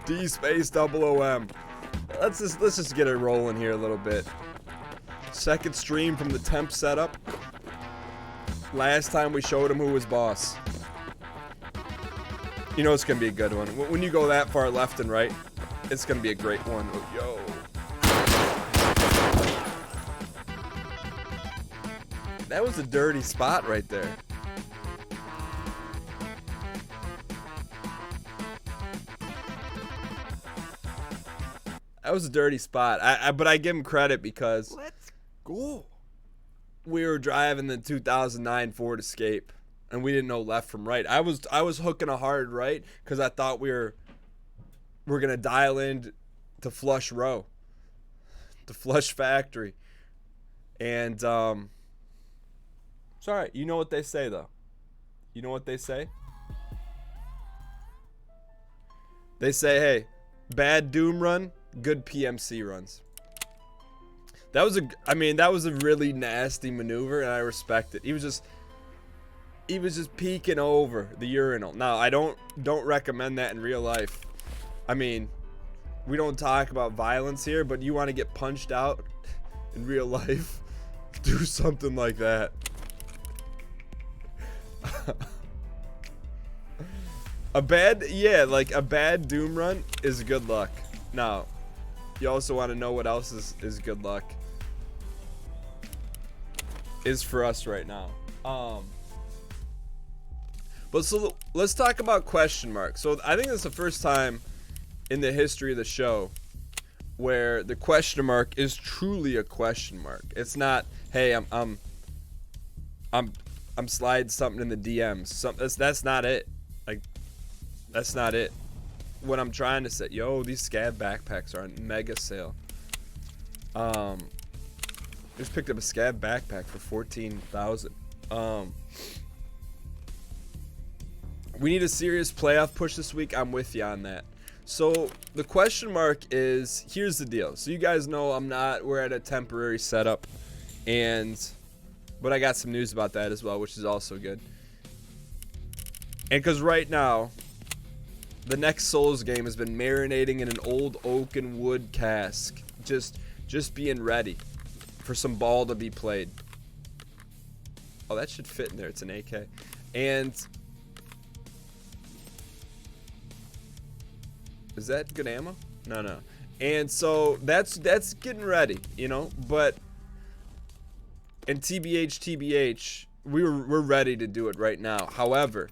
D space double OM. Let's just get it rolling here a little bit. Second stream from the temp setup. Last time we showed him who was boss. You know it's gonna be a good one. When you go that far left and right, it's gonna be a great one. Yo. That was a dirty spot right there. That was a dirty spot. But I give him credit because Let's go. we were driving the 2009 Ford Escape and we didn't know left from right. I was hooking a hard right because I thought we're gonna dial in to Flush Row, the Flush Factory, and it's all right. You know what they say though. You know what they say. They say, hey, bad Doom run, good PMC runs. That was a really nasty maneuver, and I respect it. He was just peeking over the urinal. Now, I don't recommend that in real life. I mean, we don't talk about violence here, but you want to get punched out in real life, do something like that. A bad Doom run is good luck. Now, you also want to know what else is good luck. Is for us right now. But so let's talk about question mark. So I think it's the first time in the history of the show where the question mark is truly a question mark. It's not, hey, I'm sliding something in the DMs. That's not it. Like, that's not it. What I'm trying to say, yo, these scav backpacks are on mega sale. Just picked up a scav backpack for 14,000. We need a serious playoff push this week. I'm with you on that. So the question mark is, here's the deal. So you guys know we're at a temporary setup, but I got some news about that as well, which is also good. And because right now, the next Souls game has been marinating in an old oak and wood cask, just being ready for some ball to be played. Oh, that should fit in there. It's an AK. And is that good ammo? No. And so that's getting ready, you know. But in TBH, we're ready to do it right now. However,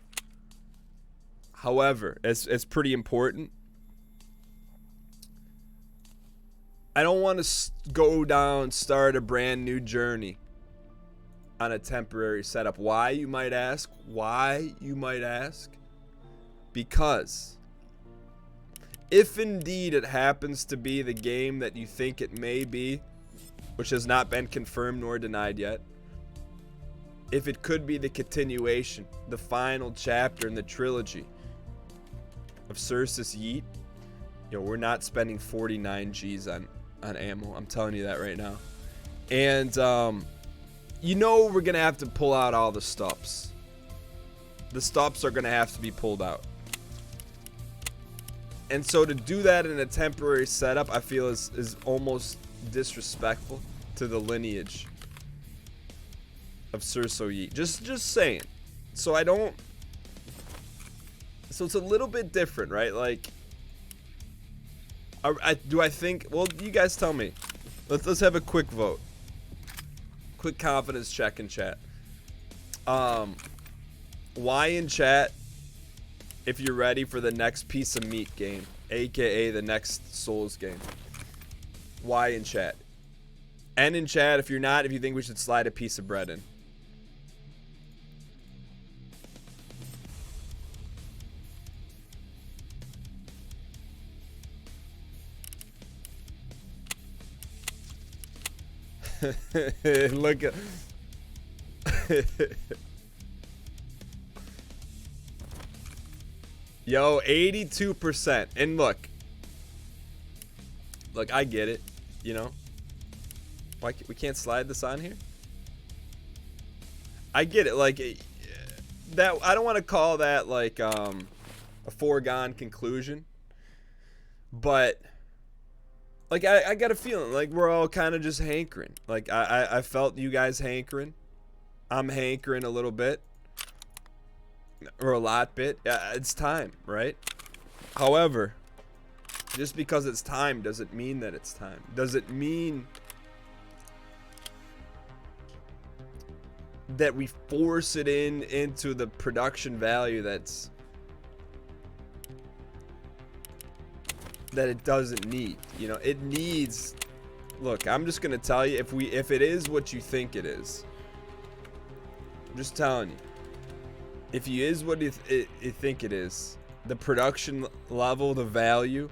it's pretty important. I don't want to start a brand new journey on a temporary setup. Why, you might ask? Because if indeed it happens to be the game that you think it may be, which has not been confirmed nor denied yet, if it could be the continuation, the final chapter in the trilogy of Sursus Yeet, we're not spending 49 G's on ammo. I'm telling you that right now. And we're gonna have to pull out all the stops. The stops are gonna have to be pulled out. And so to do that in a temporary setup, I feel is almost disrespectful to the lineage of Surso Yeet. Just saying. So it's a little bit different, right? Like, do I think? Well, you guys tell me. Let's have a quick vote. Quick confidence check in chat. Why in chat? If you're ready for the next piece of meat game, aka the next Souls game. Why in chat? And in chat if you're not, if you think we should slide a piece of bread in. Look at yo, 82%. And look, I get it, why we can't slide this on here? I get it, like that. I don't want to call that like a foregone conclusion. But like I got a feeling like we're all kind of just hankering. Like I felt you guys hankering. I'm hankering a little bit. Or a lot bit. It's time, right? However, just because it's time doesn't mean that it's time. Doesn't mean that we force it into the production value that it doesn't need. You know, it needs. Look, I'm just gonna tell you, if it is what you think it is, I'm just telling you, if it is what you think it is, the production level, the value,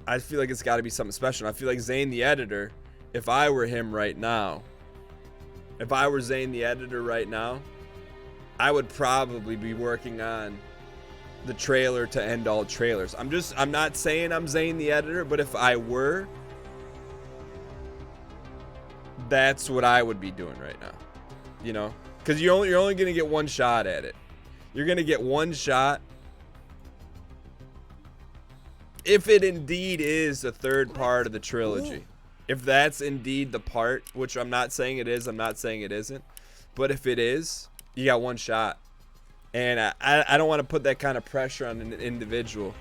I feel like it's got to be something special. I feel like Zane the editor, if I were him right now, if I were Zane the editor right now, I would probably be working on the trailer to end all trailers. I'm not saying I'm Zane the editor, but if I were, that's what I would be doing right now. You know, because you're only gonna get one shot at it. You're gonna get one shot. If it indeed is the third part of the trilogy, if that's indeed the part, which I'm not saying it is, I'm not saying it isn't, but if it is, you got one shot. And I don't want to put that kind of pressure on an individual.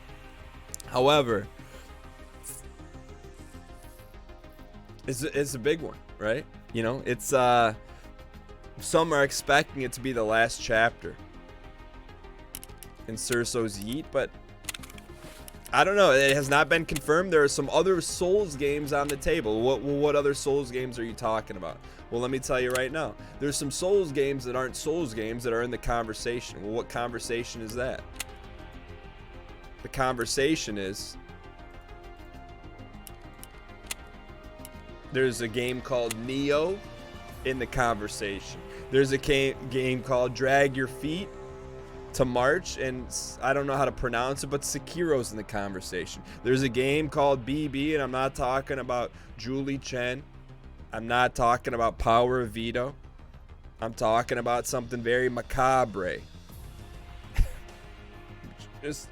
However, it's a big one, right? You know, it's some are expecting it to be the last chapter in Cerso's Yeet, but I don't know. It has not been confirmed. There are some other Souls games on the table. What other Souls games are you talking about? Well, let me tell you right now. There's some Souls games that aren't Souls games that are in the conversation. Well, what conversation is that? The conversation is there's a game called Neo in the conversation. There's a game called Drag Your Feet to March, and I don't know how to pronounce it, but Sekiro's in the conversation. There's a game called BB, and I'm not talking about Julie Chen. I'm not talking about Power of Veto. I'm talking about something very macabre. Just,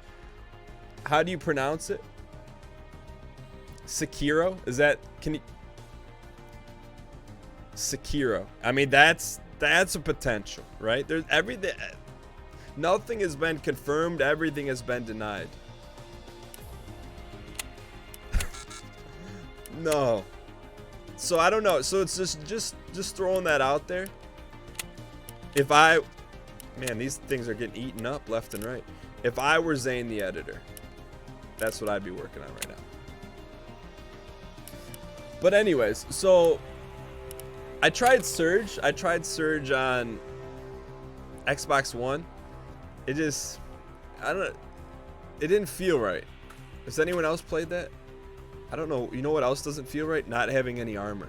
how do you pronounce it? Sekiro? Is that, can you? Sekiro. I mean, that's a potential, right? There's everything. Nothing has been confirmed. Everything has been denied. No. So I don't know. So it's just throwing that out there. Man, these things are getting eaten up left and right. If I were Zane the editor, that's what I'd be working on right now. But anyways, so I tried Surge. I tried Surge on Xbox One. It didn't feel right. Has anyone else played that? I don't know. You know what else doesn't feel right? Not having any armor.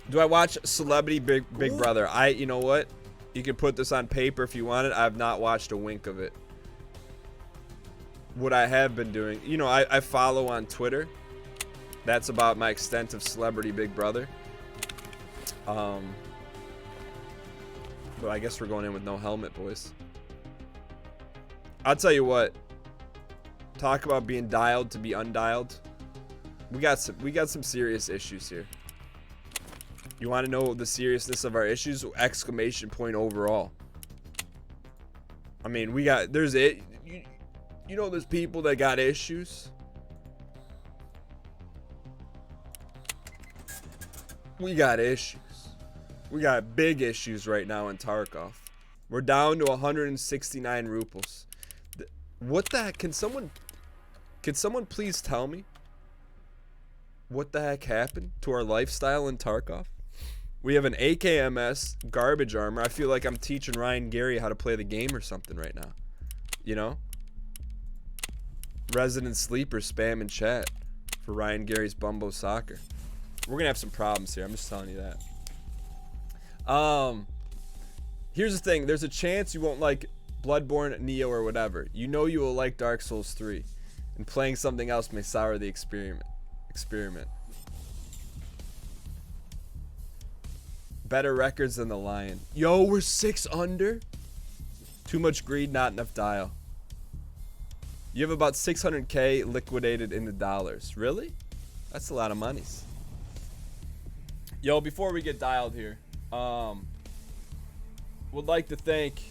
Do I watch Celebrity Big Brother? You know what? You can put this on paper if you want it. I've not watched a wink of it. What I have been doing, you know, I follow on Twitter. That's about my extent of Celebrity Big Brother. But I guess we're going in with no helmet, boys. I'll tell you what. Talk about being dialed to be undialed. We got some serious issues here. You want to know the seriousness of our issues? Exclamation point overall. I mean, there's people that got issues. We got issues. We got big issues right now in Tarkov. We're down to 169 ruples. What the heck? Can someone please tell me what the heck happened to our lifestyle in Tarkov? We have an AKMS garbage armor. I feel like I'm teaching Ryan Gary how to play the game or something right now. You know? Resident Sleeper spam in chat for Ryan Gary's Bumbo Soccer. We're going to have some problems here. I'm just telling you that. Here's the thing. There's a chance you won't like Bloodborne, Neo, or whatever. You know you will like Dark Souls 3. And playing something else may sour the experiment. Better records than the Lion. Yo, we're 6 under. Too much greed, not enough dial. You have about 600K liquidated into dollars. Really? That's a lot of monies. Yo, before we get dialed here, would like to thank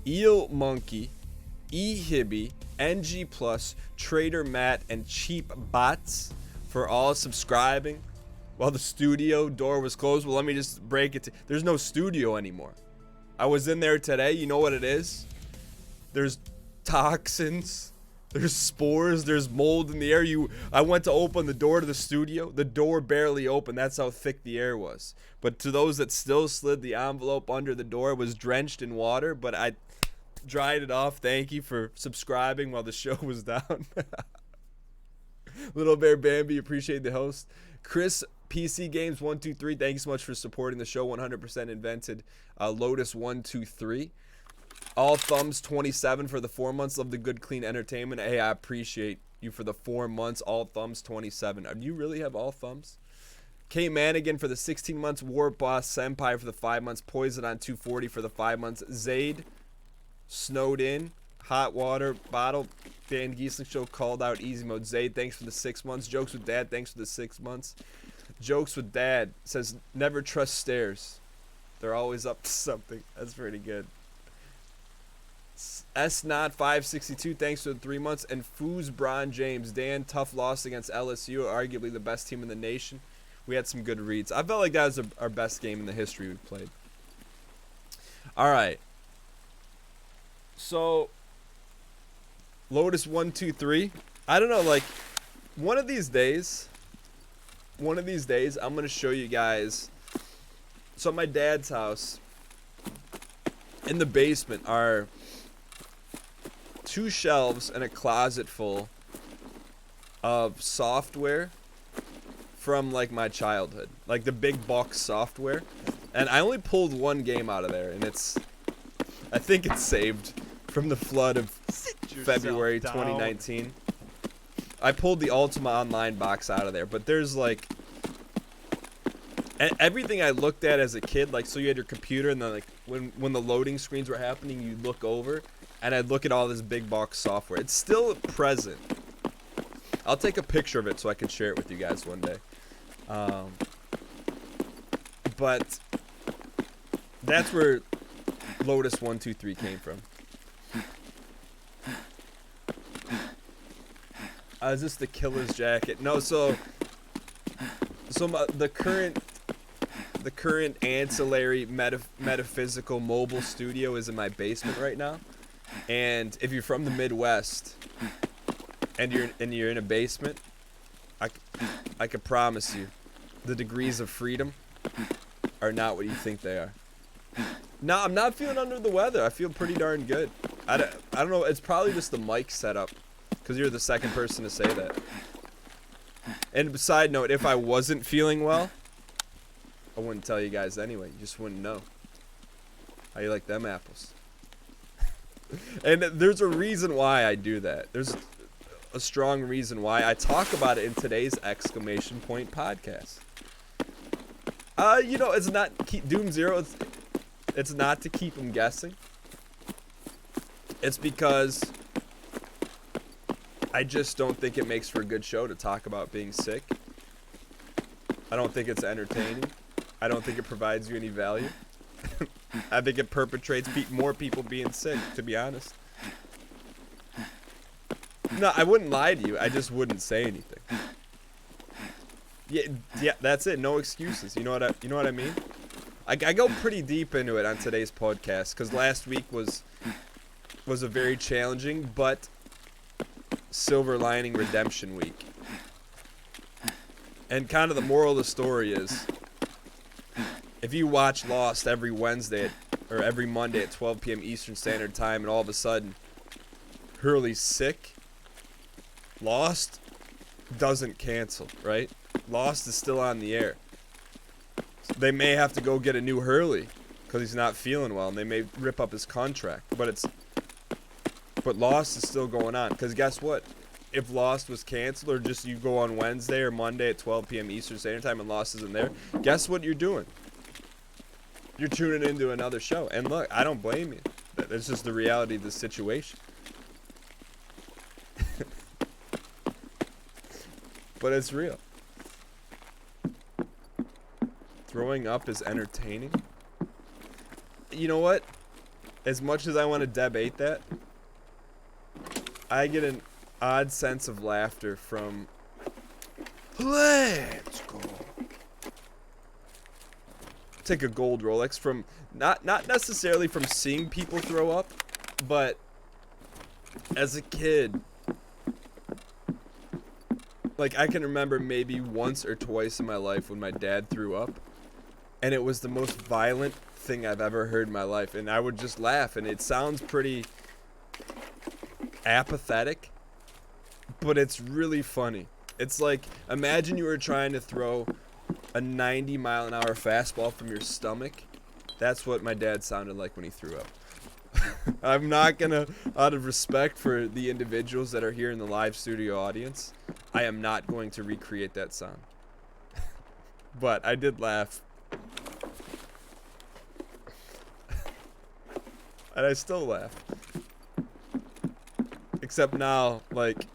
Eel Monkey, eHibby, NG Plus, Trader Matt, and Cheap Bots for all subscribing while the studio door was closed. Well, let me just break it. There's no studio anymore. I was in there today. You know what it is? There's toxins. There's spores. There's mold in the air. I went to open the door to the studio. The door barely opened. That's how thick the air was. But to those that still slid the envelope under the door, it was drenched in water. But I dried it off. Thank you for subscribing while the show was down. Little Bear Bambi, appreciate the host. Chris PC Games 123, thank you so much for supporting the show. 100% invented. Lotus 123. All Thumbs 27 for the 4 months. Love the good, clean entertainment. Hey, I appreciate you for the 4 months. All Thumbs 27. Do you really have all thumbs? K Manigan for the 16 months. War Boss Senpai for the 5 months. Poison on 240 for the 5 months. Zaid, Snowed In, Hot Water Bottle. Dan Giesling Show called out Easy Mode. Zaid, thanks for the 6 months. Jokes with Dad, thanks for the 6 months. Jokes with Dad says, never trust stairs. They're always up to something. That's pretty good. S-Not 562, thanks for the 3 months. And Foos Bron James, Dan, tough loss against LSU, arguably the best team in the nation. We had some good reads. I felt like that was our best game in the history we've played. All right. So, Lotus 123. I don't know, like, one of these days, I'm going to show you guys. So, at my dad's house, in the basement are 2 shelves and a closet full of software from like my childhood, like the big box software, and I only pulled 1 game out of there, and I think it's saved from the flood of February 2019. I pulled the Ultima Online box out of there, but there's like everything I looked at as a kid, like, so you had your computer, and then like when the loading screens were happening, you look over and I'd look at all this big box software. It's still present. I'll take a picture of it so I can share it with you guys one day. But that's where Lotus 123 came from. Is this the killer's jacket? No, so the current ancillary metaphysical mobile studio is in my basement right now. And if you're from the Midwest and you're in a basement, I can promise you the degrees of freedom are not what you think they are. No, I'm not feeling under the weather. I feel pretty darn good. I don't know. It's probably just the mic setup, because you're the second person to say that. And side note, if I wasn't feeling well, I wouldn't tell you guys anyway. You just wouldn't know. How you like them apples? And there's a reason why I do that. There's a strong reason why. I talk about it in today's exclamation point podcast. It's not Doom Zero. It's not to keep them guessing. It's because I just don't think it makes for a good show to talk about being sick. I don't think it's entertaining. I don't think it provides you any value. I think it perpetrates more people being sick, to be honest. No, I wouldn't lie to you. I just wouldn't say anything. Yeah, that's it. No excuses. You know what I mean? I go pretty deep into it on today's podcast, because last week was a very challenging but silver lining redemption week. And kind of the moral of the story is, if you watch Lost every Wednesday or every Monday at 12 p.m. Eastern Standard Time, and all of a sudden Hurley's sick, Lost doesn't cancel, right? Lost is still on the air. They may have to go get a new Hurley because he's not feeling well, and they may rip up his contract. But Lost is still going on, because guess what? If Lost was canceled, or just you go on Wednesday or Monday at 12 p.m. Eastern Standard Time and Lost isn't there, guess what you're doing? you're tuning into another show. And look, I don't blame you. That's just the reality of the situation. But it's real. Throwing up is entertaining. You know what? As much as I want to debate that, I get an odd sense of laughter from let's go. Take a gold Rolex from not necessarily from seeing people throw up, but as a kid, like I can remember maybe once or twice in my life when my dad threw up, and it was the most violent thing I've ever heard in my life, and I would just laugh, and it sounds pretty apathetic, but it's really funny. It's like, imagine you were trying to throw a 90-mile-an-hour fastball from your stomach. That's what my dad sounded like when he threw up. I'm not gonna, out of respect for the individuals that are here in the live studio audience, I am not going to recreate that sound. But I did laugh. And I still laugh. Except now, like,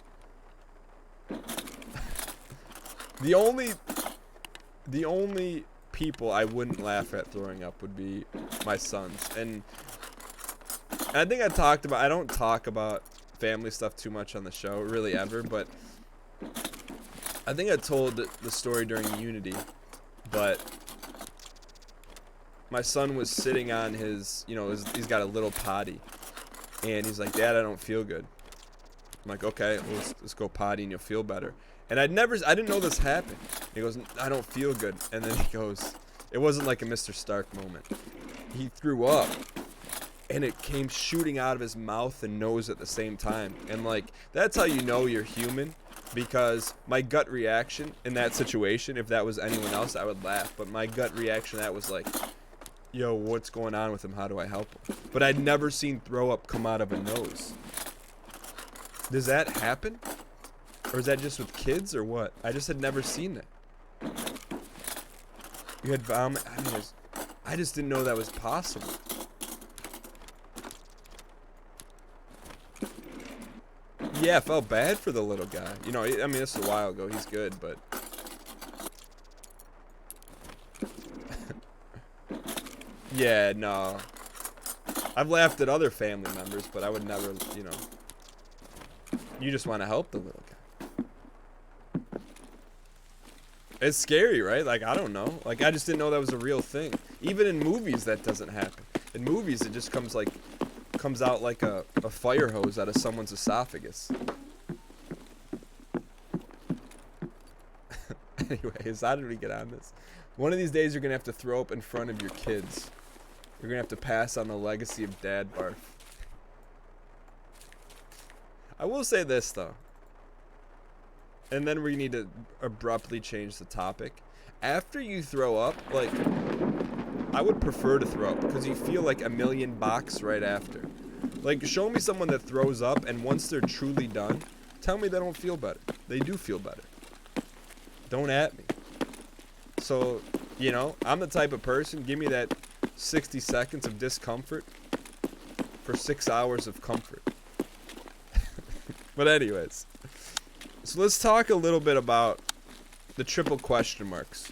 the only people I wouldn't laugh at throwing up would be my sons. And I think I don't talk about family stuff too much on the show, really ever, but I think I told the story during Unity, but my son was sitting on his, he's got a little potty, and he's like, Dad, I don't feel good. I'm like, okay, well, let's go potty and you'll feel better. And I didn't know this happened. He goes, I don't feel good. And then he goes, it wasn't like a Mr. Stark moment. He threw up, and it came shooting out of his mouth and nose at the same time. And like, that's how you know you're human, because my gut reaction in that situation, if that was anyone else, I would laugh. But my gut reaction to that was like, yo, what's going on with him? How do I help him? But I'd never seen throw up come out of a nose. Does that happen? Or is that just with kids or what? I just had never seen it. You had vomit? I just didn't know that was possible. Yeah, I felt bad for the little guy. This is a while ago. He's good, but... Yeah, no. I've laughed at other family members, but I would never, You just want to help the little guy. It's scary, right? Like, I don't know. Like, I just didn't know that was a real thing. Even in movies, that doesn't happen. In movies, it just comes out like a fire hose out of someone's esophagus. Anyways, how did we get on this? One of these days, you're going to have to throw up in front of your kids. You're going to have to pass on the legacy of dad barf. I will say this, though. And then we need to abruptly change the topic. After you throw up, like, I would prefer to throw up because you feel like $1,000,000 right after. Like, show me someone that throws up, and once they're truly done, tell me they don't feel better. They do feel better. Don't at me. So, I'm the type of person, give me that 60 seconds of discomfort for 6 hours of comfort. But anyways, so let's talk a little bit about the triple question marks.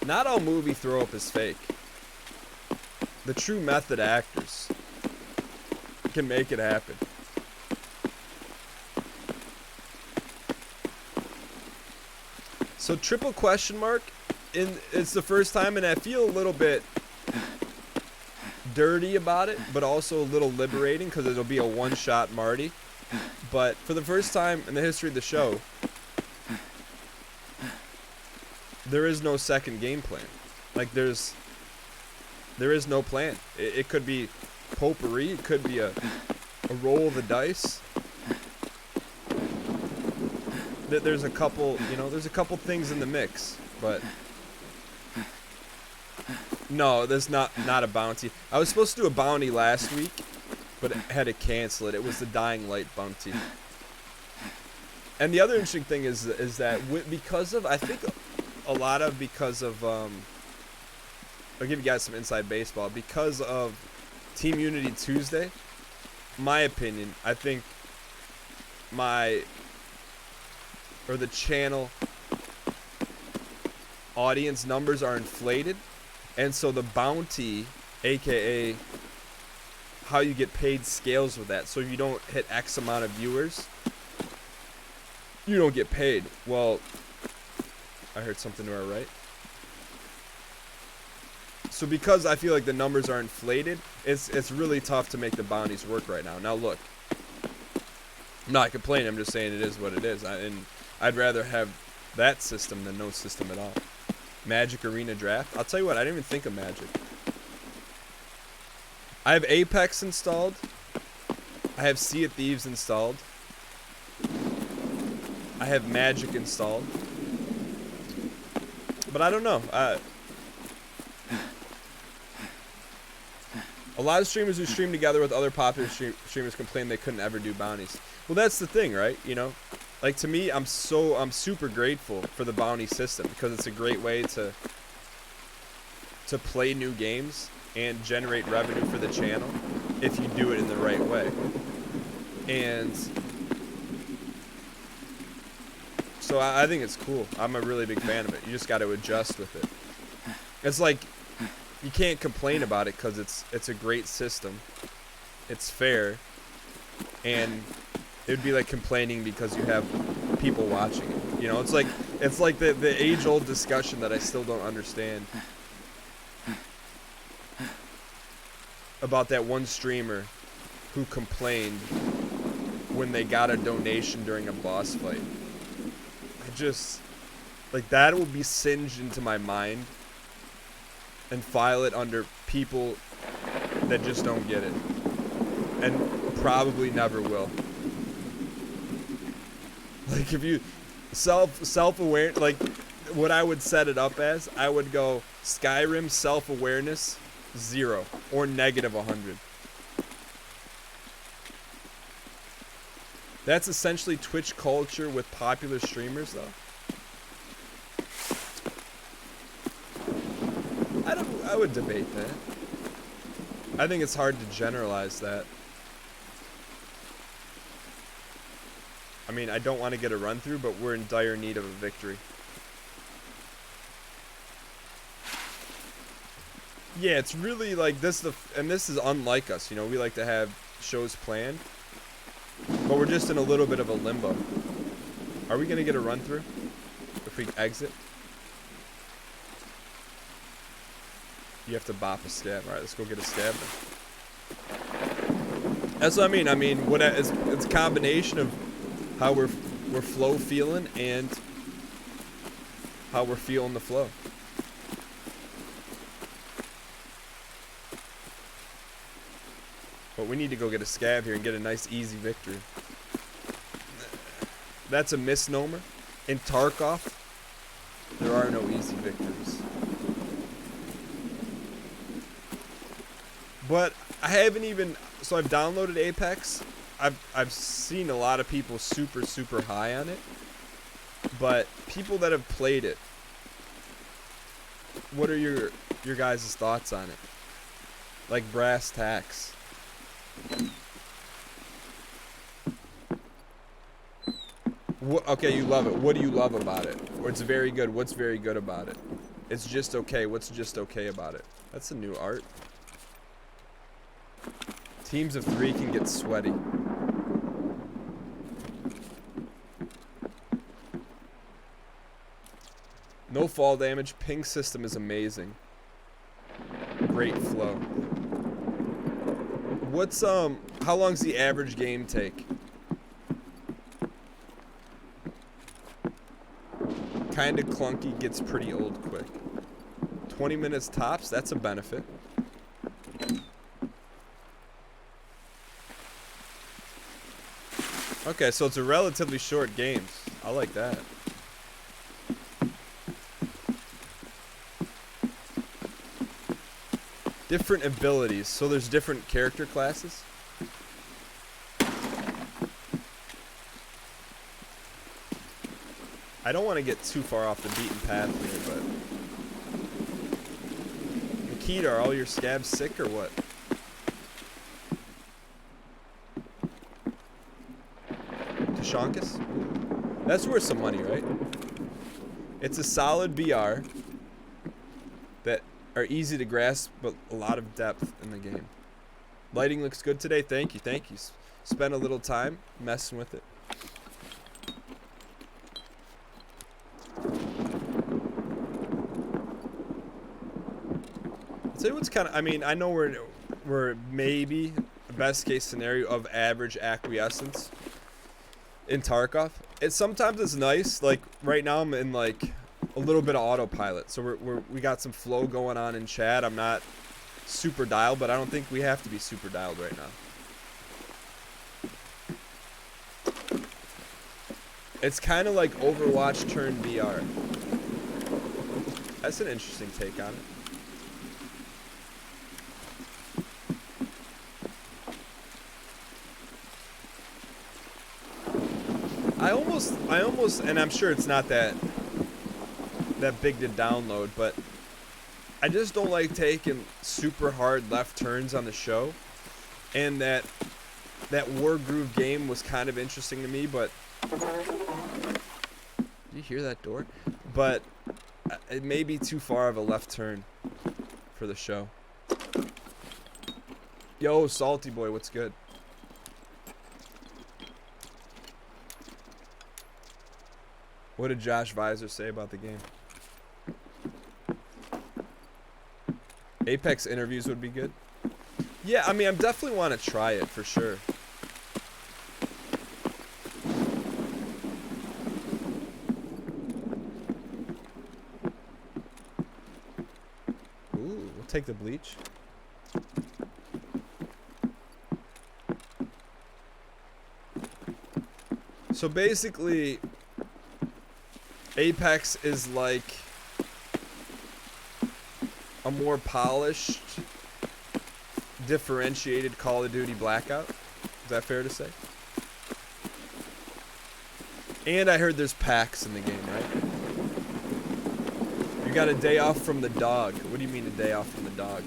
Not all movie throw up is fake. The true method actors can make it happen. So triple question mark, it's the first time, and I feel a little bit dirty about it, but also a little liberating because it'll be a one-shot Marty. But for the first time in the history of the show, there is no second game plan. Like, there is no plan. It could be potpourri. It could be a roll of the dice. There's a couple, there's a couple things in the mix, but no, there's not a bounty. I was supposed to do a bounty last week, but I had to cancel it. It was the Dying Light bounty. And the other interesting thing is that because of, I think a lot of because of I'll give you guys some inside baseball. Because of Team Unity Tuesday, my opinion, I think the channel audience numbers are inflated, and so the bounty, aka how you get paid, scales with that. So if you don't hit X amount of viewers, you don't get paid. Well, I heard something to our right. So because I feel like the numbers are inflated, it's really tough to make the bounties work right now. Now look, I'm not complaining, I'm just saying it is what it is. And I'd rather have that system than no system at all. Magic Arena Draft. I'll tell you what, I didn't even think of Magic. I have Apex installed. I have Sea of Thieves installed. I have Magic installed. But I don't know. A lot of streamers who stream together with other popular streamers complain they couldn't ever do bounties. Well, that's the thing, right? You know, like to me, I'm super grateful for the bounty system because it's a great way to play new games and generate revenue for the channel if you do it in the right way. And so I think it's cool. I'm a really big fan of it. You just got to adjust with it. It's like you can't complain about it because it's a great system. It's fair, and it would be like complaining because you have people watching it. You know, it's like the age-old discussion that I still don't understand about that one streamer who complained when they got a donation during a boss fight. I just, like, that will be singed into my mind and file it under people that just don't get it and probably never will. Like, if you self-aware, like what I would set it up as, I would go Skyrim self-awareness 0 or negative 100. That's essentially Twitch culture with popular streamers, though. I would debate that. I think it's hard to generalize that. I mean, I don't want to get a run through, but we're in dire need of a victory. Yeah, it's really like this. And this is unlike us. You know, we like to have shows planned, but we're just in a little bit of a limbo. Are we gonna get a run through if we exit? You have to bop a scab. All right, let's go get a scab then. That's what I mean. I mean, it's a combination of how we're flow feeling and how we're feeling the flow. But we need to go get a scab here and get a nice easy victory. That's a misnomer. In Tarkov, there are no easy victories. But I haven't even, so I've downloaded Apex. I've seen a lot of people super high on it. But people that have played it, what are your guys' thoughts on it? Like brass tacks. Okay, you love it. What do you love about it? Or it's very good. What's very good about it? It's just okay. What's just okay about it? That's a new art. Teams of 3 can get sweaty. No fall damage. Ping system is amazing. Great flow. What's how long's the average game take? Kinda clunky, gets pretty old quick. 20 minutes tops, that's a benefit. Okay, so it's a relatively short game. I like that. Different abilities. So there's different character classes. I don't want to get too far off the beaten path here, but Keith, are all your scabs sick or what? Shonkus? That's worth some money, right? It's a solid BR that are easy to grasp, but a lot of depth in the game. Lighting looks good today. Thank you, thank you. Spent a little time messing with it. I'll tell you what's kind of, I mean, I know we're maybe the best case scenario of average acquiescence in Tarkov. Sometimes it's nice, like right now I'm in like a little bit of autopilot, so we got some flow going on in chat. I'm not super dialed, but I don't think we have to be super dialed right now. It's kind of like Overwatch turned VR. That's an interesting take on it. I almost, and I'm sure it's not that big to download, but I just don't like taking super hard left turns on the show. And that War Groove game was kind of interesting to me, but did you hear that door? But it may be too far of a left turn for the show. Yo, Salty Boy, what's good? What did Josh Visor say about the game? Apex interviews would be good. Yeah, I mean, I definitely want to try it for sure. Ooh, we'll take the bleach. So basically, Apex is like a more polished, differentiated Call of Duty Blackout. Is that fair to say? And I heard there's packs in the game, right? You got a day off from the dog. What do you mean a day off from the dog?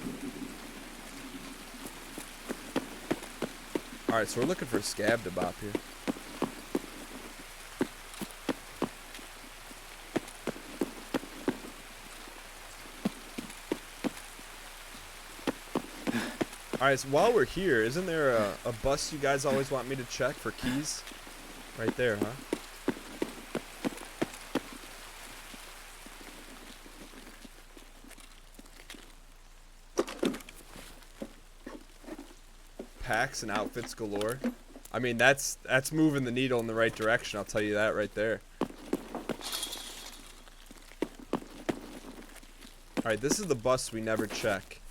Alright, so we're looking for a scab to bop here. Alright, so while we're here, isn't there a bus you guys always want me to check for keys? Right there, huh? Packs and outfits galore. I mean, that's moving the needle in the right direction, I'll tell you that right there. Alright, this is the bus we never check.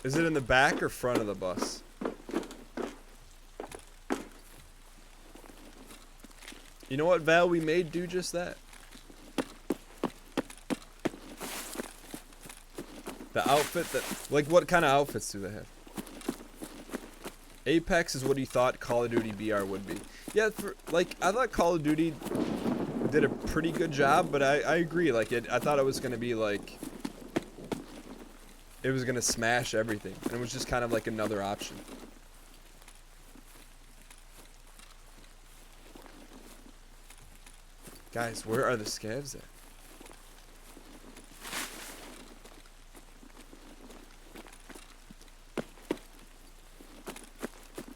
Is it in the back or front of the bus? You know what, Val? We may do just that. The outfit that... Like, what kind of outfits do they have? Apex is what he thought Call of Duty BR would be. Yeah, like, I thought Call of Duty did a pretty good job, but I agree. Like, I thought it was going to be, like... It was going to smash everything. And it was just kind of like another option. Guys, where are the scavs at?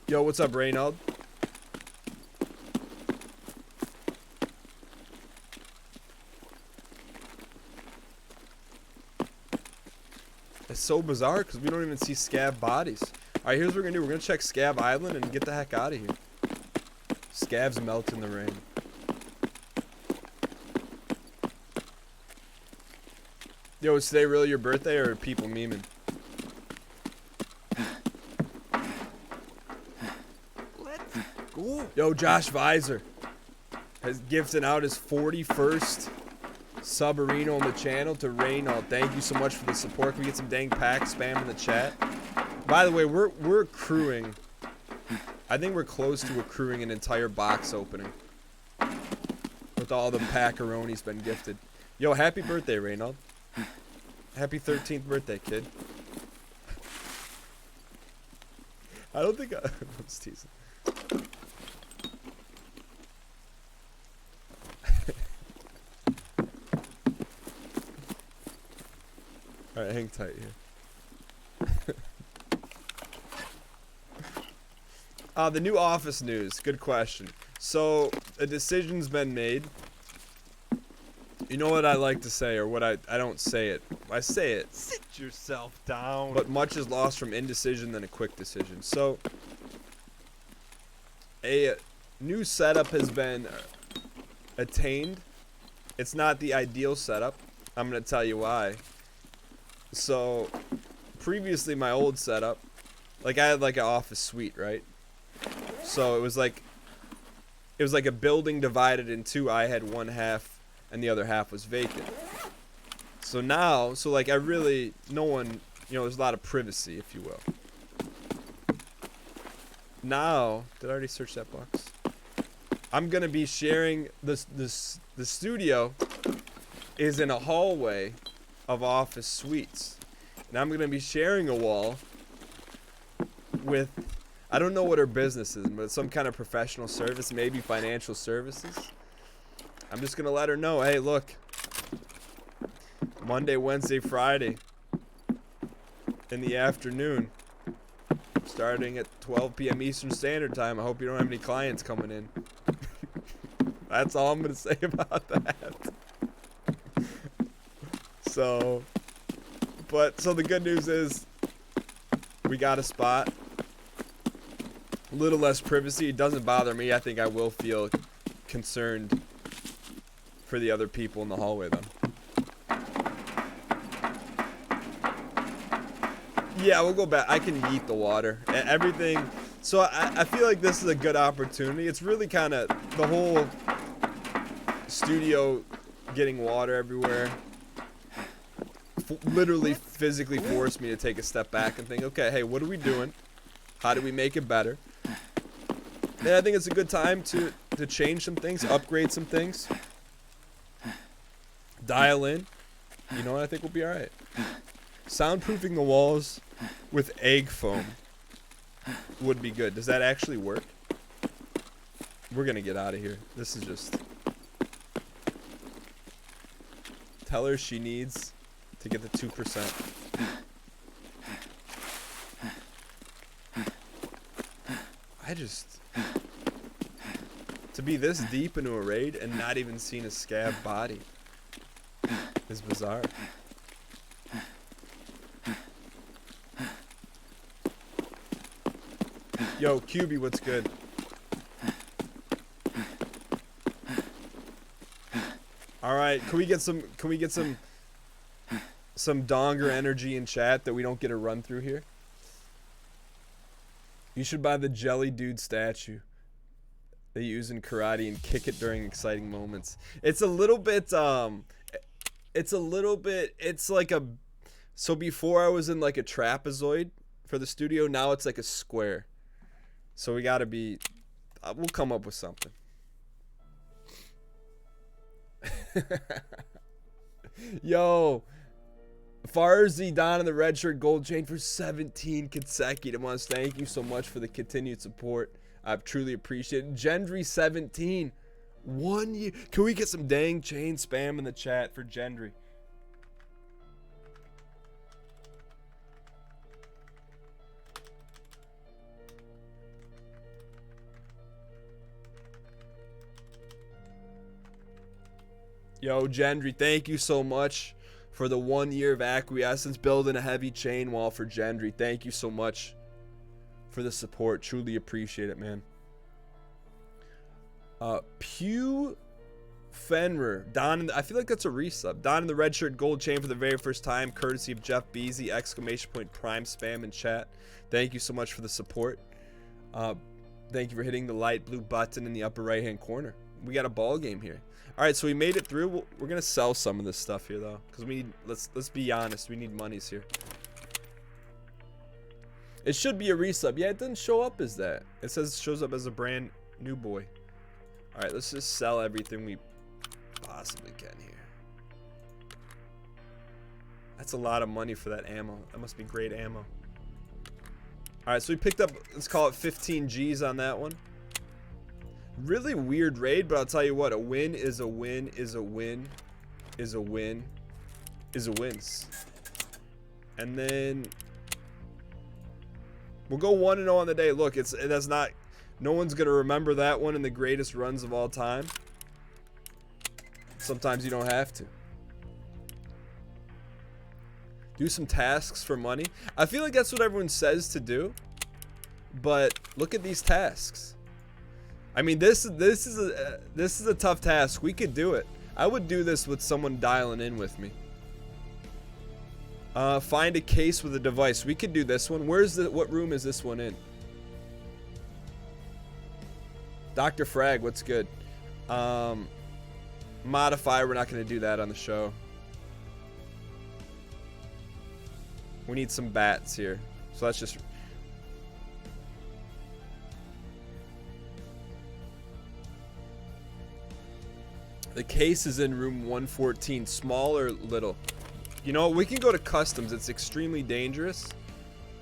Yo, what's up, Reynald? It's so bizarre because we don't even see scab bodies. Alright, here's what we're gonna do. We're gonna check Scab Island and get the heck out of here. Scabs melt in the rain. Yo, is today really your birthday or are people memeing? Let's go. Yo, Josh Visor has gifted out his 41st Subarino on the channel to Reynald. Thank you so much for the support. Can we get some dang pack spam in the chat? By the way, we're accruing. I think we're close to accruing an entire box opening. with all the packaronis been gifted. Yo, happy birthday, Reynold. Happy 13th birthday, kid. I don't think I'm just teasing. Alright, hang tight here. The new office news. Good question. So, a decision's been made. You know what I like to say, or what I don't say it. I say it. Sit yourself down. But much is lost from indecision than a quick decision. So, a new setup has been attained. It's not the ideal setup. I'm going to tell you why. So, previously my old setup, like I had like an office suite, right? So it was like a building divided in two. I had one half and the other half was vacant. So now, like I really, no one, there's a lot of privacy, if you will. Now, did I already search that box? I'm going to be sharing the studio is in a hallway of office suites. And I'm going to be sharing a wall with, I don't know what her business is, but some kind of professional service, maybe financial services. I'm just going to let her know, hey, look, Monday, Wednesday, Friday in the afternoon, starting at 12 p.m. Eastern Standard Time. I hope you don't have any clients coming in. That's all I'm going to say about that. So the good news is we got a spot. A little less privacy. It doesn't bother me. I think I will feel concerned for the other people in the hallway, though. Yeah, we'll go back. I can yeet the water. Everything. So I feel like this is a good opportunity. It's really kind of the whole studio getting water everywhere. Literally physically forced me to take a step back and think, okay, hey, what are we doing? How do we make it better? And I think it's a good time to change some things, upgrade some things, dial in. You know what? I think we'll be all right. Soundproofing the walls with egg foam would be good. Does that actually work? We're going to get out of here. This is just... Tell her she needs to get the 2%. To be this deep into a raid and not even seen a scab body is bizarre. Yo, QB, what's good? All right, can we get some donger energy in chat that we don't get a run through here? You should buy the Jelly Dude statue they use in karate and kick it during exciting moments. It's like a, so before I was in like a trapezoid for the studio, now it's like a square. So we gotta be, we'll come up with something. Yo, Farzi Don in the red shirt gold chain for 17 consecutive months. Thank you so much for the continued support. I've truly appreciated it. Gendry 17, 1 year. Can we get some dang chain spam in the chat for Gendry? Yo, Gendry, thank you so much for the 1 year of acquiescence, building a heavy chain wall for Gendry. Thank you so much for the support. Truly appreciate it, man. Pew Fenrir, I feel like that's a resub. Don in the red shirt gold chain for the very first time, courtesy of Jeff Beasy, exclamation point prime spam in chat. Thank you so much for the support. Thank you for hitting the light blue button in the upper right hand corner. We got a ball game here. All right, so we made it through. We're gonna sell some of this stuff here though, because we need. Let's be honest. We need monies here. It should be a resub. Yeah, it doesn't show up as that. It shows up as a brand new boy. All right, let's just sell everything we possibly can here. That's a lot of money for that ammo. That must be great ammo. Alright, so we picked up, let's call it 15 G's on that one. Really weird raid, but I'll tell you what, a win is a win is a win is a win is a wins. And then we'll go 1-0 on the day. Look, that's not, no one's gonna remember that one in the greatest runs of all time. Sometimes you don't have to. Do some tasks for money. I feel like that's what everyone says to do, but look at these tasks. I mean, this is a tough task. We could do it. I would do this with someone dialing in with me. Find a case with a device. We could do this one. What room is this one in? Dr. Frag, what's good? Modify, we're not going to do that on the show. We need some bats here. So that's just... The case is in room 114. Small or little? You know, we can go to customs. It's extremely dangerous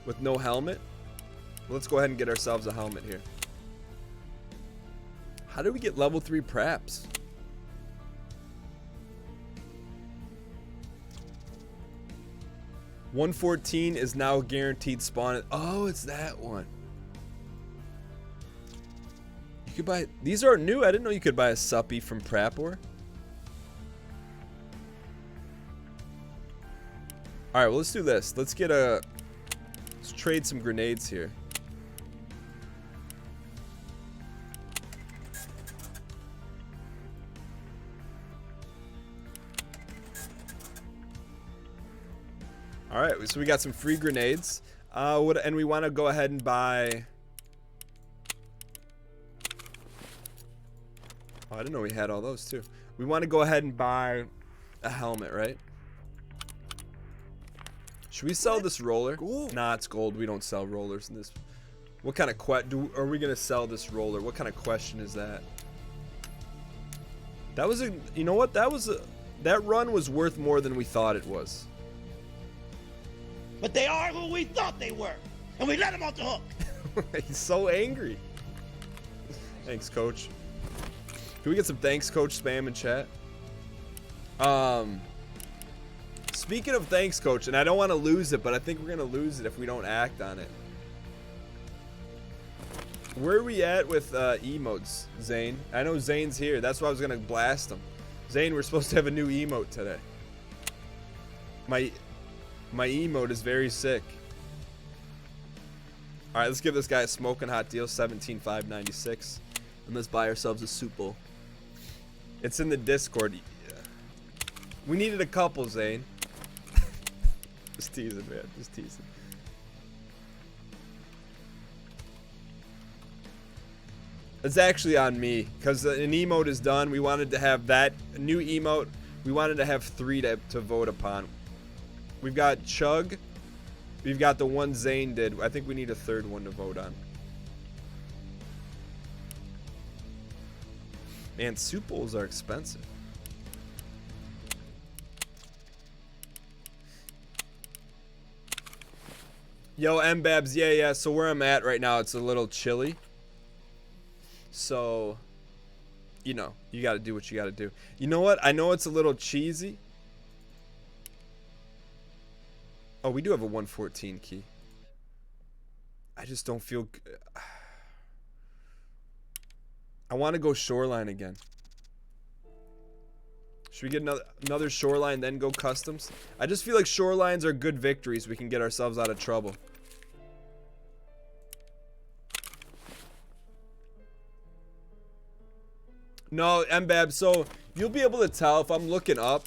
with no helmet. Let's go ahead and get ourselves a helmet here. How do we get level 3 praps? $114 is now guaranteed spawn. Oh, it's that one. You could buy... These are new. I didn't know you could buy a suppy from Prapor. Alright, well, let's do this. Let's trade some grenades here. Alright, so we got some free grenades. And we want to go ahead and buy... Oh, I didn't know we had all those too. We want to go ahead and buy a helmet, right? Should we sell this roller? Gold. Nah, it's gold. We don't sell rollers in this. What kind of are we gonna sell this roller? What kind of question is that? That was a... You know what? That run was worth more than we thought it was. But they are who we thought they were, and we let them off the hook. He's so angry. Thanks, coach. Can we get some thanks, coach spam in chat? Speaking of thanks, coach, and I don't want to lose it, but I think we're going to lose it if we don't act on it. Where are we at with emotes, Zane? I know Zane's here. That's why I was going to blast him. Zane, we're supposed to have a new emote today. My emote is very sick. Alright, let's give this guy a smoking hot deal. 17,596. And let's buy ourselves a soup bowl. It's in the Discord. We needed a couple, Zane. Just teasing, man. Just teasing. It's actually on me, because an emote is done. We wanted to have that new emote. We wanted to have 3 to vote upon. We've got Chug. We've got the one Zane did. I think we need a 3rd one to vote on. Man, soup bowls are expensive. Yo, M-Babs, yeah. So where I'm at right now, it's a little chilly. So, you know, you gotta do what you gotta do. You know what? I know it's a little cheesy. Oh, we do have a 114 key. I just don't feel... I want to go shoreline again. Should we get another shoreline, then go customs? I just feel like shorelines are good victories. We can get ourselves out of trouble. No, MBAB, so you'll be able to tell if I'm looking up.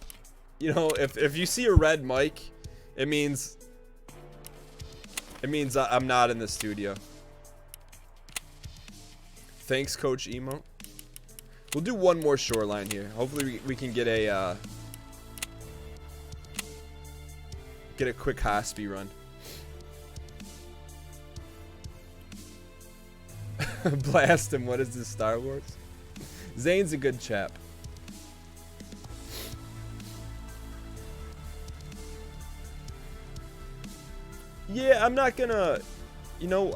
You know, if you see a red mic, it means I'm not in the studio. Thanks, Coach Emote. We'll do one more shoreline here. Hopefully we can get a quick hospi run. Blast him. What is this, Star Wars? Zane's a good chap. Yeah, I'm not gonna, you know,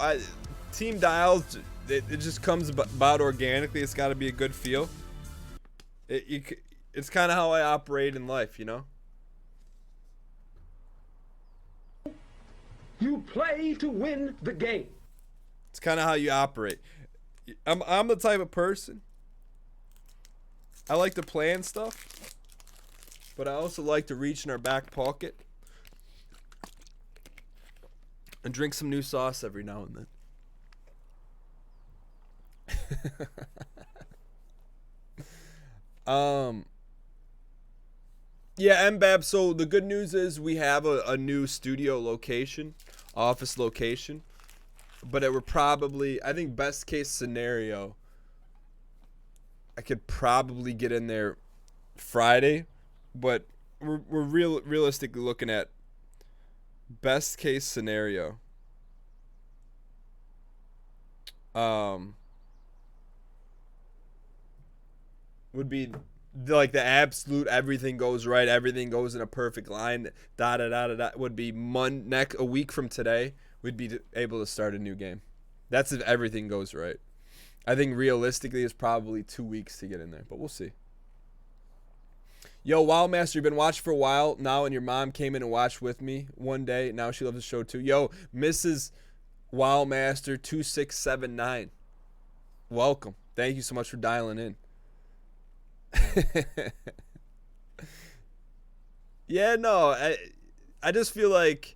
team dials, it just comes about organically. It's got to be a good feel. It's kind of how I operate in life, you know? You play to win the game. It's kind of how you operate. I'm the type of person, I like to plan stuff, but I also like to reach in our back pocket and drink some new sauce every now and then. Yeah, MBAB, so the good news is we have a new studio location, office location, but it would probably, I think best case scenario, I could probably get in there Friday, but we're realistically looking at best case scenario. Would be like the absolute everything goes right, everything goes in a perfect line, would be a week from today, we'd be able to start a new game. That's if everything goes right. I think realistically it's probably 2 weeks to get in there, but we'll see. Yo, Wildmaster, you've been watching for a while now, and your mom came in and watched with me one day. Now she loves the show too. Yo, Mrs. Wildmaster 2679, welcome. Thank you so much for dialing in. Yeah, no, I just feel like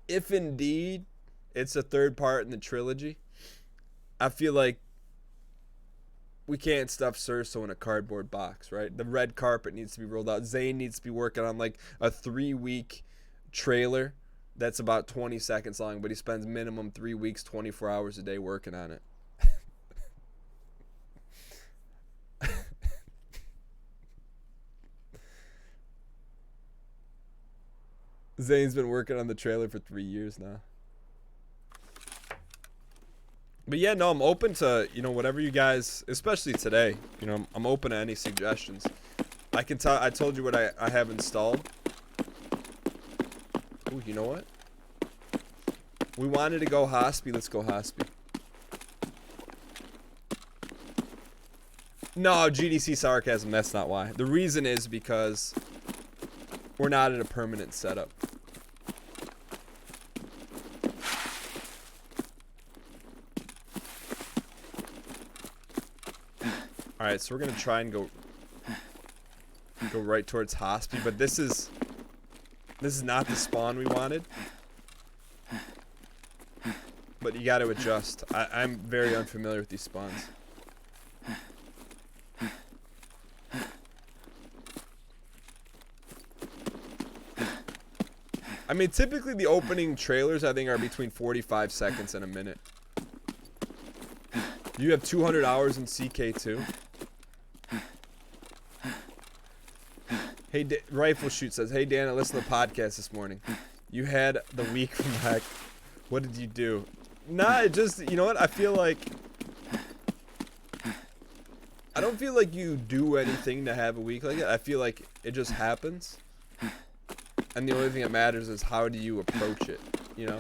if indeed it's a third part in the trilogy, I feel like we can't stuff Cerso in a cardboard box, right? The red carpet needs to be rolled out. Zane needs to be working on like a 3-week trailer that's about 20 seconds long, but he spends minimum 3 weeks, 24 hours a day working on it. Zane's been working on the trailer for 3 years now. But yeah, no, I'm open to, you know, whatever you guys, especially today, you know, I'm open to any suggestions. I can tell, I told you what I have installed. Ooh, you know what? We wanted to go Hospi, let's go Hospi. No, GDC sarcasm, that's not why. The reason is because we're not in a permanent setup. Alright, so we're gonna try and go right towards Hospi, but this is not the spawn we wanted. But you gotta adjust. I'm very unfamiliar with these spawns. I mean, typically the opening trailers, I think, are between 45 seconds and a minute. You have 200 hours in CK2. Hey, Rifle Shoot says, hey, Dan, I listened to the podcast this morning. You had the week from back. What did you do? Nah, it just, you know what? I feel like... I don't feel like you do anything to have a week like that. I feel like it just happens. And the only thing that matters is how do you approach it, you know?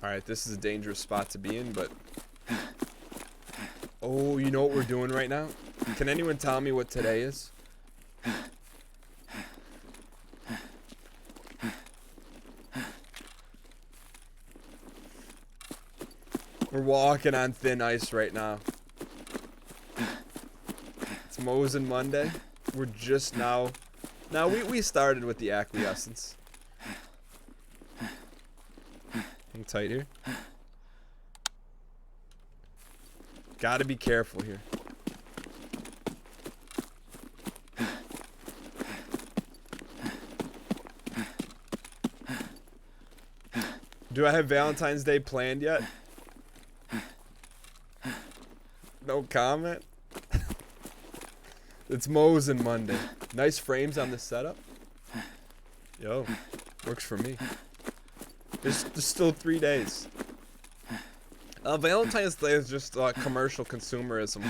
Alright, this is a dangerous spot to be in, but... Oh, you know what we're doing right now? Can anyone tell me what today is? We're walking on thin ice right now. It's Mosin Monday. We're just now... Now, we started with the acquiescence. Hang tight here. Gotta be careful here. Do I have Valentine's Day planned yet? No comment? It's Mosin Monday. Nice frames on this setup. Yo, works for me. There's still 3 days. Valentine's Day is just commercial consumerism.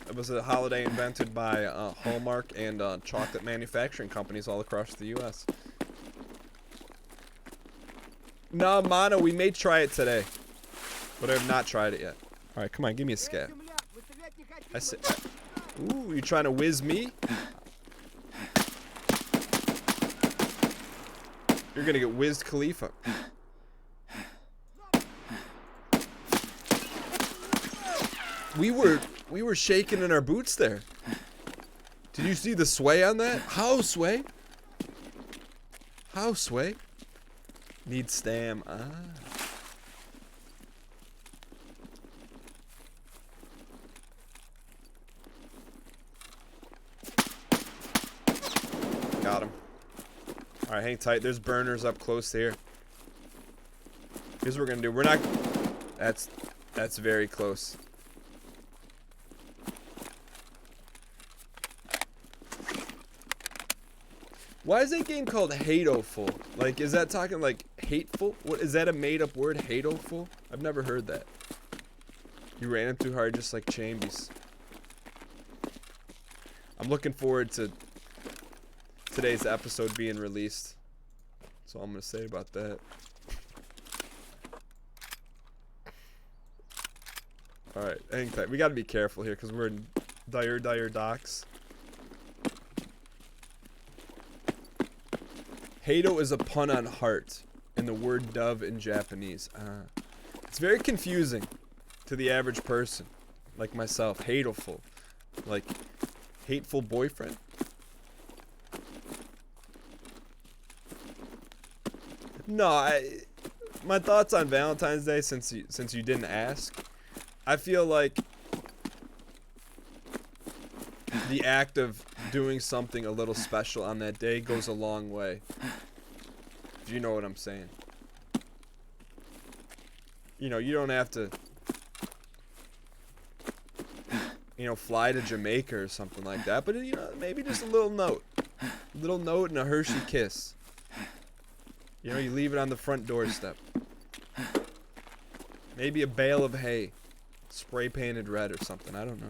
It was a holiday invented by Hallmark and chocolate manufacturing companies all across the U.S. No, Mono, we may try it today, but I have not tried it yet. All right, come on, give me a scat. I said, ooh, you trying to whiz me? You're gonna get whizzed, Khalifa. We were shaking in our boots there. Did you see the sway on that? How sway? How sway? Need stam. Ah. Got him. Alright, hang tight. There's burners up close here. Here's what we're gonna do. We're not... That's very close. Why is that game called Hatoful? Like, is that talking like hateful? What is that, a made-up word? Hatoful? I've never heard that. You ran him too hard, just like Chambies. I'm looking forward to today's episode being released. That's all I'm gonna say about that. All right, hang tight. We gotta be careful here because we're in dire docks. Hato is a pun on heart, and the word dove in Japanese. It's very confusing to the average person, like myself. Hateful, like hateful boyfriend. No, my thoughts on Valentine's Day, since you didn't ask, I feel like the act of doing something a little special on that day goes a long way. If you know what I'm saying. You know, you don't have to, you know, fly to Jamaica or something like that, but, you know, maybe just a little note. A little note and a Hershey kiss. You know, you leave it on the front doorstep. Maybe a bale of hay. Spray painted red or something. I don't know.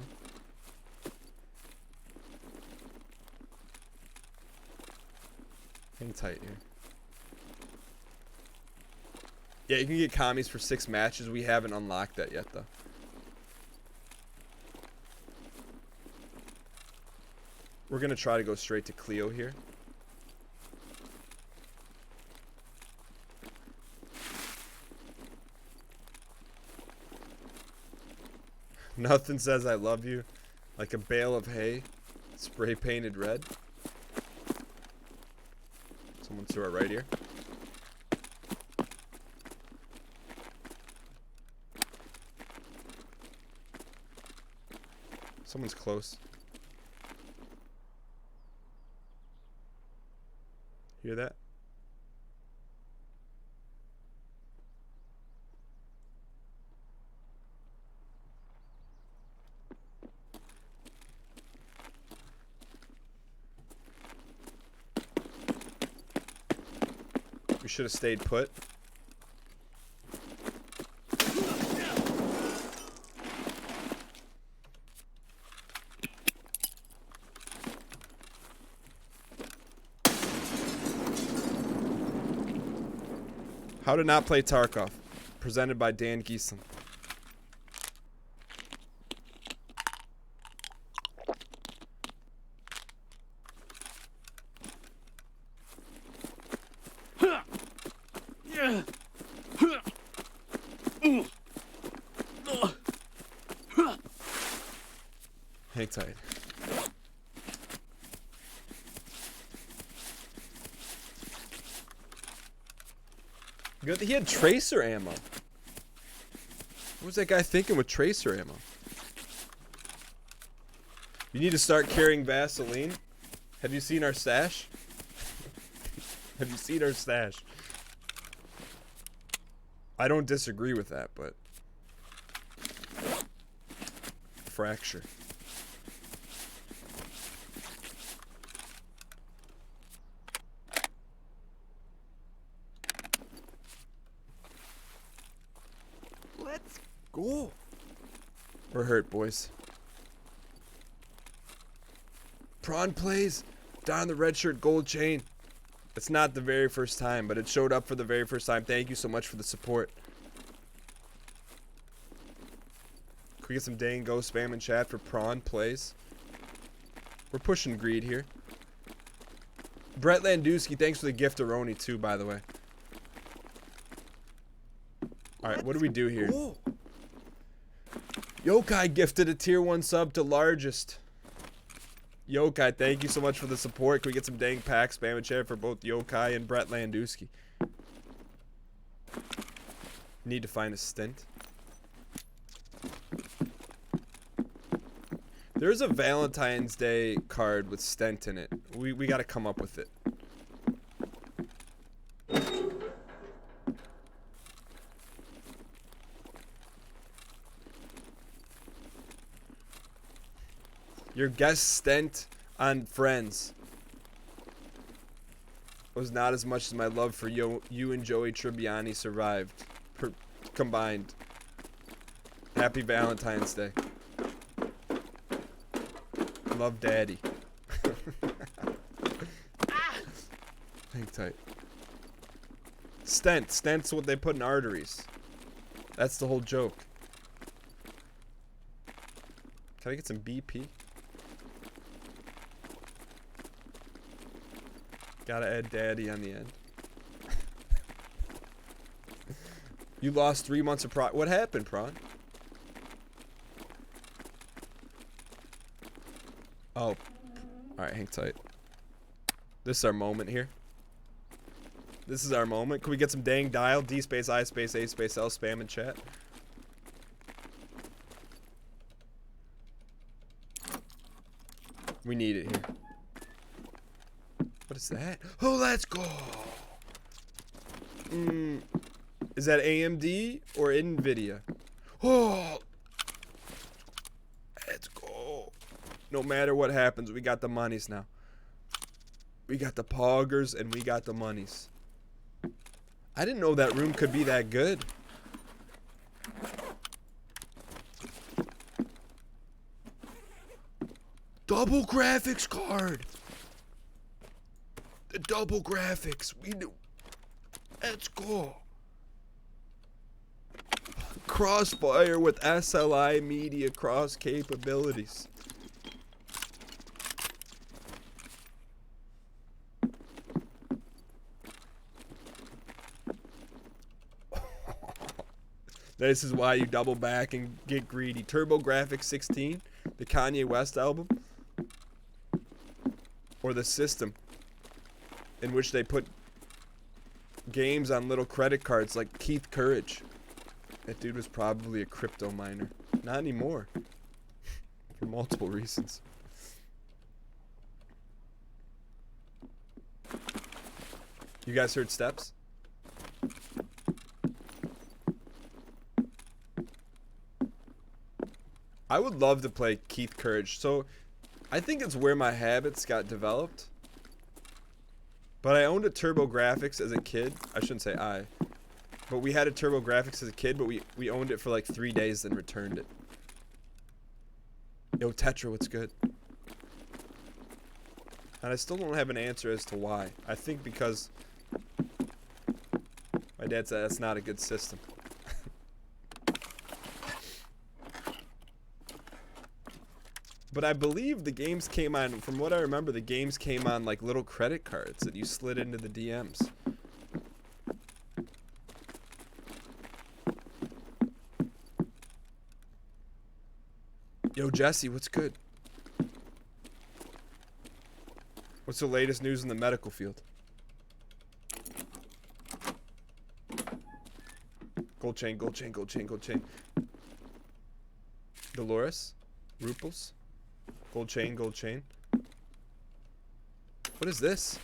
Hang tight here. Yeah, you can get commies for 6 matches. We haven't unlocked that yet, though. We're going to try to go straight to Cleo here. Nothing says I love you like a bale of hay, spray painted red. Someone to our right here. Someone's close. Hear that? We should have stayed put. How to not play Tarkov. Presented by Dan Giesen. Hang tight. Good. He had tracer ammo. What was that guy thinking with tracer ammo? You need to start carrying Vaseline. Have you seen our stash? Have you seen our stash? I don't disagree with that, but fracture. go. We're hurt, boys. Prawn plays down the red shirt gold chain. It's not the very first time, but it showed up for the very first time. Thank you so much for the support. Can we get some dang go spam in chat for Prawn plays? We're pushing greed here. Brett Landowski, thanks for the gift of Roni too, by the way. Alright, what do we do here? Yokai gifted a tier 1 sub to largest. Yokai, thank you so much for the support. Can we get some dang pack spam and chat for both Yokai and Brett Landowski? Need to find a stint. There's a Valentine's Day card with stent in it. We gotta come up with it. Your guest stent on Friends was not as much as my love for you and Joey Tribbiani survived combined. Happy Valentine's Day. Love Daddy. Hang tight. Stent's what they put in arteries. That's the whole joke. Can I get some BP? Gotta add daddy on the end. You lost 3 months of What happened, Prawn? Oh. Alright, hang tight. This is our moment here. This is our moment. Can we get some dang dial? D space I space A space L spam in chat. We need it here. What is that? Oh, let's go. Is that AMD or Nvidia? Oh, let's go. No matter what happens, we got the monies now. We got the poggers and we got the monies. I didn't know that room could be that good. Double graphics card. The double graphics. We do. Let's go. Crossfire with SLI media cross capabilities. This is why you double back and get greedy. TurboGrafx 16, the Kanye West album, or the system in which they put games on little credit cards like Keith Courage. That dude was probably a crypto miner. Not anymore. For multiple reasons. You guys heard steps? I would love to play Keith Courage. So I think it's where my habits got developed. But I owned a TurboGrafx as a kid. I shouldn't say I. But we had a TurboGrafx as a kid, but we owned it for like 3 days, then returned it. Yo, Tetra, what's good? And I still don't have an answer as to why. I think because my dad said that's not a good system. But I believe the games came on, from what I remember, the games came on like little credit cards that you slid into the DMs. Yo, Jesse, what's good? What's the latest news in the medical field? Gold chain, gold chain, gold chain, gold chain. Dolores? Ruples? Gold chain, gold chain. What is this?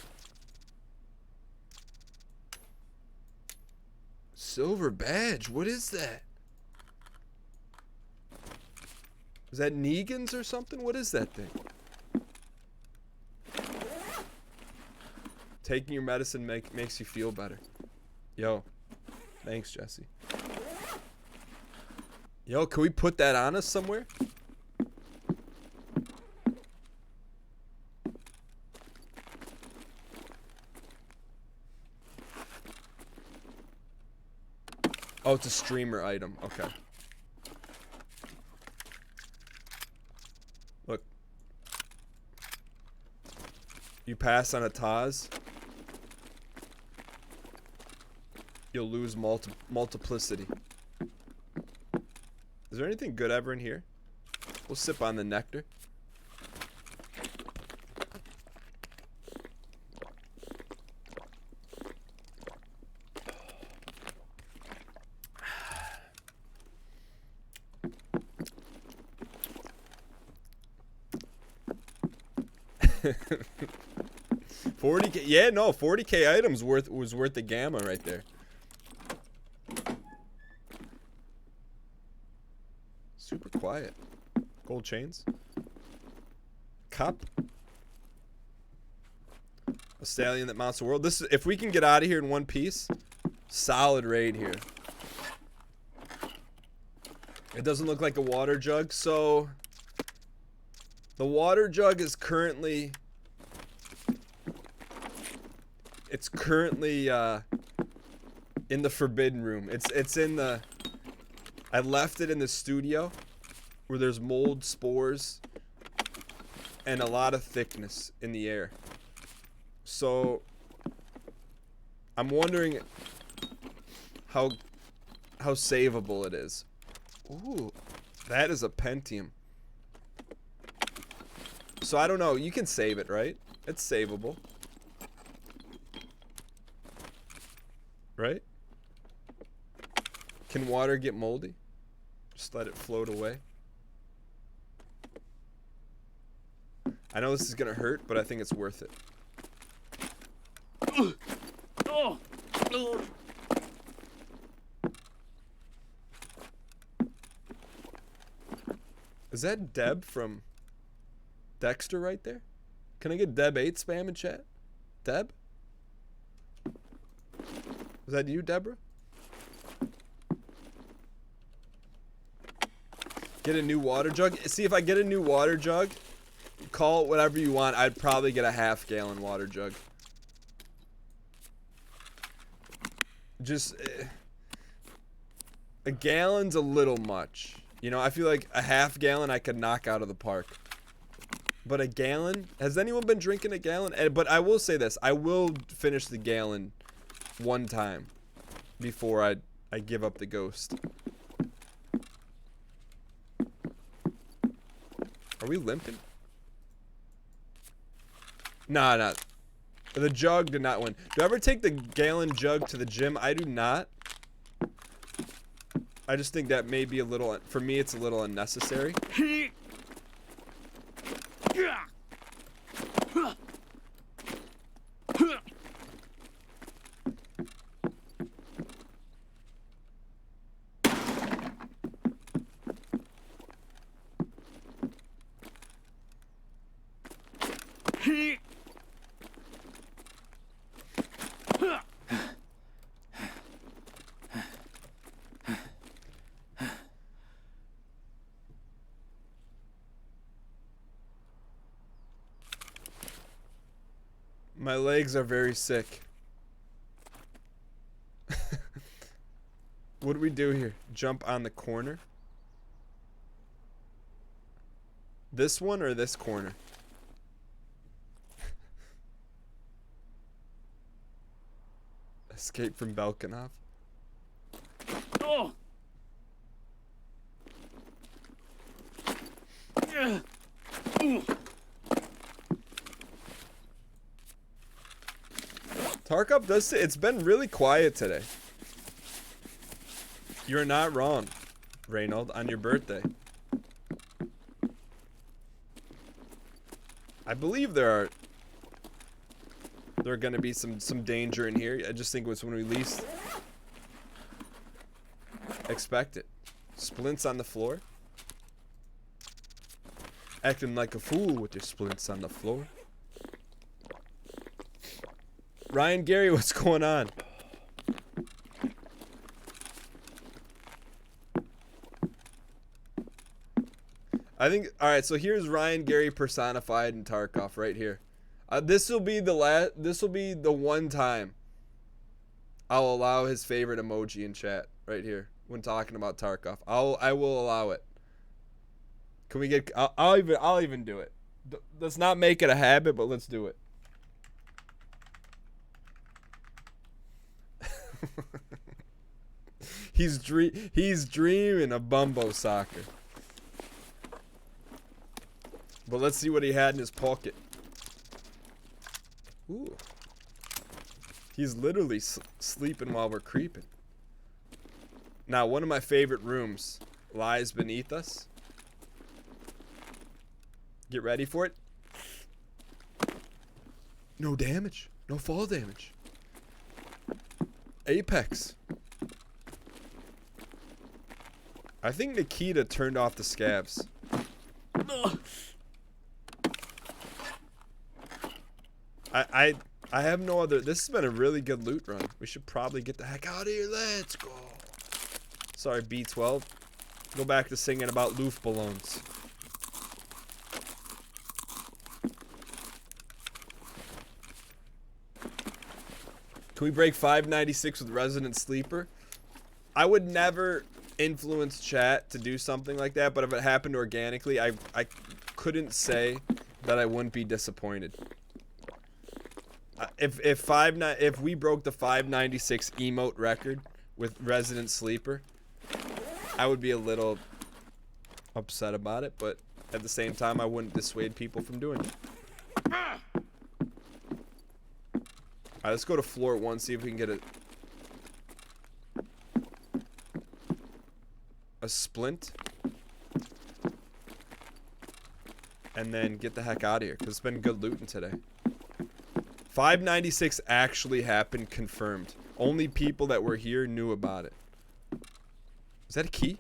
Silver badge. What is that? Is that Negan's or something? What is that thing? Taking your medicine makes you feel better. Yo. Thanks, Jesse. Yo, can we put that on us somewhere? Oh, it's a streamer item. Okay. Look. You pass on a Taz, you'll lose multiplicity. Is there anything good ever in here? We'll sip on the nectar. $40K, yeah, no, $40K items was worth the gamma right there. Super quiet. Gold chains. Cup. A stallion that mounts the world. This is, if we can get out of here in one piece, solid raid here. It doesn't look like a water jug, so the water jug is currently in the forbidden room. It's in the, I left it in the studio where there's mold, spores, and a lot of thickness in the air. So I'm wondering how savable it is. Ooh, that is a Pentium. So I don't know, you can save it, right? It's savable. Right? Can water get moldy? Just let it float away. I know this is gonna hurt, but I think it's worth it. Is that Deb from Dexter right there? Can I get Deb8 spam in chat? Deb? Was that you, Deborah? Get a new water jug? See, if I get a new water jug, call it whatever you want, I'd probably get a half-gallon water jug. Just... a gallon's a little much. You know, I feel like a half-gallon I could knock out of the park. But a gallon? Has anyone been drinking a gallon? But I will say this. I will finish the gallon one time before I give up the ghost. Are we limping? Nah. The jug did not win. Do I ever take the gallon jug to the gym? I do not. I just think that may be a little, for me it's a little unnecessary. My legs are very sick. What do we do here? Jump on the corner? This one or this corner? Escape from Belkanov. Oh. Tarkov does say it's been really quiet today. You're not wrong, Reynold, on your birthday. I believe there are gonna be some danger in here. I just think it was when we least expect it. Splints on the floor. Acting like a fool with your splints on the floor. Ryan Gary, what's going on? I think. All right, so here's Ryan Gary personified in Tarkov right here. This will be the This will be the one time I'll allow his favorite emoji in chat right here when talking about Tarkov. I will allow it. Can we get? I'll even do it. Let's not make it a habit, but let's do it. He's dreaming of Bumbo soccer. But let's see what he had in his pocket. Ooh. He's literally sleeping while we're creeping. Now, one of my favorite rooms lies beneath us. Get ready for it. No damage. No fall damage. Apex. I think Nikita turned off the scavs. I have no other. This has been a really good loot run. We should probably get the heck out of here. Let's go. Sorry, B12. Go back to singing about Luftballons. Can we break 596 with Resident Sleeper? I would never influence chat to do something like that, but if it happened organically, I couldn't say that I wouldn't be disappointed. If we broke the 596 emote record with Resident Sleeper, I would be a little upset about it, but at the same time, I wouldn't dissuade people from doing it. Alright, let's go to floor 1, see if we can get a splint. And then get the heck out of here, because it's been good looting today. 596 actually happened, confirmed. Only people that were here knew about it. Is that a key?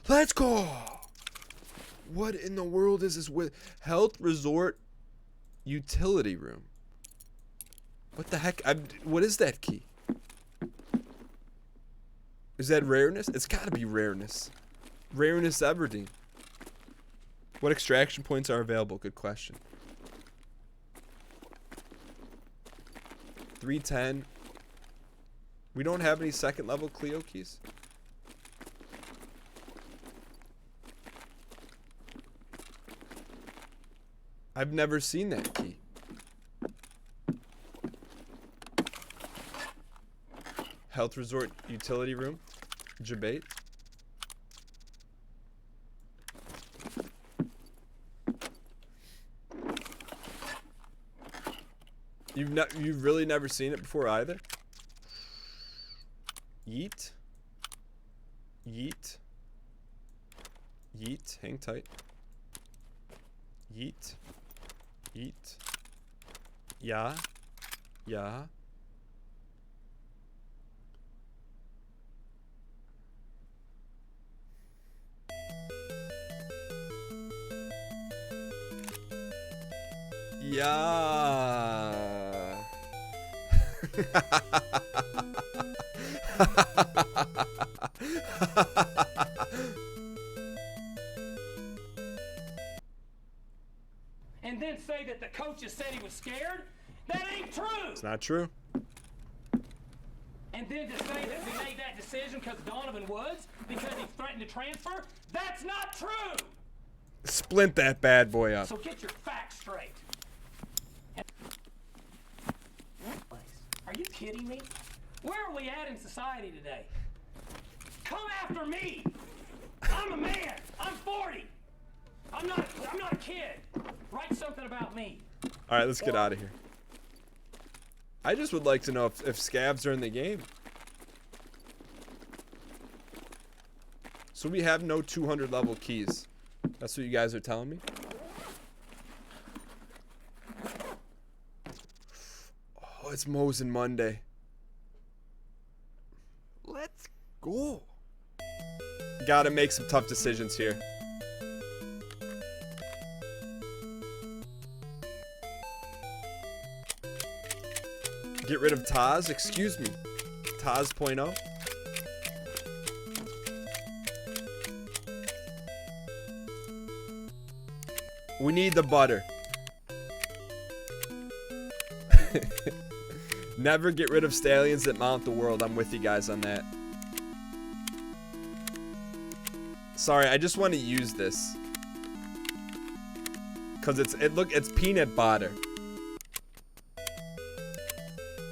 Let's go! What in the world is this with Health Resort Utility Room? What the heck? What is that key? Is that rareness? It's gotta be rareness. Rareness Everdeen. What extraction points are available? Good question. 310. We don't have any second level Clio keys. I've never seen that key. Health Resort Utility Room. Jabate. You've really never seen it before either? Yeet. Yeet. Yeet. Hang tight. Yeet. Yeet. Yeah. Yeah. Yeah. And then say that the coaches said he was scared? That ain't true! It's not true. And then to say that we made that decision because Donovan Woods, because he threatened to transfer? That's not true! Splint that bad boy up. So get your facts straight. Are you kidding me? Where are we at in society today? Come after me! I'm a man! I'm 40! I'm not a kid! Write something about me. Alright, let's get out of here. I just would like to know if scavs are in the game. So we have no 200 level keys. That's what you guys are telling me? Oh, it's Mosin Monday. Let's go. Gotta make some tough decisions here. Get rid of Taz? Excuse me. Taz.0. We need the butter. Never get rid of stallions that mount the world. I'm with you guys on that. Sorry, I just want to use this. Cause it's peanut butter.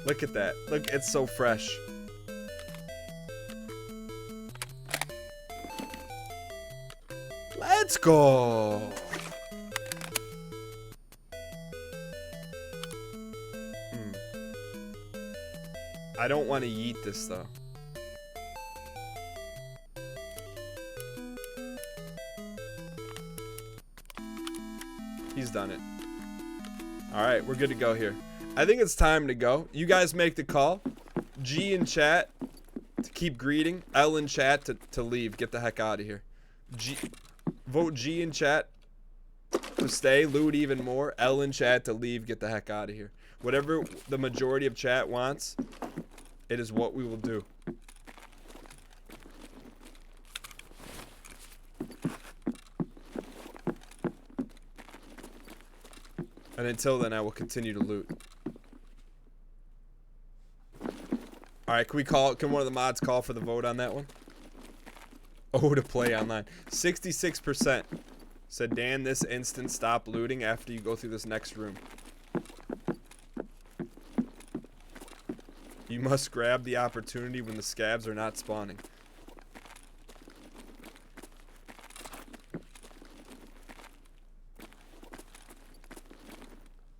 Look at that. Look, it's so fresh. Let's go. I don't want to yeet this though. He's done it. Alright, we're good to go here. I think it's time to go. You guys make the call. G in chat to keep greeting. L in chat to leave. Get the heck out of here. Vote G in chat to stay. Loot even more. L in chat to leave. Get the heck out of here. Whatever the majority of chat wants, it is what we will do. And until then, I will continue to loot. Alright, can one of the mods call for the vote on that one? Oh, to play online. 66% said, Dan, this instant stop looting after you go through this next room. You must grab the opportunity when the scabs are not spawning.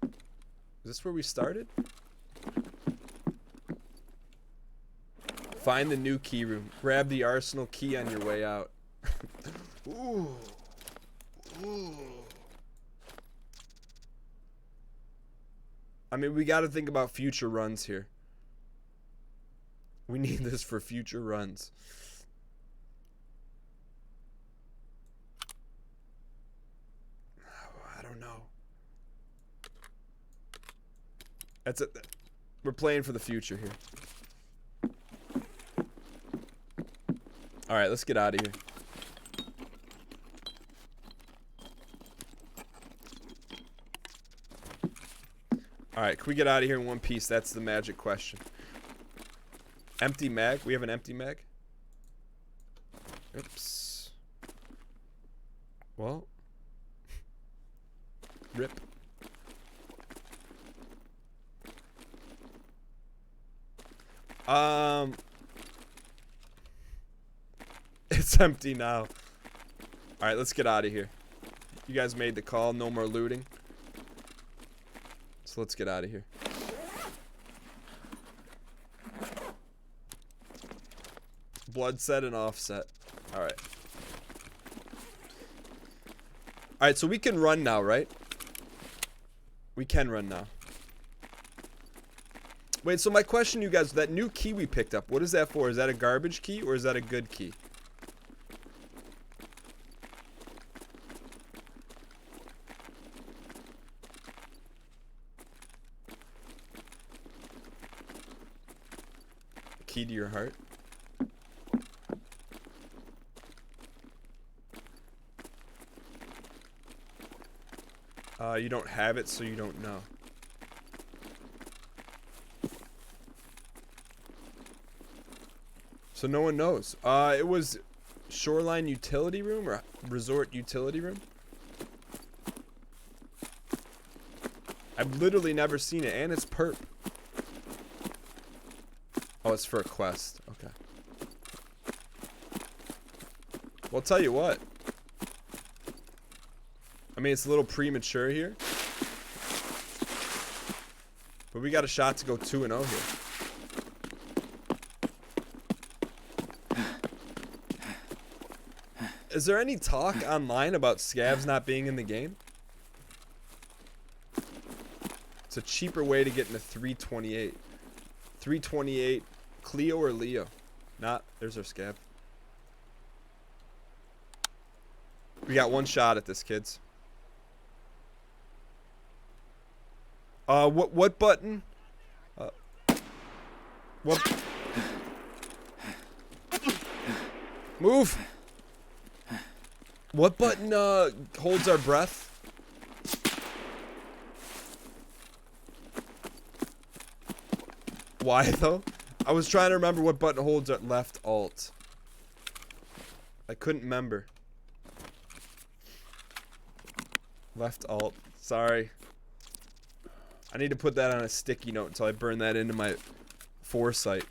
Is this where we started? Find the new key room. Grab the arsenal key on your way out. Ooh. Ooh. I mean, we got to think about future runs here. We need this for future runs. I don't know. That's it. We're playing for the future here. All right, let's get out of here. All right, can we get out of here in one piece? That's the magic question. Empty mag. We have an empty mag. Oops. Well. Rip. It's empty now. All right, let's get out of here. You guys made the call. No more looting. So let's get out of here. Blood set and offset. All right. All right, so we can run now, right? We can run now. Wait, so my question, you guys, that new key we picked up, what is that for? Is that a garbage key or is that a good key? Key to your heart? You don't have it, so you don't know. So no one knows. It was shoreline utility room or resort utility room. I've literally never seen it, and it's perp. Oh, it's for a quest. Okay. Well, I'll tell you what. I mean, it's a little premature here. But we got a shot to go 2-0 here. Is there any talk online about scavs not being in the game? It's a cheaper way to get into 328. 328, Cleo or Leo? Not. There's our scav. We got one shot at this, kids. What button? What? Move. What button holds our breath? Why though? I was trying to remember what button holds left alt. I couldn't remember. Left alt. Sorry. I need to put that on a sticky note until I burn that into my foresight.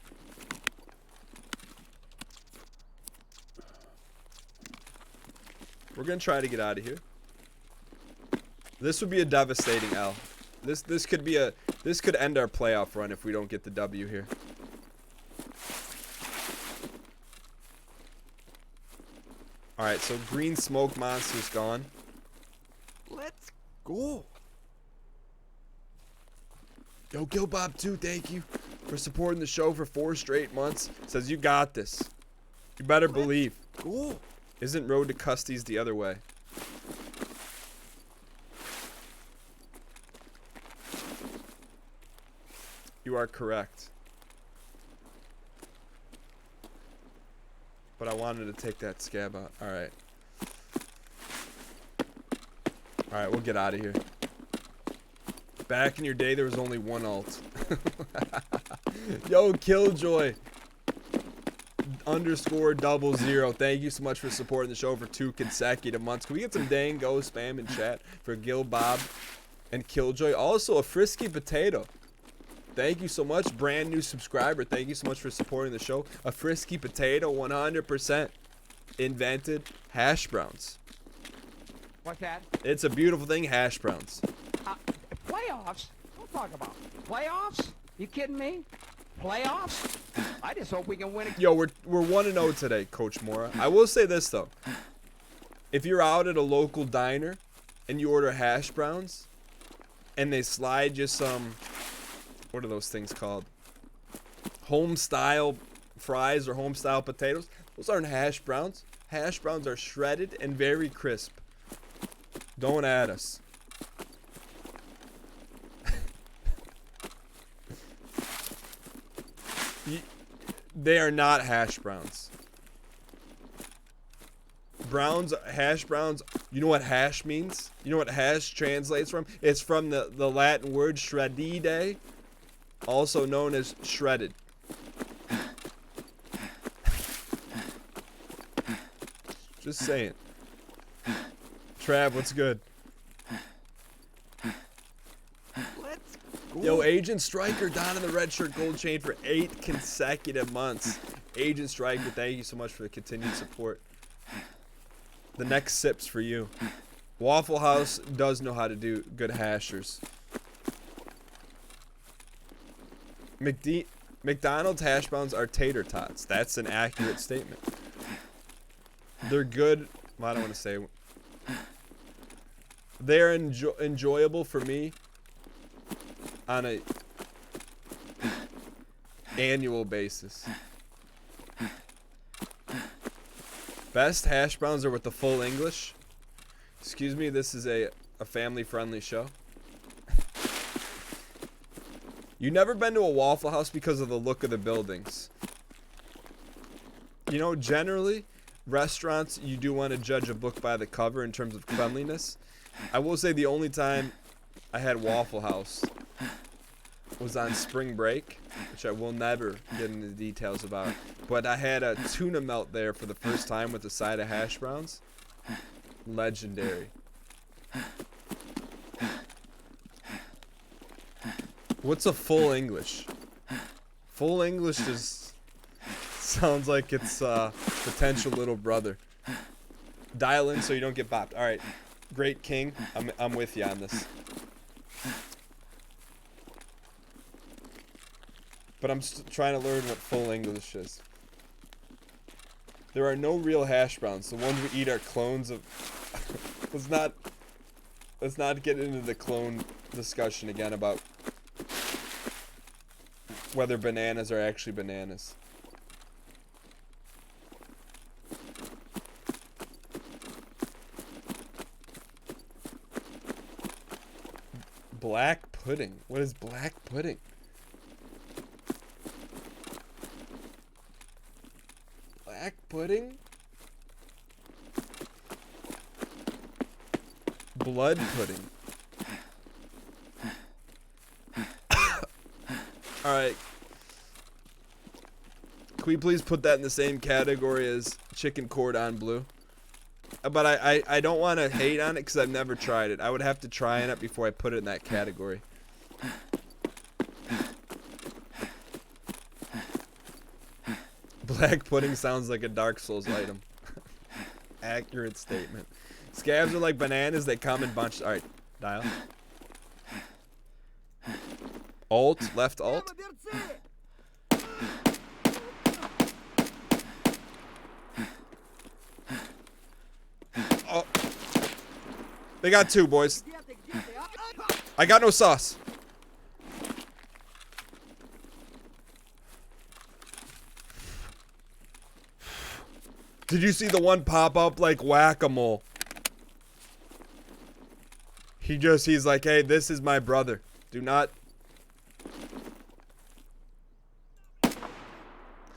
We're gonna try to get out of here. This would be a devastating L. This could end our playoff run if we don't get the W here. All right, so green smoke monster's gone. Let's go. Yo, Gilbob 2, thank you for supporting the show for 4 straight months. Says you got this. You better believe. Go. Isn't Road to Custy's the other way? You are correct. But I wanted to take that scab out. Alright. Alright, we'll get out of here. Back in your day, there was only one alt. Yo, Killjoy. _00. Thank you so much for supporting the show for 2 consecutive months. Can we get some dang go spam in chat for Gil Bob and Killjoy? Also, a Frisky Potato. Thank you so much. Brand new subscriber. Thank you so much for supporting the show. A Frisky Potato, 100% invented hash browns. What's that? It's a beautiful thing, hash browns. Playoffs? Don't talk about playoffs. You kidding me? Playoffs? I just hope we can win it. Yo, we're 1-0 today, Coach Mora. I will say this though. If you're out at a local diner and you order hash browns and they slide you some, what are those things called? Home style fries or home style potatoes. Those aren't hash browns. Hash browns are shredded and very crisp. Don't add us. They are not hash browns. Hash browns, you know what hash means? You know what hash translates from? It's from the Latin word shreddide, also known as shredded. Just saying. Trav, what's good? Yo, Agent Striker down in the red shirt gold chain for 8 consecutive months. Agent Striker, thank you so much for the continued support. The next sip's for you. Waffle House does know how to do good hashers. McDonald's hash browns are tater tots. That's an accurate statement. They're good. Well, I don't want to say. They're enjoyable for me on a annual basis. Best hash browns are with the full English. Excuse me, this is a family-friendly show. You never been to a Waffle House because of the look of the buildings. You know, generally, restaurants, you do want to judge a book by the cover in terms of cleanliness. I will say the only time I had Waffle House was on spring break, which I will never get into the details about. But I had a tuna melt there for the first time with a side of hash browns. Legendary. What's a full English? Full English just sounds like it's potential little brother. Dial in so you don't get bopped. All right, Great King, I'm with you on this. But I'm trying to learn what full English is. There are no real hash browns. The ones we eat are clones of. Let's not get into the clone discussion again about whether bananas are actually bananas. Black pudding. What is black pudding? Black pudding? Blood pudding. Alright. Can we please put that in the same category as chicken cordon bleu? But I don't want to hate on it because I've never tried it. I would have to try on it before I put it in that category. Black pudding sounds like a Dark Souls item. Accurate statement. Scabs are like bananas. They come in bunches. All right, dial. Alt, left alt. Oh. They got two, boys. I got no sauce. Did you see the one pop up like whack-a-mole? He's like, hey, this is my brother. Do not.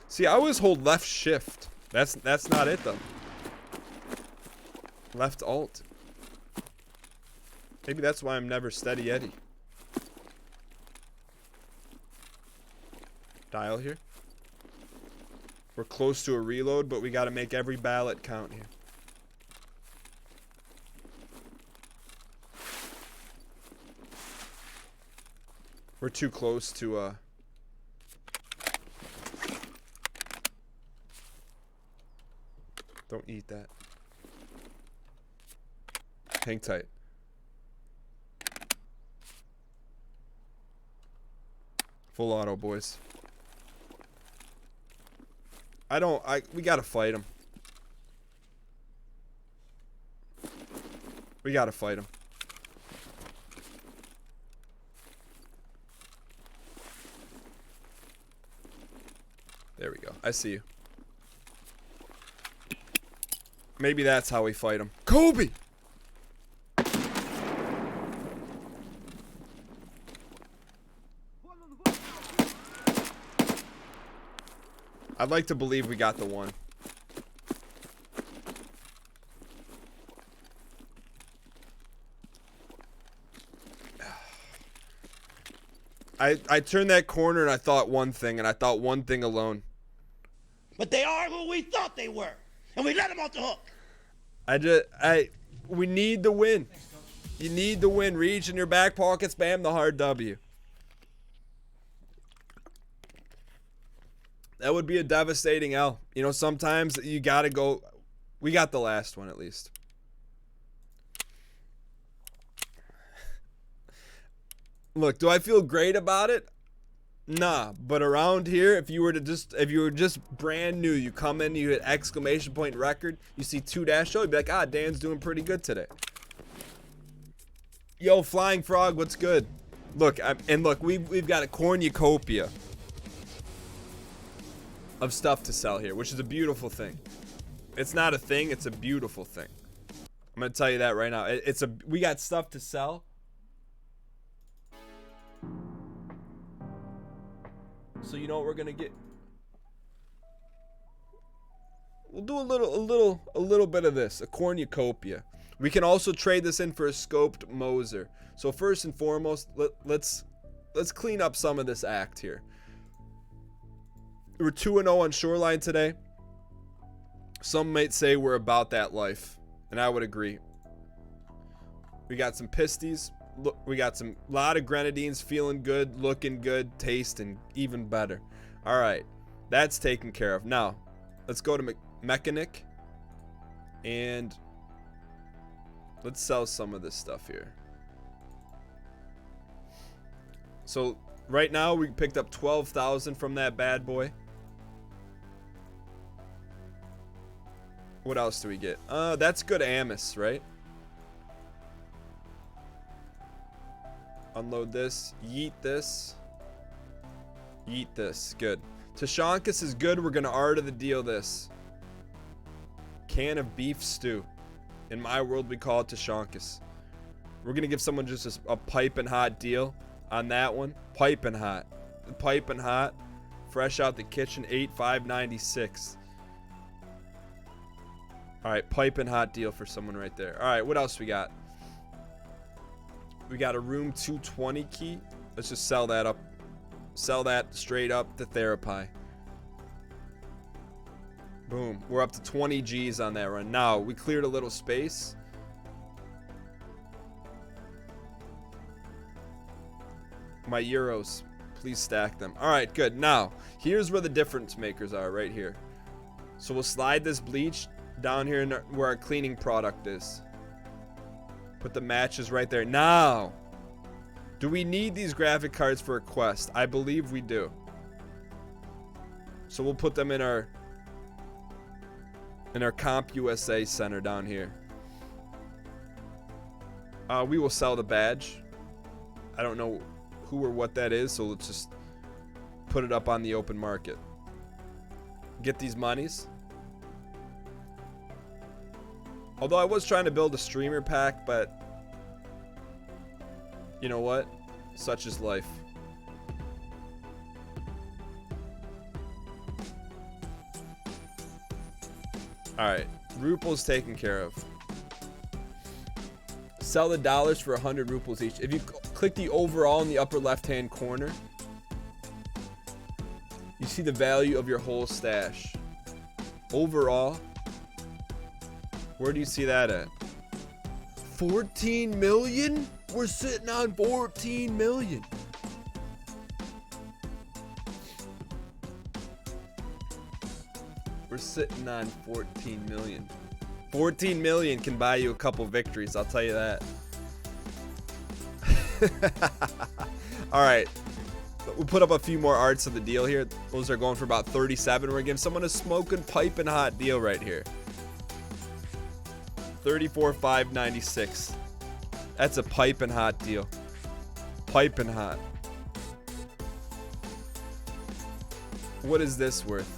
See, I always hold left shift. That's not it though. Left alt. Maybe that's why I'm never steady Eddie. Dial here. We're close to a reload, but we gotta make every ballot count here. We're too close to don't eat that. Hang tight. Full auto, boys. We gotta fight him. We gotta fight him. There we go. I see you. Maybe that's how we fight him. Kobe! I'd like to believe we got the one. I turned that corner and I thought one thing, and I thought one thing alone. But they are who we thought they were, and we let them off the hook. We need the win. You need the win. Reach in your back pocket, spam the hard W. That would be a devastating L. You know, sometimes you gotta go. We got the last one at least. Look, do I feel great about it? Nah, but around here, if you were just brand new, you come in, you hit exclamation point record, you see 2-0, you'd be like, ah, Dan's doing pretty good today. Yo, Flying Frog, what's good? Look, we've got a cornucopia of stuff to sell here, which is a beautiful thing. It's not a thing, it's a beautiful thing. I'm gonna tell you that right now. We got stuff to sell. So you know what we're gonna get? We'll do a little bit of this, a cornucopia. We can also trade this in for a scoped Moser. So first and foremost, let's clean up some of this act here. We're 2-0 on Shoreline today. Some might say we're about that life, and I would agree. We got some pisties. Look, we got some lot of grenadines, feeling good, looking good, tasting even better. All right, that's taken care of. Now, let's go to Mechanic, and let's sell some of this stuff here. So right now we picked up 12,000 from that bad boy. What else do we get? That's good Amos, right? Unload this. Yeet this. Yeet this. Good. Tashankas is good. We're going to art of the deal this. Can of beef stew. In my world, we call it Tashankas. We're going to give someone just a piping hot deal on that one. Piping hot. Piping hot. Fresh out the kitchen. 8,596. All right. Piping hot deal for someone right there. All right. What else we got? We got a room 220 key. Let's just sell that up. Sell that straight up to Therapy. Boom. We're up to 20 G's on that run. Now, we cleared a little space. My euros. Please stack them. All right, good. Now, here's where the difference makers are, right here. So we'll slide this bleach down here in where our cleaning product is. Put the matches right there. Now, do we need these graphic cards for a quest? I believe we do. So we'll put them in our Comp USA center down here. We will sell the badge. I don't know who or what that is, so let's just put it up on the open market. Get these monies. Although I was trying to build a streamer pack, but you know what? Such is life. Alright, Ruples taken care of. Sell the dollars for 100 Ruples each. If you click the overall in the upper left-hand corner, you see the value of your whole stash. Overall, where do you see that at? 14 million? We're sitting on 14 million. We're sitting on 14 million. 14 million can buy you a couple victories, I'll tell you that. Alright. We'll put up a few more arts of the deal here. Those are going for about 37. We're gonna give someone a smoking piping hot deal right here. 34,596. That's a piping hot deal. Piping hot. What is this worth?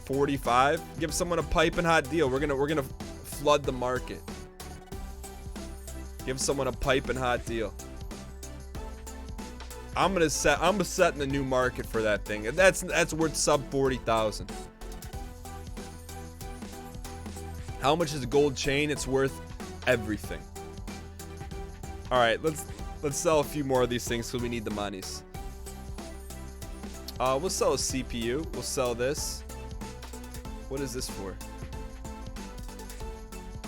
45. Give someone a piping hot deal. We're gonna flood the market. Give someone a piping hot deal. I'm setting a new market for that thing. That's worth sub 40,000. How much is a gold chain? It's worth everything. All right, let's sell a few more of these things because we need the monies. We'll sell a CPU. We'll sell this. What is this for?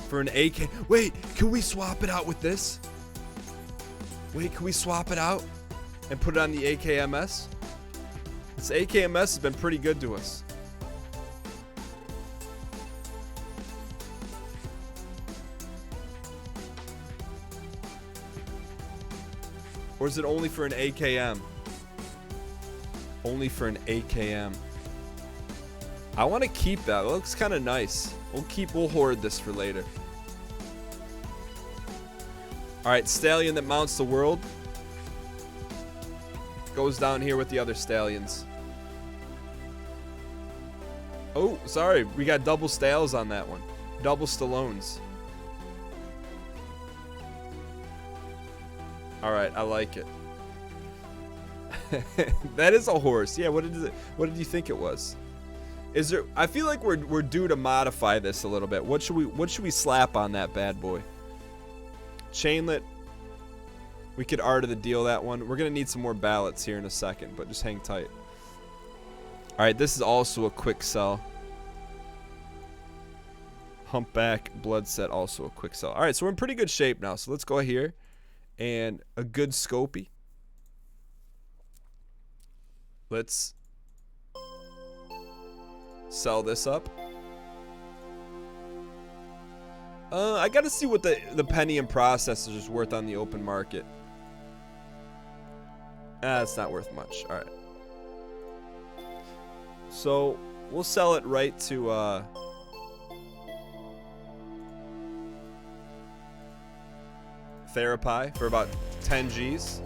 For an AK. Wait, can we swap it out with this? Wait, can we swap it out and put it on the AKMS? This AKMS has been pretty good to us. Or is it only for an AKM? Only for an AKM. I want to keep that. It looks kind of nice. We'll hoard this for later. Alright, stallion that mounts the world. Goes down here with the other stallions. Oh, sorry. We got double stales on that one. Double Stallones. Alright, I like it. That is a horse. Yeah, what did you think it was? Is there? I feel like we're due to modify this a little bit. What should we slap on that bad boy? Chainlet. We could art of the deal that one. We're gonna need some more ballots here in a second, but just hang tight. All right, this is also a quick sell. Humpback blood set, also a quick sell. All right, so we're in pretty good shape now. So let's go here, and a good scopy. Let's sell this up. I gotta see what the Pentium processor is worth on the open market. It's not worth much. All right. So we'll sell it right to Therapy for about 10 G's.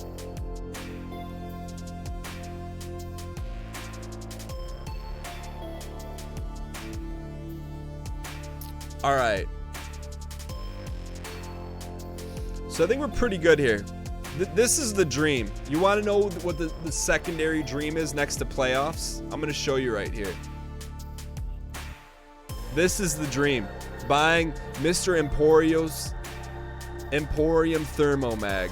All right. So I think we're pretty good here. This is the dream. You want to know what the secondary dream is next to playoffs? I'm going to show you right here. This is the dream. Buying Mr. Emporium Thermomag.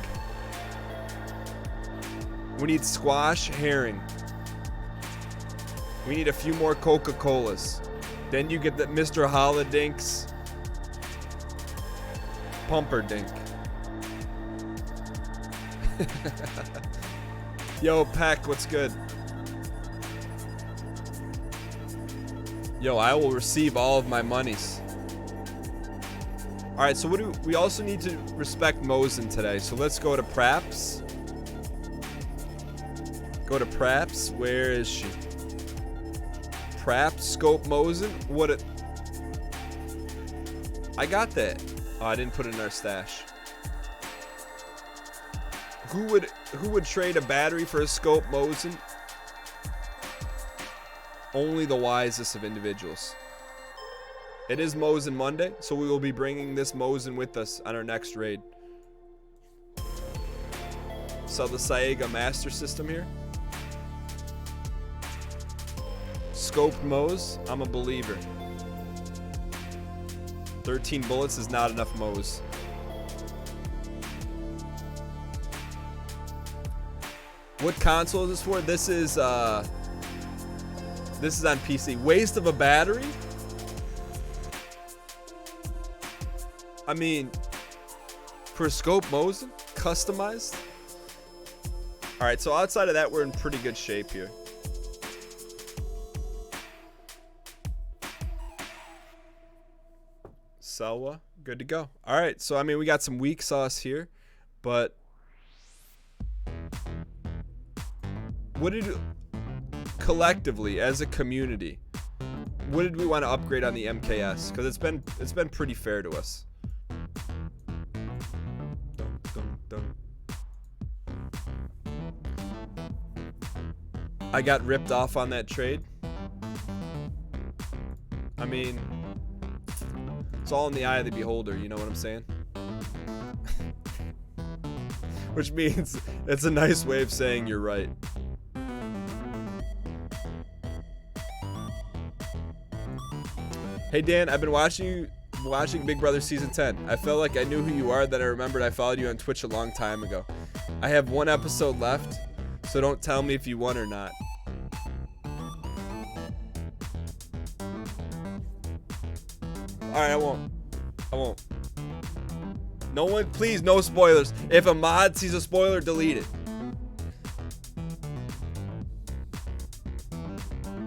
We need squash herring. We need a few more Coca-Colas. Then you get the Mr. Holodink's Pumperdink. Yo, Peck, what's good? Yo, I will receive all of my monies. Alright, so what do we also need to respect Mosin today. So let's go to Praps. Go to Praps. Where is she? Praps, scope Mosin. What a... I got that. Oh, I didn't put it in our stash. Who would trade a battery for a scope Mosin? Only the wisest of individuals. It is Mosin Monday, so we will be bringing this Mosin with us on our next raid. So the Saega Master System here. Scoped Mose, I'm a believer. 13 bullets is not enough Mose. What console is this for? This is on PC. Waste of a battery? I mean, for scope Mosin, customized. All right, so outside of that, we're in pretty good shape here. Selwa, good to go. All right, so I mean, we got some weak sauce here, but what did collectively as a community, what did we want to upgrade on the MKS? Because it's been pretty fair to us. I got ripped off on that trade. I mean, it's all in the eye of the beholder, you know what I'm saying? Which means it's a nice way of saying you're right. Hey Dan, I've been watching Big Brother Season 10. I felt like I knew who you are, then I remembered I followed you on Twitch a long time ago. I have one episode left, so don't tell me if you won or not. Alright, I won't. No one, please, no spoilers. If a mod sees a spoiler, delete it.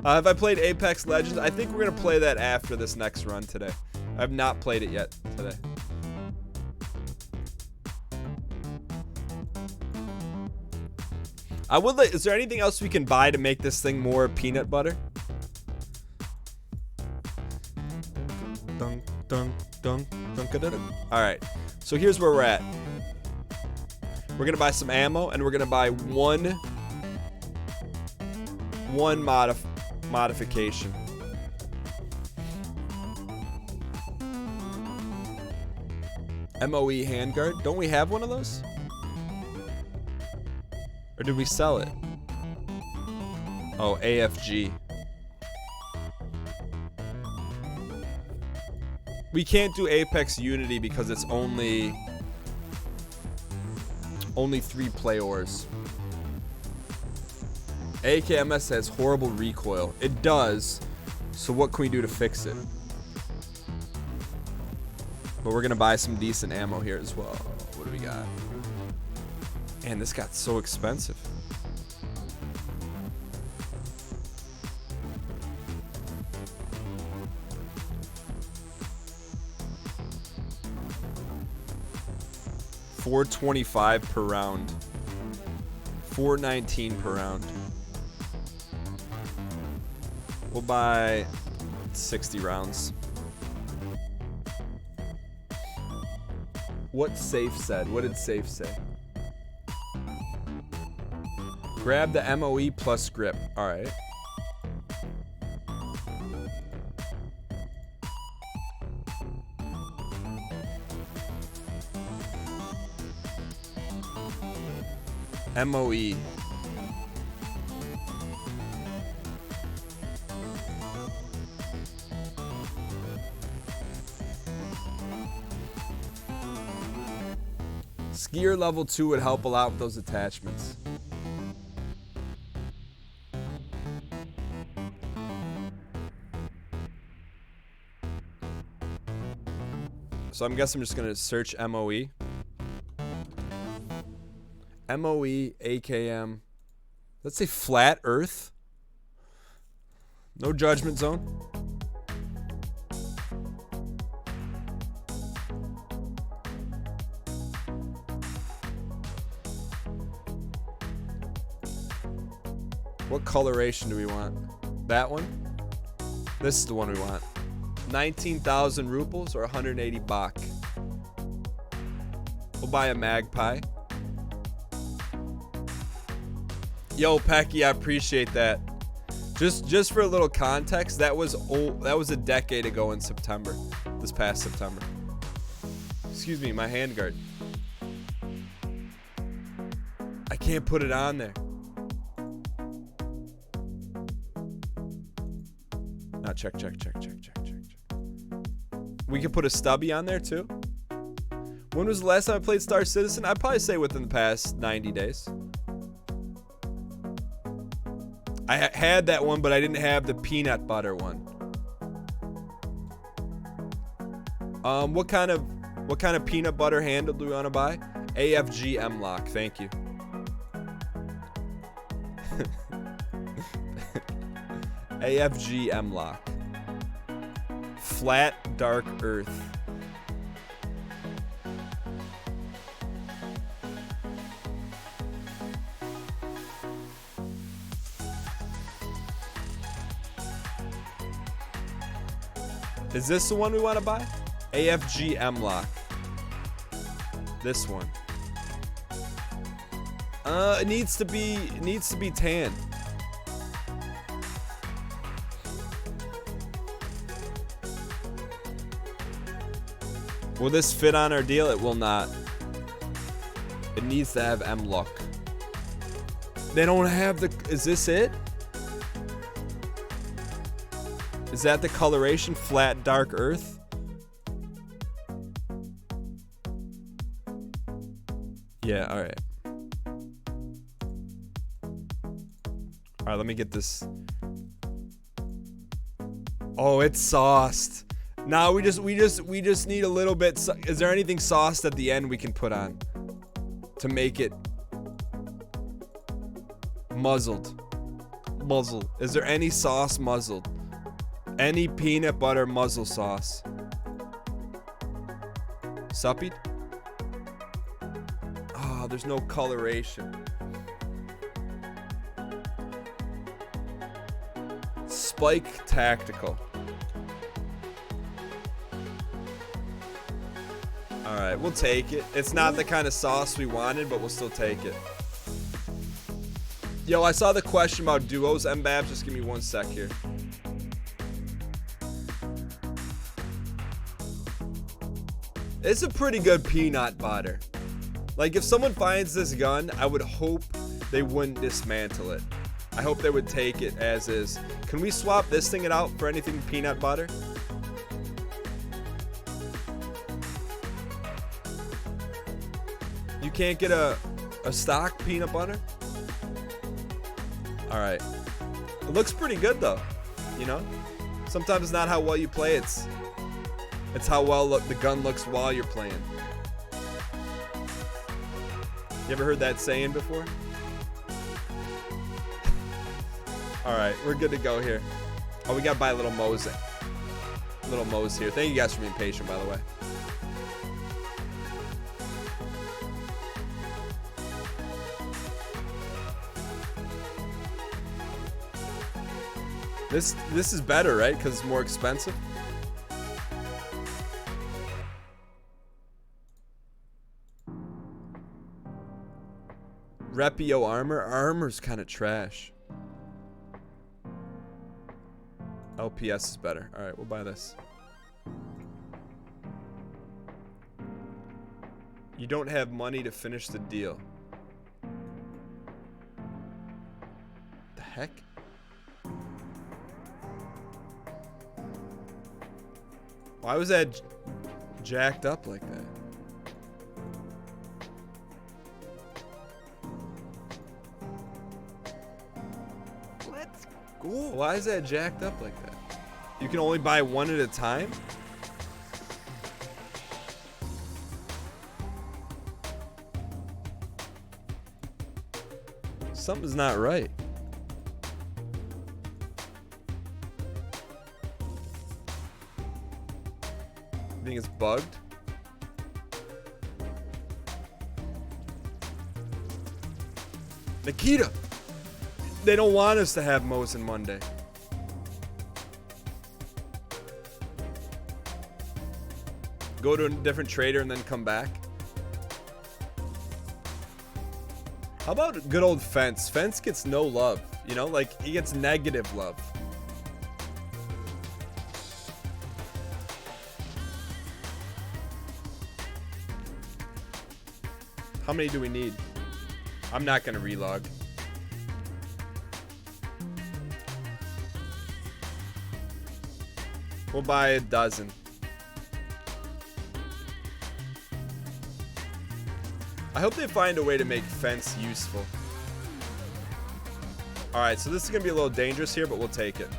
Have I played Apex Legends? I think we're going to play that after this next run today. I have not played it yet today. I would like, is there anything else we can buy to make this thing more peanut butter? Alright, so here's where we're at. We're gonna buy some ammo, and we're gonna buy one modification. MOE handguard. Don't we have one of those? Or did we sell it? Oh, AFG. We can't do Apex Unity because it's only 3 players. AKMS has horrible recoil. It does. So what can we do to fix it? But we're gonna buy some decent ammo here as well. What do we got? Man, this got so expensive. $4.25 per round. $4.19 per round. We'll buy 60 rounds. What Safe said? What did Safe say? Grab the MOE plus grip. All right. MOE. Skier level 2 would help a lot with those attachments. So I'm guessing I'm just gonna search MOE. MOE, AKM. Let's say flat Earth. No judgment zone. What coloration do we want? That one? This is the one we want. 19,000 rubles or 180 baht. We'll buy a magpie. Yo, Pecky, I appreciate that. Just for a little context, that was old. That was a decade ago in September. This past September. Excuse me, my handguard. I can't put it on there. Now check. We can put a stubby on there too. When was the last time I played Star Citizen? I'd probably say within the past 90 days. I had that one, but I didn't have the peanut butter one. What kind of peanut butter handle do we want to buy? AFG M-Lock, thank you. AFG M-Lock. Flat dark earth. Is this the one we want to buy? AFG M-Lock. This one. It needs to be tan. Will this fit on our deal? It will not. It needs to have M-Lock. They don't have the... Is this it? Is that the coloration? Flat dark earth? Yeah, alright. Alright, let me get this. Oh, it's sauced. Now we just need a little bit. Is there anything sauced at the end we can put on to make it muzzled? Muzzled. Is there any sauce muzzled? Any peanut butter muzzle sauce? Suppied? Oh, there's no coloration. Spike Tactical. Alright, we'll take it. It's not the kind of sauce we wanted, but we'll still take it. Yo, I saw the question about duos, M-Babs. Just give me 1 sec here. It's a pretty good peanut butter. Like, if someone finds this gun, I would hope they wouldn't dismantle it. I hope they would take it as is. Can we swap this thing out for anything peanut butter? You can't get a stock peanut butter? Alright. It looks pretty good though, you know? Sometimes it's not how well you play, it's how well the gun looks while you're playing. You ever heard that saying before? Alright, we're good to go here. Oh, we gotta buy a little Mosin. Little Mose here. Thank you guys for being patient, by the way. This is better, right? Because it's more expensive. Repio armor. Armor's kind of trash. LPS is better. All right, we'll buy this. You don't have money to finish the deal. The heck? Why was that jacked up like that? Let's go. Why is that jacked up like that? You can only buy one at a time? Something's not right. I think it's bugged. Nikita! They don't want us to have Mosin Monday. Go to a different trader and then come back. How about good old Fence? Fence gets no love. You know, like, he gets negative love. How many do we need? I'm not gonna relog. We'll buy a dozen. I hope they find a way to make Fence useful. Alright, so this is gonna be a little dangerous here, but we'll take it.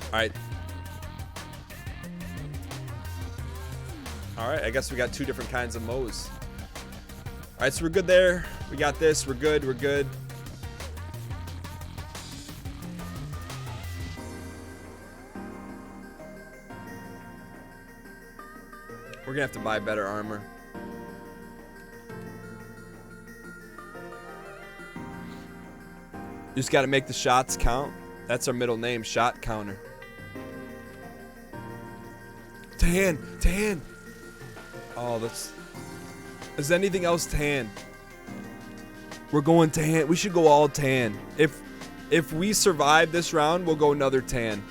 Alright. Alright, I guess we got two different kinds of Moes. Alright, so we're good there. We got this. We're good. We're good. We're gonna have to buy better armor. You just gotta make the shots count. That's our middle name, Shot Counter. Tan! Tan! Oh, that's... Is anything else tan? We're going tan. We should go all tan. If we survive this round, we'll go another tan.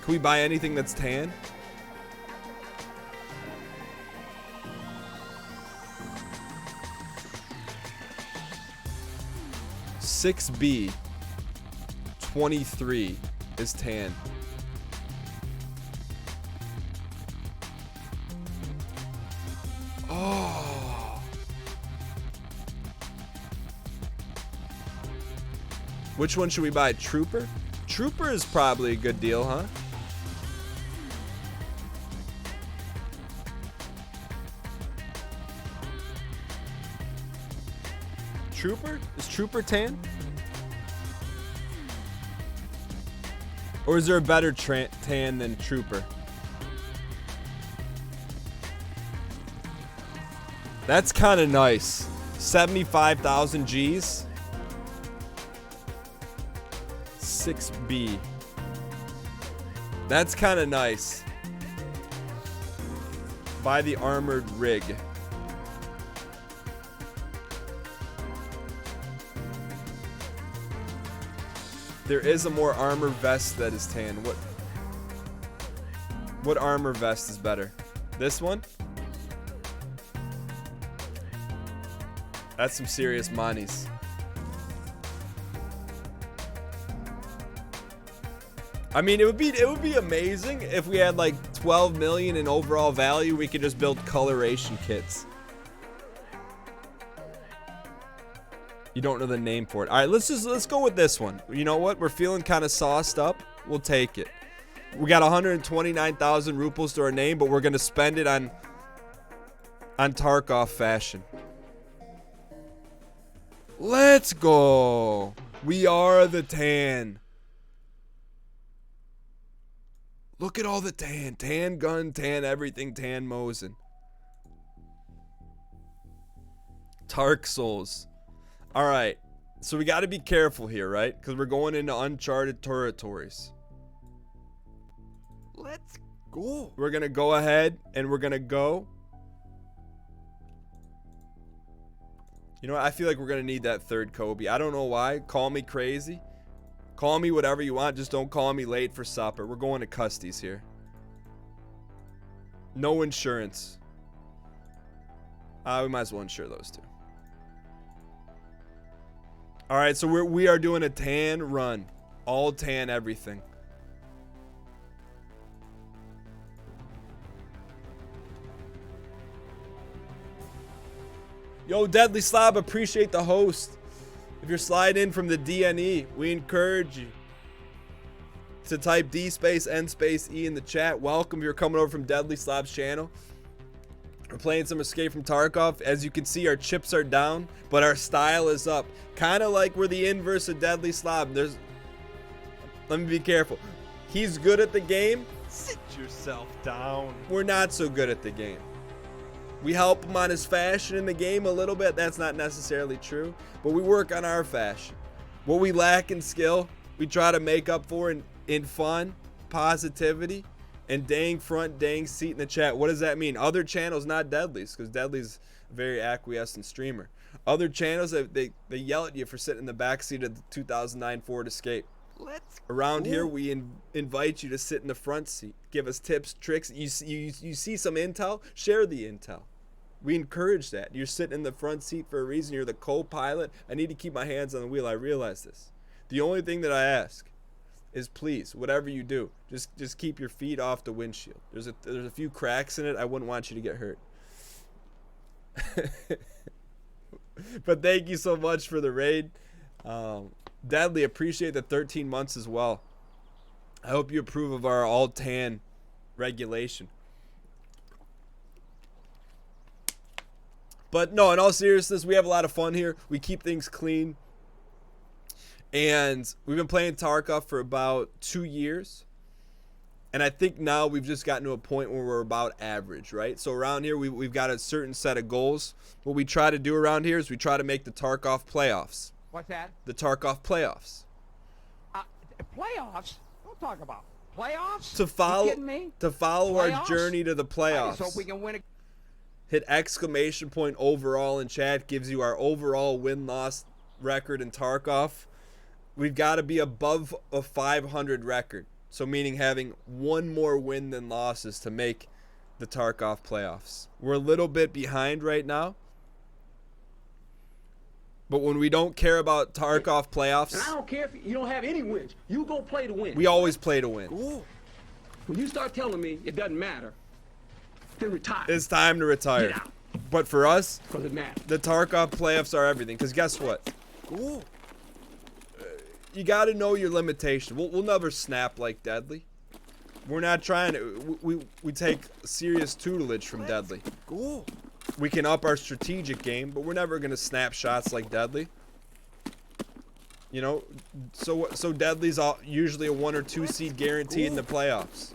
Can we buy anything that's tan? $6B 23 is tan. Oh. Which one should we buy? Trooper? Trooper is probably a good deal, huh? Trooper? Is Trooper tan? Or is there a better tan than Trooper? That's kind of nice. 75,000 G's. 6B. That's kind of nice. Buy the armored rig. There is a more armor vest that is tan. What armor vest is better? This one? That's some serious monies. I mean, it would be amazing if we had like 12 million in overall value. We could just build coloration kits. You don't know the name for it. All right, let's go with this one. You know what? We're feeling kind of sauced up. We'll take it. We got 129,000 rubles to our name, but we're gonna spend it on Tarkov fashion. Let's go. We are the tan. Look at all the tan. Tan gun, tan everything, tan Mosin. Tark souls. All right. So we got to be careful here, right? Because we're going into uncharted territories. Let's go. We're going to go ahead and we're going to go. You know what? I feel like we're going to need that third Kobe. I don't know why. Call me crazy. Call me whatever you want. Just don't call me late for supper. We're going to Custy's here. No insurance. We might as well insure those two. All right, so we are doing a tan run. All tan everything. Yo, Deadly Slob, appreciate the host. If you're sliding in from the DNE, we encourage you to type D space N space E in the chat. Welcome if you're coming over from Deadly Slob's channel. We're playing some Escape from Tarkov. As you can see, our chips are down, but our style is up. Kind of like we're the inverse of Deadly Slob. Let me be careful. He's good at the game. Sit yourself down. We're not so good at the game. We help him on his fashion in the game a little bit. That's not necessarily true, but we work on our fashion. What we lack in skill, we try to make up for in fun, positivity, and dang front, dang seat in the chat. What does that mean? Other channels, not Deadly's, because Deadly's a very acquiescent streamer. Other channels, they yell at you for sitting in the backseat of the 2009 Ford Escape. Around here, we invite you to sit in the front seat. Give us tips, tricks. You see some intel? Share the intel. We encourage that. You're sitting in the front seat for a reason. You're the co-pilot. I need to keep my hands on the wheel. I realize this. The only thing that I ask is, please, whatever you do, just keep your feet off the windshield. There's a few cracks in it. I wouldn't want you to get hurt. But thank you so much for the raid. Deadly, appreciate the 13 months as well. I hope you approve of our all tan regulation. But no, in all seriousness, we have a lot of fun here. We keep things clean. And we've been playing Tarkov for about 2 years. And I think now we've just gotten to a point where we're about average, right? So around here, we've got a certain set of goals. What we try to do around here is we try to make the Tarkov playoffs. What's that? The Tarkov playoffs. Playoffs? Don't talk about playoffs. To follow, you kidding me? To follow Playoffs? our journey to the playoffs. I just hope we can win it. Hit exclamation point overall in chat. Gives you our overall win-loss record in Tarkov. We've got to be above a 500 record. So meaning having one more win than losses to make the Tarkov playoffs. We're a little bit behind right now. But when we don't care about Tarkov playoffs, And I don't care if you don't have any wins. You go play to win. we always play to win. Ooh. When you start telling me it doesn't matter, then retire. It's time to retire. Get out. But for us, Because it matters. the Tarkov playoffs are everything. Because guess what? You got to know your limitation. We'll never snap like Deadly. We're not trying to. We take serious tutelage from Deadly. We can up our strategic game, but we're never going to snap shots like Deadly. You know, so Deadly's usually a 1 or 2 seed guaranteed in the playoffs.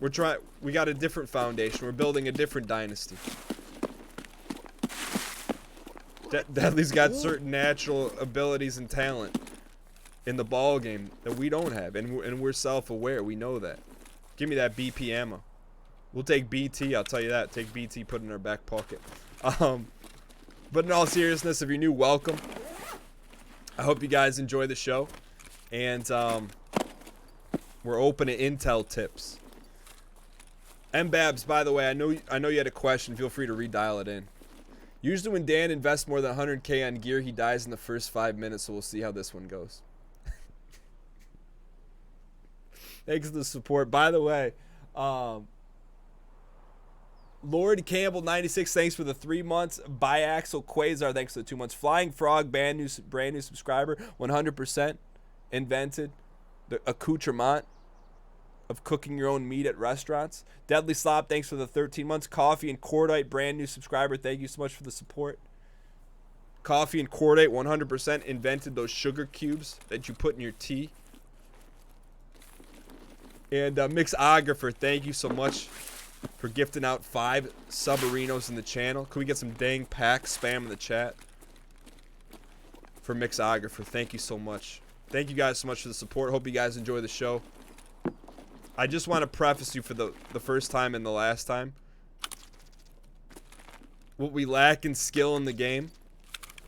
We got a different foundation. We're building a different dynasty. Deadly's got certain natural abilities and talent in the ball game that we don't have, and we're self-aware. We know that. Give me that BP ammo. We'll take BT. I'll tell you that. Take BT, put it in our back pocket. But in all seriousness, if you're new, welcome. I hope you guys enjoy the show, and we're open to intel tips. Mbabs, by the way, I know you had a question. Feel free to redial it in. Usually when Dan invests more than 100K on gear, he dies in the first 5 minutes, so we'll see how this one goes. Thanks for the support. By the way, Lord Campbell 96, thanks for the 3 months. Biaxel Quasar, thanks for the 2 months. Flying Frog, brand new subscriber, 100% invented the accoutrement of cooking your own meat at restaurants. Deadly Slop, thanks for the 13 months. Coffee and Cordite, brand new subscriber. Thank you so much for the support. Coffee and Cordite, 100% invented those sugar cubes that you put in your tea. And Mixographer, thank you so much for gifting out 5 Subarinos in the channel. Can we get some dang packs spam in the chat? For Mixographer, thank you so much. Thank you guys so much for the support. Hope you guys enjoy the show. I just want to preface you for the first time and the last time. What we lack in skill in the game,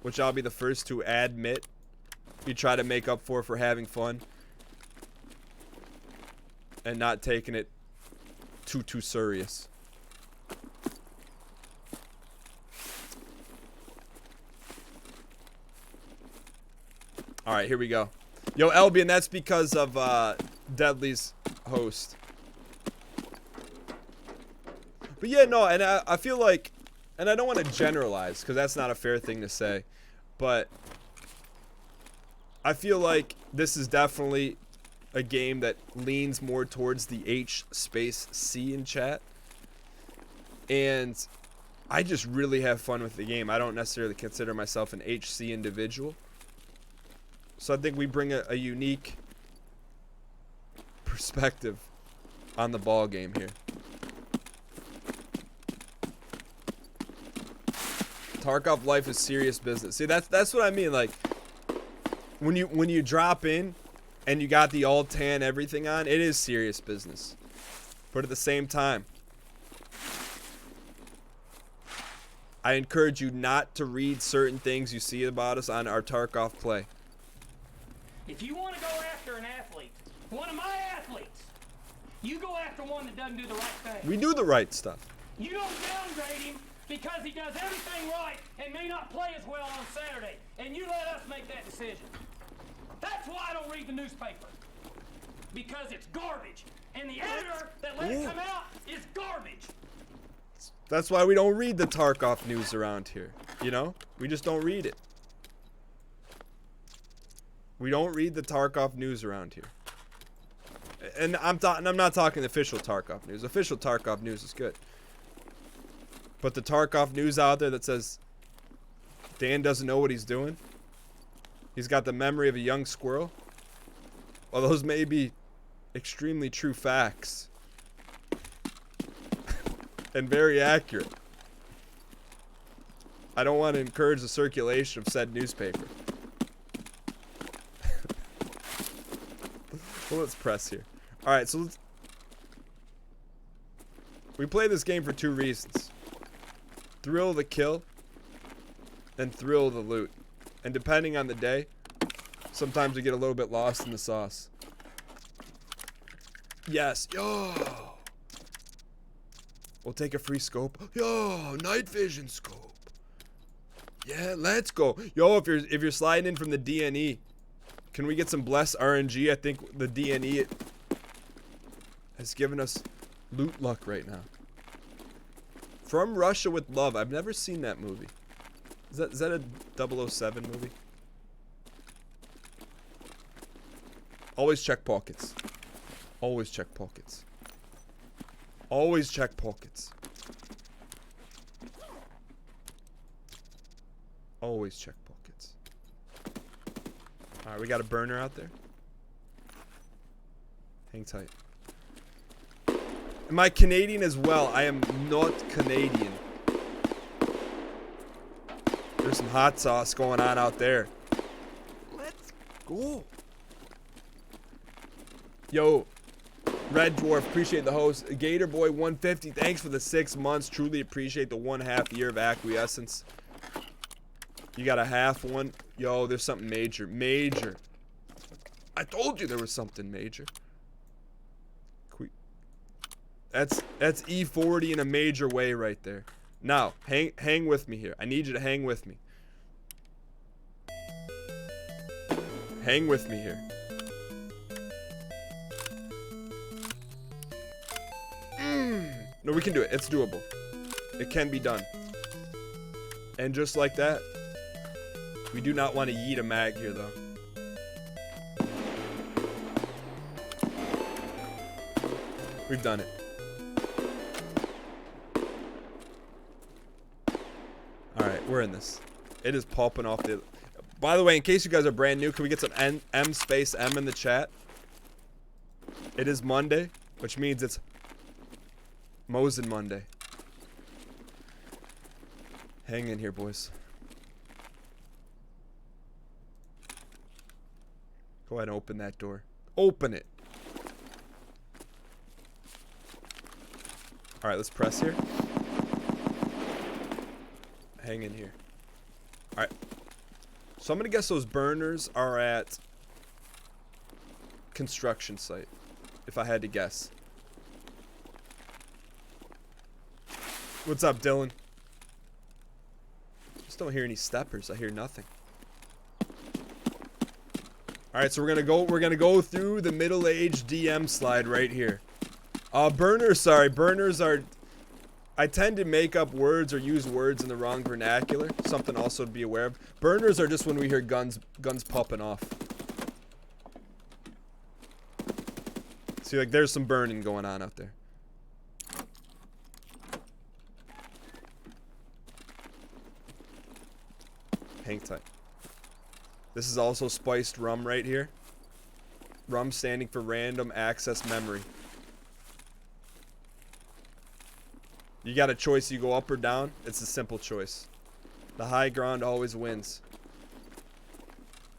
which I'll be the first to admit, we try to make up for having fun and not taking it too serious. All right, here we go. Yo, Albion, that's because of Deadly's host. But yeah, no, and I feel like, and I don't want to generalize because that's not a fair thing to say, but I feel like this is definitely a game that leans more towards the H space C in chat. And I just really have fun with the game. I don't necessarily consider myself an HC individual. So I think we bring a unique perspective on the ball game here. Tarkov life is serious business. See, that's what I mean. Like when you drop in and you got the all tan everything on, it is serious business. But at the same time, I encourage you not to read certain things you see about us on our Tarkov play. If you want to go after an athlete, one of my athletes, you go after one that doesn't do the right thing. We do the right stuff. You don't downgrade him because he does everything right and may not play as well on Saturday, and you let us make that decision. That's why I don't read the newspaper. Because it's garbage. And the editor that let it come out is garbage. That's why we don't read the Tarkov news around here. You know? We just don't read it. We don't read the Tarkov news around here. And I'm not talking official Tarkov news. Official Tarkov news is good. But the Tarkov news out there that says Dan doesn't know what he's doing. He's got the memory of a young squirrel. Well, those may be extremely true facts. And very accurate. I don't want to encourage the circulation of said newspaper. Well, let's press here. Alright, so we play this game for two reasons. Thrill of the kill and thrill of the loot. And depending on the day, sometimes we get a little bit lost in the sauce. Yes. Yo! We'll take a free scope. Yo, night vision scope. Yeah, let's go. Yo, if you're sliding in from the DNE, can we get some blessed RNG? I think the DNE has given us loot luck right now. From Russia with Love. I've never seen that movie. Is that a 007 movie? Always check pockets. Always check pockets. Always check pockets. Always check pockets. Alright, we got a burner out there. Hang tight. Am I Canadian as well? I am not Canadian. There's some hot sauce going on out there. Let's go. Yo, Red Dwarf, appreciate the host. Gator Boy 150, thanks for the 6 months. Truly appreciate the 1/2 year of acquiescence. You got a half one. Yo, there's something major. Major. I told you there was something major. That's E40 in a major way right there. Now, hang with me here. I need you to hang with me. Hang with me here. No, we can do it. It's doable. It can be done. And just like that, we do not want to yeet a mag here, though. We've done it. Alright, we're in this. It is popping off the... By the way, in case you guys are brand new, can we get some M space M in the chat? It is Monday, which means it's Mosin Monday. Hang in here, boys. Go ahead and open that door. Open it. Alright, let's press here. Hang in here. Alright. So I'm gonna guess those burners are at construction site. If I had to guess. What's up, Dylan? Just don't hear any steppers. I hear nothing. Alright, so we're gonna go through the middle-aged DM slide right here. Burners, sorry. Burners are... I tend to make up words or use words in the wrong vernacular. Something also to be aware of. Burners are just when we hear guns popping off. See, like, there's some burning going on out there. Hang tight. This is also spiced rum right here. Rum standing for random access memory. You got a choice. You go up or down. It's a simple choice. The high ground always wins.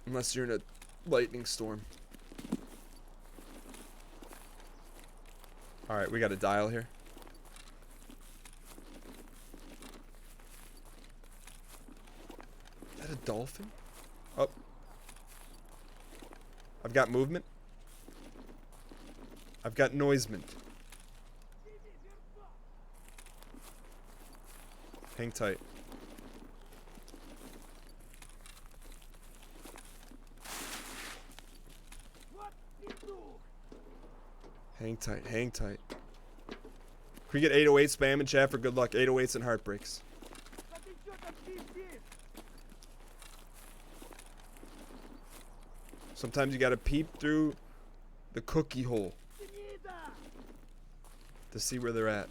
Unless you're in a lightning storm. Alright, we got a dial here. Is that a dolphin? Oh. I've got movement. I've got noisement. Hang tight. Hang tight, hang tight. Can we get 808 spam in chat for good luck? 808s and heartbreaks. Sometimes you gotta peep through the cookie hole to see where they're at.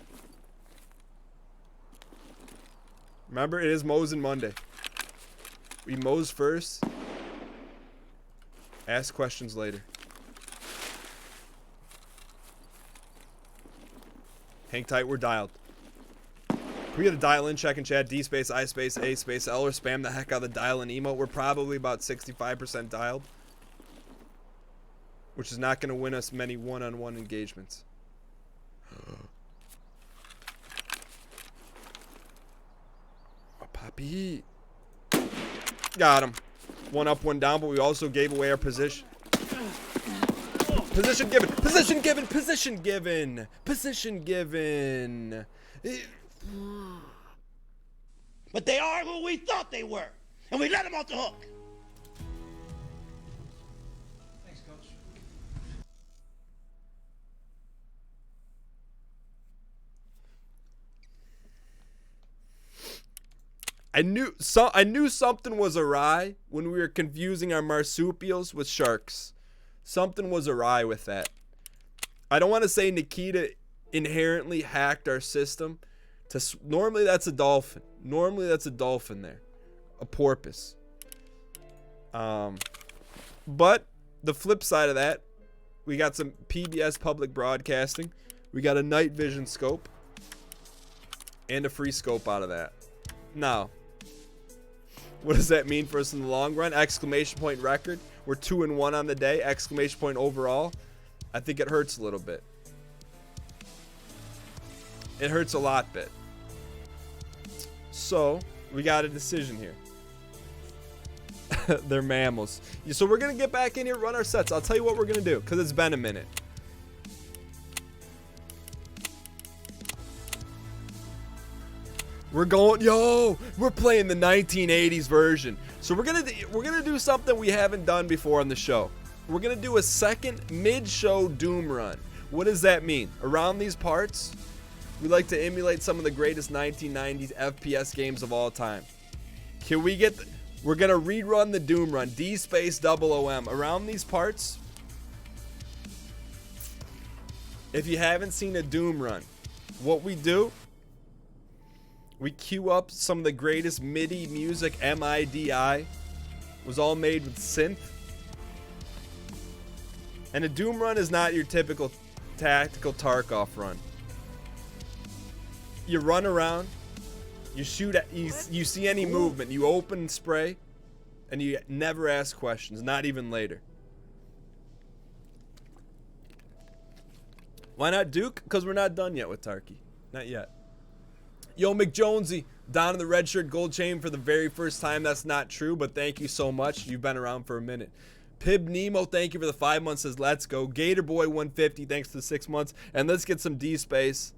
Remember, it is Mosin Monday. We Mose first. Ask questions later. Hang tight, we're dialed. Can we get a dial in check in chat? D space, I space, A space, L, or spam the heck out of the dial in emote. We're probably about 65% dialed. Which is not going to win us many one-on-one engagements. Oh, Poppy. Got him. One up, one down, but we also gave away our position. Position given. Position given. Position given. Position given. But they are who we thought they were. And we let them off the hook. Thanks, Coach. I knew something was awry when we were confusing our marsupials with sharks. Something was awry with that. I don't want to say Nikita inherently hacked our system. Normally that's a dolphin. Normally that's a dolphin there. A porpoise. But the flip side of that, we got some PBS public broadcasting. We got a night vision scope. And a free scope out of that. Now, what does that mean for us in the long run? Exclamation point record. We're 2-1 on the day. Exclamation point overall. I think it hurts a little bit. It hurts a lot bit. So, we got a decision here. They're mammals. So we're going to get back in here, run our sets. I'll tell you what we're going to do, because it's been a minute. We're going, we're playing the 1980s version. So we're gonna do something we haven't done before on the show. We're gonna do a second mid-show Doom run. What does that mean? Around these parts, we like to emulate some of the greatest 1990s FPS games of all time. Can we get? We're gonna rerun the Doom run. D space OOM. Around these parts, if you haven't seen a Doom run, what we do? We queue up some of the greatest MIDI music, MIDI. Was all made with synth. And a Doom run is not your typical tactical Tarkov run. You run around, you shoot at, you see any movement, you open spray, and you never ask questions, not even later. Why not Duke? Because we're not done yet with Tarky. Not yet. Yo, McJonesy, down in the red shirt gold chain for the very first time. That's not true, but thank you so much. You've been around for a minute. Pib Nemo, thank you for the 5 months. Says let's go. Gator Boy 150, thanks for the 6 months. And let's get some D space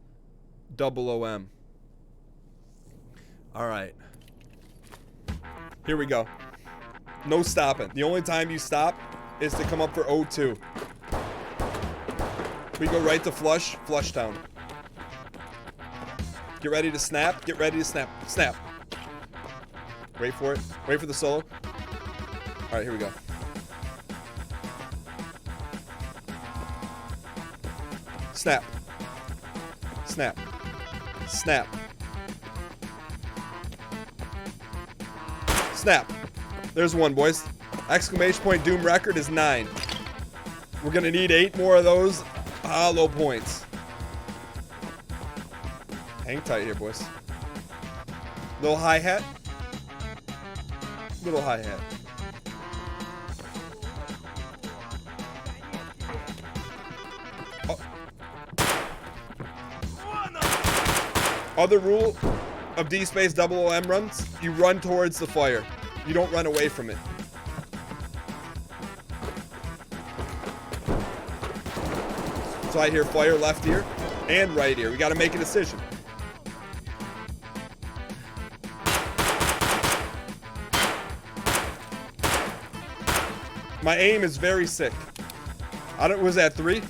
OOM. All right. Here we go. No stopping. The only time you stop is to come up for O2. We go right to flush town. Get ready to snap. Get ready to snap. Snap. Wait for it. Wait for the solo. All right, here we go. Snap. Snap. Snap. Snap. There's one, boys. Exclamation point Doom record is 9. We're gonna need 8 more of those hollow points. Hang tight here, boys. Little hi-hat. Little hi-hat. Other rule of D-Space OOM runs, you run towards the fire. You don't run away from it. So I hear fire left ear and right ear. We gotta make a decision. My aim is very sick. Was that 3?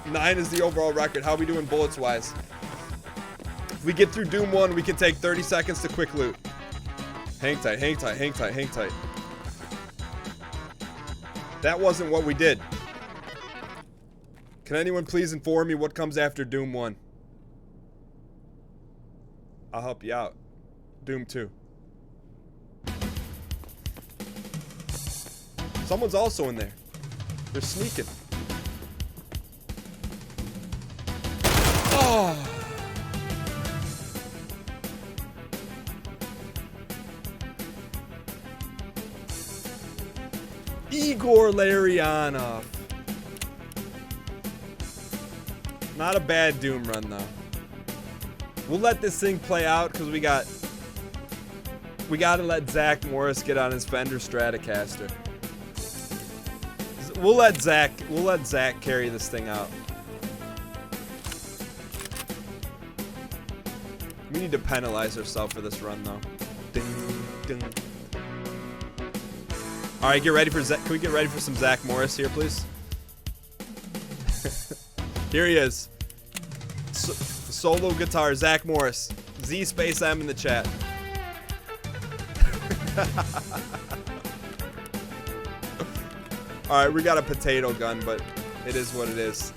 9 is the overall record. How are we doing bullets wise? If we get through Doom 1, we can take 30 seconds to quick loot. Hang tight, hang tight, hang tight, hang tight. That wasn't what we did. Can anyone please inform me what comes after Doom 1? I'll help you out. Doom 2. Someone's also in there. They're sneaking. Oh! Igor Larionov. Not a bad Doom run, though. We'll let this thing play out because we gotta let Zach Morris get on his Fender Stratocaster. We'll let Zach carry this thing out. We need to penalize ourselves for this run, though. Ding, ding. All right, get ready for Zach. Can we get ready for some Zach Morris here, please? Here he is. Solo guitar, Zach Morris. Z space M in the chat. All right, we got a potato gun, but it is what it is.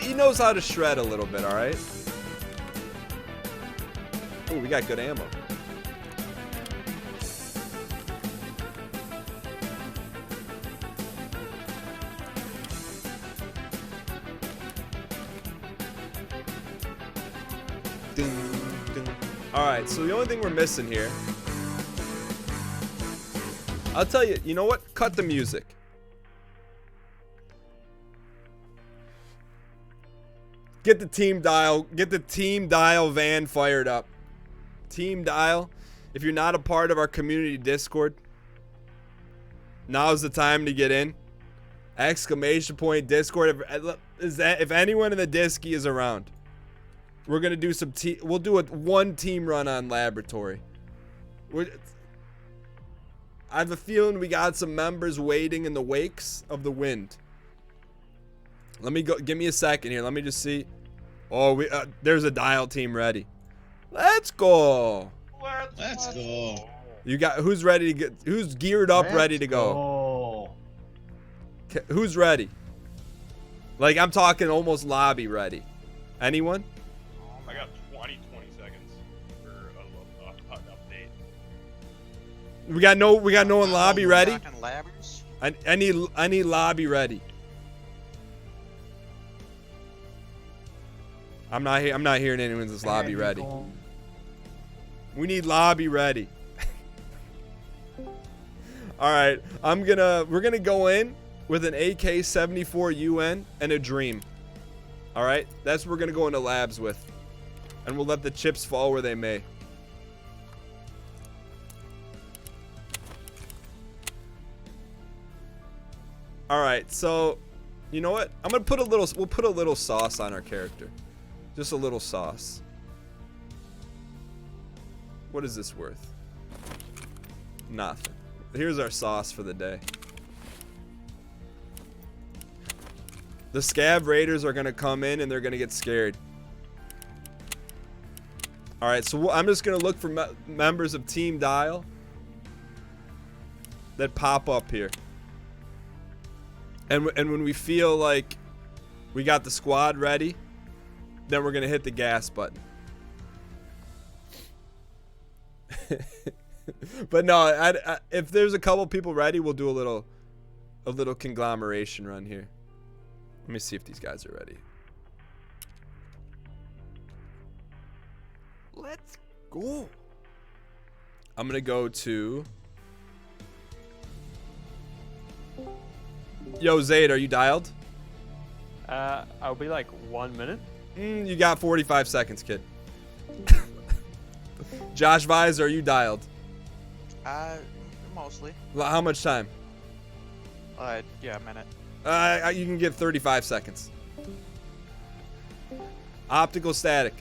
He knows how to shred a little bit, all right? Ooh, we got good ammo. Alright, so the only thing we're missing here, I'll tell you, you know what? Cut the music. Get the team dial van fired up. Team dial, if you're not a part of our community Discord, now's the time to get in. Exclamation point Discord. If anyone in the Disky is around, we're gonna do some we'll do one team run on Laboratory. I have a feeling we got some members waiting in the wakes of the wind. Let me go. Give me a second here. Let me just see. Oh, there's a dial team ready. Let's go. Let's go. You got who's ready to get? Who's geared up, ready to go? Who's ready? Like I'm talking almost lobby ready. Anyone? I got 20 seconds for an update. We got no one lobby ready. I need lobby ready. I'm not hearing anyone's lobby ready. We need lobby ready. All right, we're gonna go in with an AK-74 UN and a Dream. All right, that's what we're gonna go into labs with, and we'll let the chips fall where they may. All right, so you know what? We'll put a little sauce on our character. Just a little sauce. What is this worth? Nothing. Here's our sauce for the day. The Scav Raiders are going to come in and they're going to get scared. Alright, so I'm just going to look for members of Team Dial that pop up here. And when we feel like we got the squad ready, then we're gonna hit the gas button. But no, if there's a couple people ready, we'll do a little conglomeration run here. Let me see if these guys are ready. Let's go. I'm gonna go to. Yo, Zayd, are you dialed? I'll be like 1 minute. You got 45 seconds, kid. Josh Vise, are you dialed? Mostly. How much time? Yeah, a minute. You can get 35 seconds. Optical static.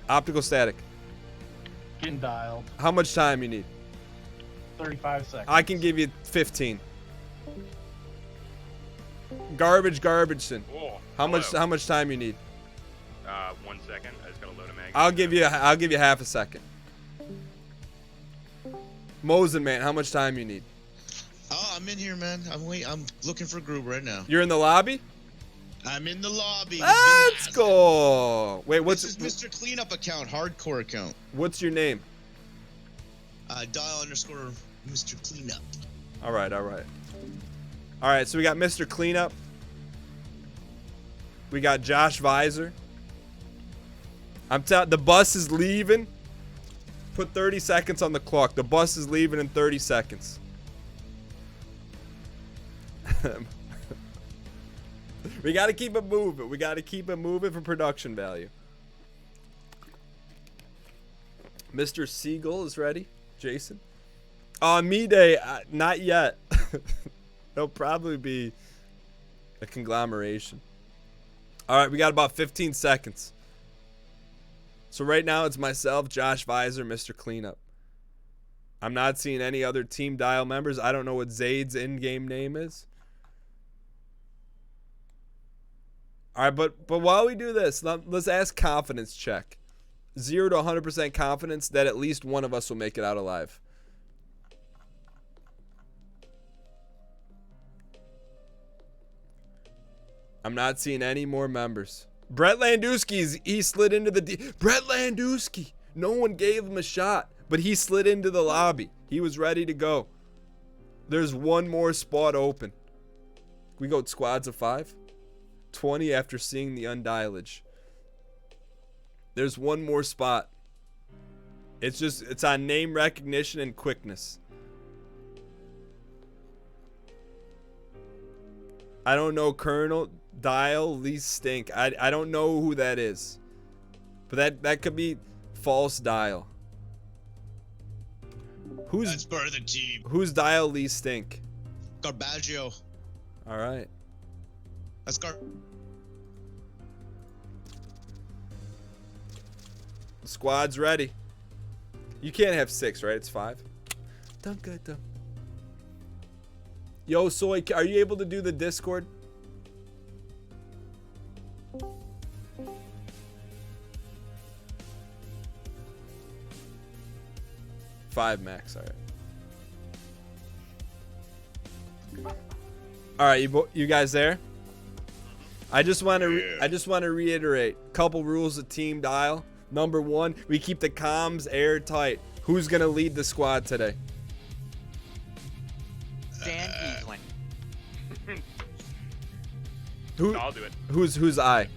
Optical static. Getting dialed. How much time you need? 35 seconds. I can give you 15. Garbageson. Oh, How much time you need? 1 second. I just gotta load a mag. I'll give you half a second. Mosin man, how much time you need? Oh, I'm in here, man. I'm looking for a group right now. You're in the lobby? I'm in the lobby. Let's go. Wait, This is Mr. Cleanup account, hardcore account. What's your name? Dial_Mr. Cleanup. All right, so we got Mr. Cleanup. We got Josh Visor. The bus is leaving. Put 30 seconds on the clock. The bus is leaving in 30 seconds. We got to keep it moving. We got to keep it moving for production value. Mr. Siegel is ready. Jason. Me day, not yet. It'll probably be a conglomeration. All right, we got about 15 seconds. So right now it's myself, Josh Visor, Mr. Cleanup. I'm not seeing any other team dial members. I don't know what Zayd's in-game name is. All right, but while we do this, let's ask confidence check. 0 to 100% confidence that at least one of us will make it out alive. I'm not seeing any more members. Brett Landowski, he slid into the... Brett Landowski! No one gave him a shot, but he slid into the lobby. He was ready to go. There's one more spot open. We go squads of 5? 20 after seeing the undialage. There's one more spot. It's on name recognition and quickness. I don't know Colonel Dial Lee Stink. I don't know who that is. But that could be false dial. That's part of the team. Who's Dial Lee Stink? Garbaggio. All right. That's Squad's ready. You can't have 6, right? It's 5. Dun. Yo, Soy, are you able to do the Discord? Five max, all right. All right, you guys there? I just want to reiterate a couple rules of team dial. Number 1, we keep the comms airtight. Who's gonna lead the squad today? Dan Giesling. I'll do it. Who's I?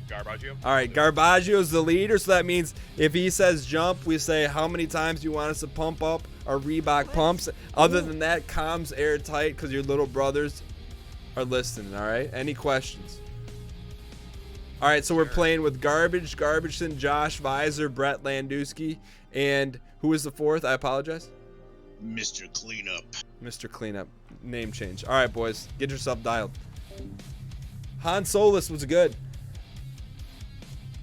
Garbaggio. All right, Garbaggio's the leader, so that means if he says jump, we say how many times do you want us to pump up our Reebok pumps. Other than that, comms airtight because your little brothers are listening. All right. Any questions? All right, so we're playing with Garbageson, Josh Visor, Brett Landowski, and who is the 4th? I apologize. Mr. Cleanup. Mr. Cleanup. Name change. All right, boys. Get yourself dialed. Han Solis was good.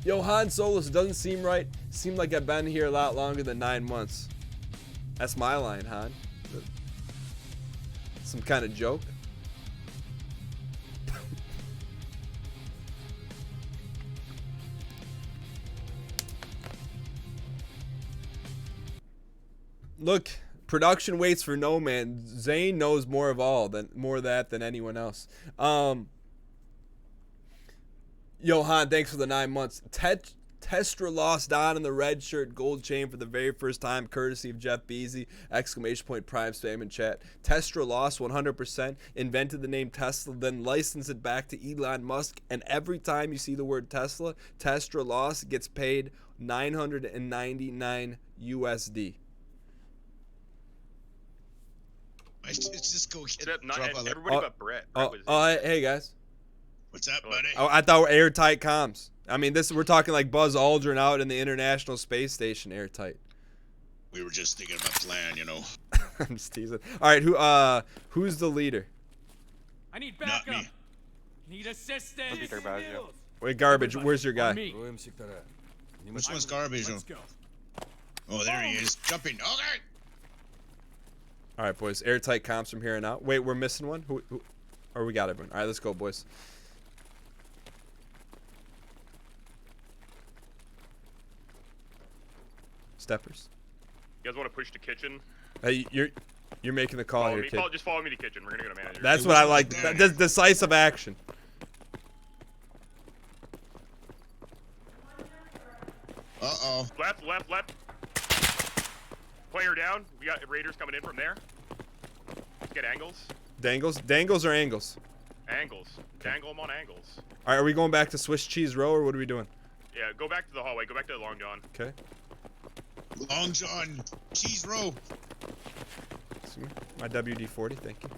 Yo, Han Solis, doesn't seem right. Seemed like I've been here a lot longer than 9 months. That's my line, Han. Some kind of joke. Look, production waits for no man. Zane knows more of that than anyone else. Johan, thanks for the 9 months. Testra lost Don in the red shirt gold chain for the very first time, courtesy of Jeff Beasy. Exclamation point prime spam in chat. Testra lost 100%, invented the name Tesla, then licensed it back to Elon Musk, and every time you see the word Tesla, Testra lost gets paid $999 USD. Let's just go get everybody but Brett. Hey guys. What's up, buddy? Oh, I thought we're airtight comms. I mean, we're talking like Buzz Aldrin out in the International Space Station, airtight. We were just thinking about plan, you know. I'm just teasing. All right, who's the leader? I need backup. Need assistance. Wait, Garbage. Where's your guy? Which one's Garbage? Let's go. Oh, there he is, jumping. Okay. All right, boys. Airtight comms from here on out. Wait, we're missing one. Who? Or we got everyone. All right, let's go, boys. Steppers. You guys want to push the kitchen? Hey, you're making the call here, kid. Just follow me to kitchen. We're gonna go to manager. That's what I like. Decisive action. Uh-oh. Left. Player down. We got Raiders coming in from there. Let's get angles. Dangles or angles? Angles. Dangle them on angles. All right, are we going back to Swiss Cheese Row, or what are we doing? Yeah, go back to the hallway. Go back to the Long John. Okay. Long John, cheese roll. My WD-40, thank you.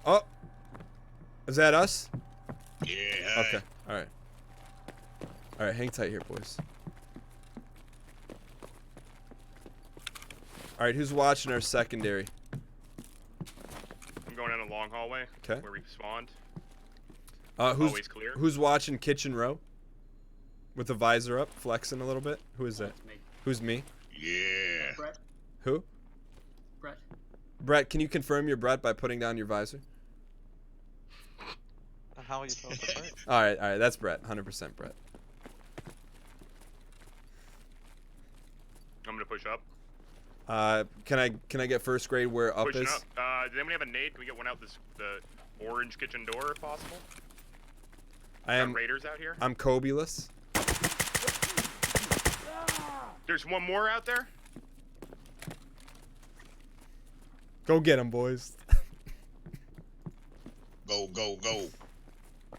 Oh, is that us? Yeah. Okay. All right. Hang tight here, boys. All right, who's watching our secondary? I'm going down the long hallway. Okay. Where we spawned. Always clear. Who's watching kitchen row? With the visor up, flexing a little bit. Who is that? Me. Who's me? Yeah. Brett. Who? Brett. Brett, can you confirm you're Brett by putting down your visor? How are you supposed to Brett? All right. That's Brett. 100% Brett. I'm gonna push up. Can I get first grade where up Pushing is? up. Does anybody have a nade? Can we get one out the orange kitchen door if possible? I am. Raiders out here. I'm Kobe-less. There's one more out there. Go get him, boys. Go. I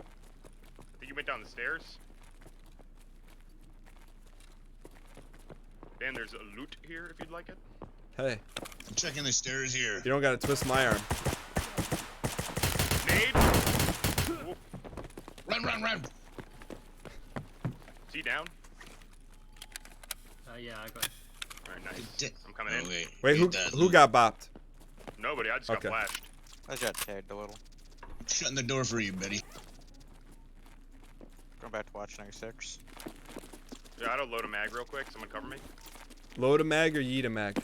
think you went down the stairs. Dan, there's a loot here if you'd like it. Hey. I'm checking the stairs here. You don't gotta twist my arm. Nade. Run. Is he down? Yeah, I got it. Alright, nice. I'm coming in. Wait, who got bopped? Nobody, I just got flashed. I got tagged a little. Shutting the door for you, Betty. Going back to watch 96. Yeah, I don't load a mag real quick. Someone cover me. Load a mag or yeet a mag?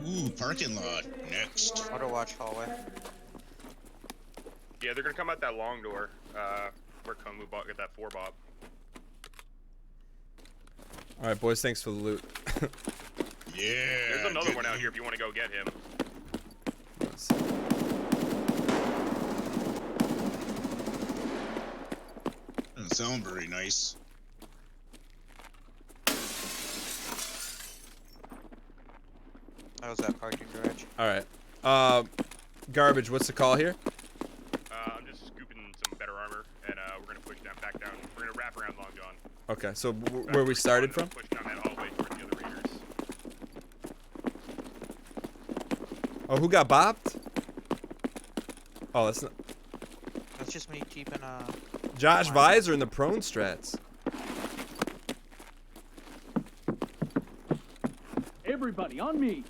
Ooh, parking lot. Next. Auto watch hallway. Yeah, they're gonna come out that long door. Where Komu get that 4-bob. All right, boys. Thanks for the loot. Yeah. There's another one out here if you want to go get him. Doesn't sound very nice. That was that parking garage. All right. Garbage. What's the call here? I'm just scooping some better armor, and we're gonna push down back down. We're gonna wrap around Long John. Okay. So where we started from? Push down that hallway towards the other Raiders. Oh, who got bopped? Oh, that's not. That's just me keeping Josh Visor in the prone strats. Everybody on me.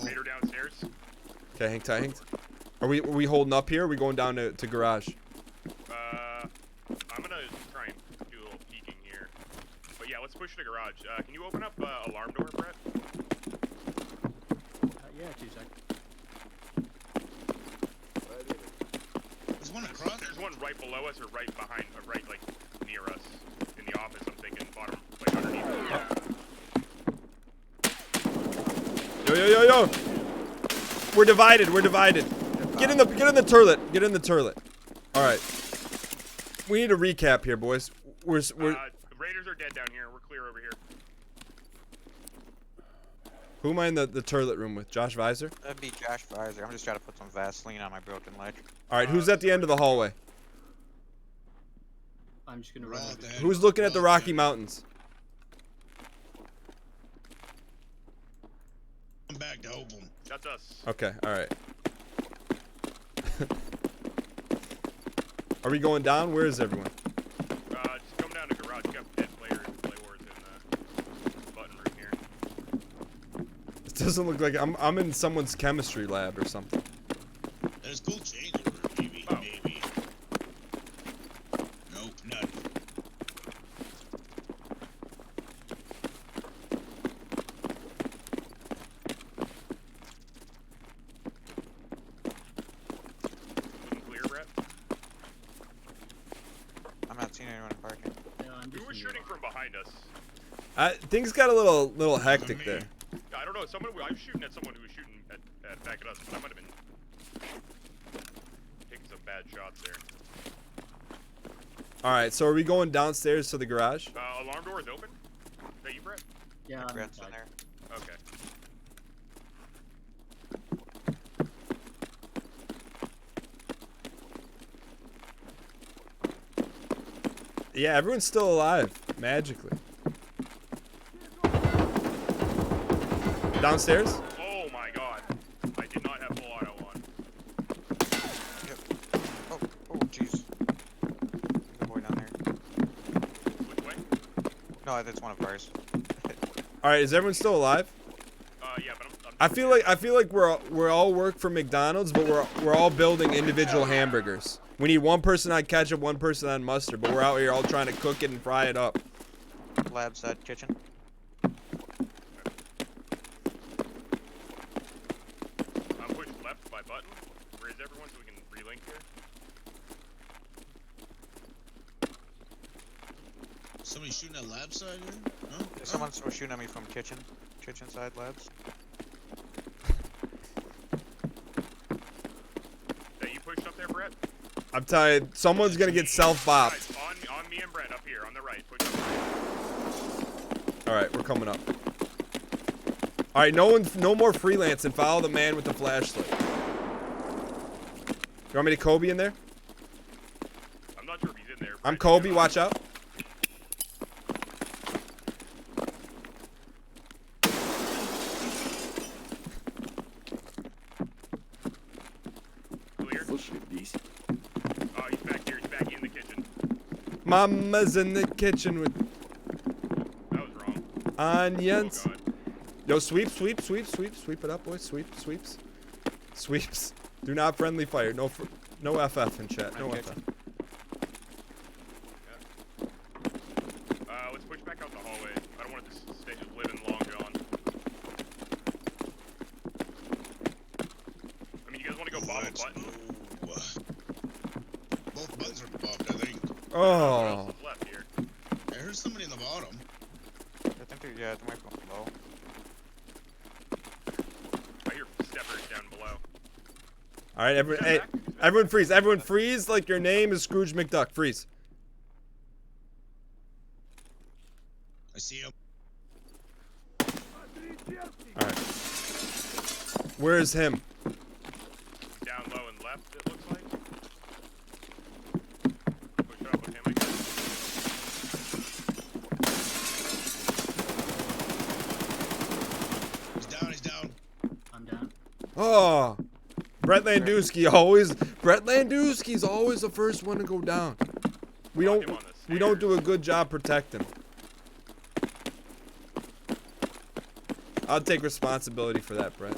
Raider downstairs. Okay, hang tight. Are we holding up here? Or are we going down to garage? I'm gonna try and do a little peeking here. But yeah, let's push the garage. Can you open up alarm door, Brett? Yeah, 2 seconds. There's one across. There's one right below us or right behind, right like near us in the the office. I'm thinking bottom, like underneath. Yo, yo, yo, yo! We're divided. We're divided. Get in the turret. Get in the turret. All right. We need a recap here, boys. We're Raiders are dead down here. We're clear over here. Who am I in the turret room with? Josh Visor? That'd be Josh Visor. I'm just trying to put some Vaseline on my broken leg. All right, who's at the end of the hallway? I'm just gonna run over. Who's looking at the Rocky Mountains? I'm back to help him. That's us. Okay, all right. Are we going down? Where is everyone? Just come down to garage. You got dead players and play wars in the button room here. It doesn't look like I'm in someone's chemistry lab or something. There's cool changeover, maybe, maybe. Nope, none. Looking clear, Brett? I'm not seeing anyone in parking. Yeah, I'm just Who was shooting from behind us? Things got a little hectic there. I don't know. I was shooting at someone who was shooting back at us, but I might have been taking some bad shots there. All right, so are we going downstairs to the garage? Alarm door is open. Is that you, Brett? Yeah, I'm Brett's in inside. there. Okay. Yeah, everyone's still alive, magically. Downstairs? Oh my god. I did not have full auto on. Yep. Oh, jeez. There's a boy down there. Which way? No, that's one of ours. All right, is everyone still alive? Yeah, but I'm I feel like we're all work for McDonald's, but we're all building individual hamburgers. We need one person on ketchup, one person on mustard, but we're out here all trying to cook it and fry it up. Lab side kitchen. I'm pushed left by button. Where is everyone so we can relink here? Somebody shooting at lab side here? No? Someone's shooting at me from kitchen side labs. That you pushed up there, Brett? I'm telling you, someone's gonna get self-bopped. Guys, on me and Brett up here, on the right. Push up. All right, we're coming up. All right, no more freelancing. Follow the man with the flashlight. You want me to Kobe in there? I'm not sure if he's in there. I'm Kobe. Watch out. Clear? Oh, he's back here. He's back in the kitchen. Mama's in the kitchen with That was wrong. onions. Oh, God. Yo, sweep it up, boys. Sweeps. Do not friendly fire. No FF in chat. No FF. Let's push back out the hallway. I don't want it to stay live in Long John. I mean, you guys want to go bottom button? Both buttons are buffed, I think. What Oh. else is left here? I heard somebody in the bottom. I think there might be one below. I hear steppers down below. All right, everyone freeze. Everyone freeze like your name is Scrooge McDuck. Freeze. I see him. All right. Where is him? Down low and left, it looks like. Push up with him, I guess. He's down. I'm down. Oh. Brett Landowski's always the first one to go down. We don't do a good job protecting. I'll take responsibility for that, Brett.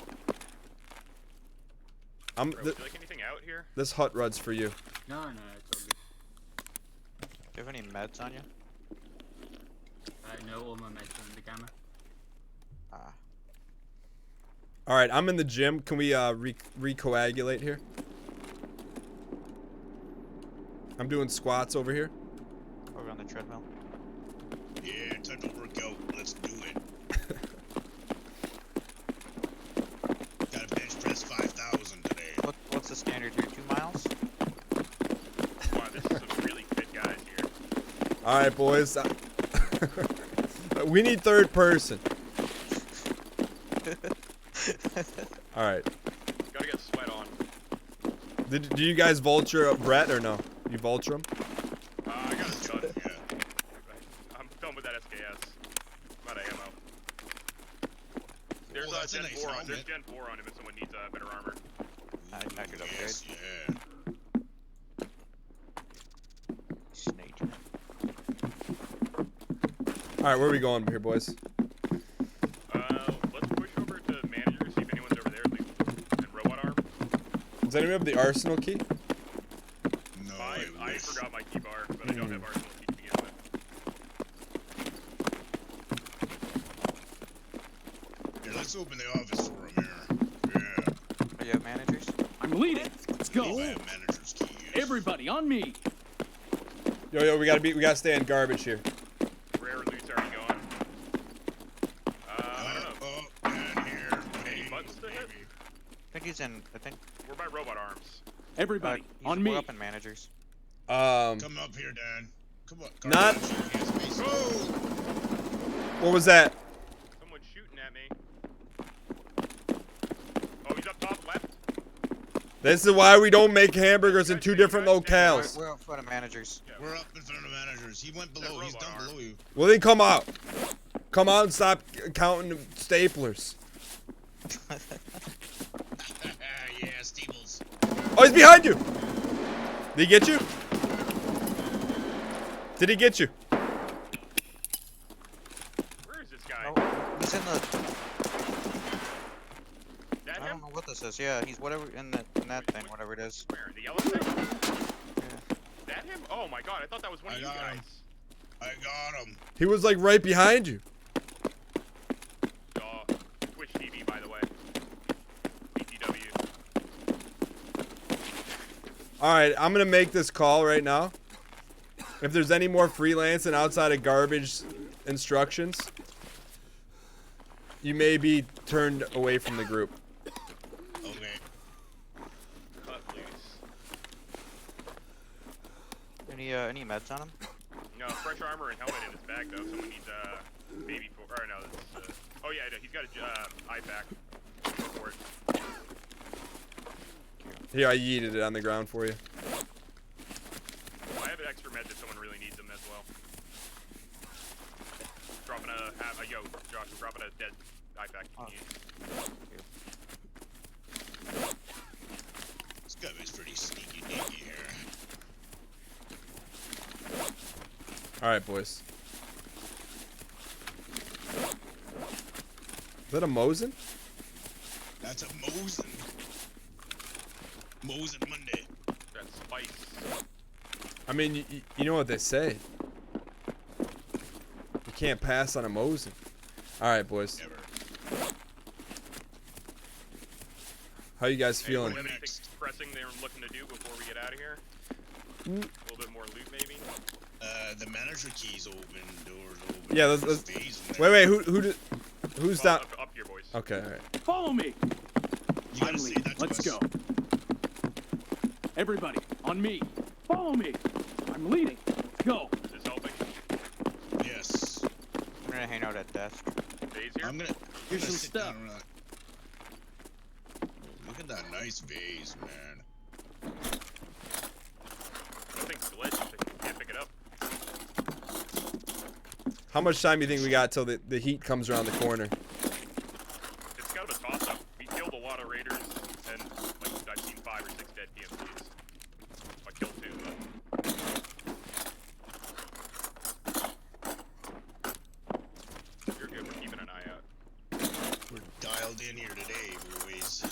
Bro, would you like anything out here? This hut rud's for you. No, it's all good. Do you have any meds on you? No, all my meds are in the camera. Ah. All right, I'm in the gym. Can we recoagulate here? I'm doing squats over here. Over on the treadmill. Yeah, time to work out. Let's do it. Gotta bench press 5,000 today. What's the standard here? 2 miles? Wow, this is some really fit guys here. All right, boys. We need third person. All right. Gotta get sweat on. Do you guys vulture Brett or no? You vulture him? I got a gun. Yeah. I'm done with that SKS. I'm out of ammo. There's Gen 4 on. There's Gen 4 on him if someone needs better armor. I could upgrade. Yes, yeah. Snake. All right, where are we going here, boys? Let's push over to manager, see if anyone's over there, and robot arm. Does anyone have the arsenal key? No, I forgot my key bar, but I don't have arsenal key to begin with. Here, let's open the office for him here. Yeah. Oh, you have managers? I'm leading. Let's go. I have manager's keys. Everybody on me. Yo, we gotta stay in garbage here. Rare loot's already gone. I don't know. Oh, here. Any buttons to hit? I think he's in. I think. We're by robot arms. Everybody on We're me. up in managers. Come up here, Dan. Come on. Not. Oh! What was that? Someone's shooting at me. Oh, he's up top left. This is why we don't make hamburgers in 2 different locales. We're up front of managers. Yeah. We're up in front of managers. He went below. He's down below you. Well, then come out. Come out and stop counting the staplers. Yeah, Steeples. Oh, he's behind you. Did he get you? Did he get you? Where is this guy? Oh, he's in the. That I him? don't know what this is. Yeah, he's whatever in that thing, whatever it is. Where? The yellow thing? Yeah. That him? Oh my god, I thought that was one of you guys. I got him. He was like right behind you. Twitch TV, by the way. BTW. All right, I'm gonna make this call right now. If there's any more freelancing outside of garbage instructions, you may be turned away from the group. Okay. Cut loose. Any meds on him? No, fresh armor and helmet in his bag though. Someone needs baby for. Or no, that's, oh yeah, he's got a eye pack. Go for it. Here, I yeeted it on the ground for you. I have an extra med if someone really needs them as well. Dropping yo, Josh, we're dropping a dead eye pack. This guy is pretty sneaky deaky here. All right, boys. Is that a Mosin? That's a Mosin. Mosin Monday. That's spice. I mean, you know what they say. You can't pass on a Mosin. All right, boys. Never. How you guys feeling? Anyone have anything pressing they're looking to do before we get out of here? A little bit more loot, maybe? The manager key's open. Doors open. Yeah, let's wait. Who's down? Up here, boys. Okay, all right. Follow me. You gotta say that to Let's us. go. Everybody on me. Follow me. I'm leading. Let's go. Is this helping? Yes. I'm gonna hang out at desk. Days here? I'm gonna. Here's some sit stuff. down around. Look at that nice vase, man. That thing's glitched. I can't pick it up. How much time do you think we got till the heat comes around the corner? It's kind of a toss-up. We killed a lot of raiders, and like I've seen 5 or 6 dead PMCs. I killed 2, but you're good. We're keeping an eye out. We're dialed in here today, boys.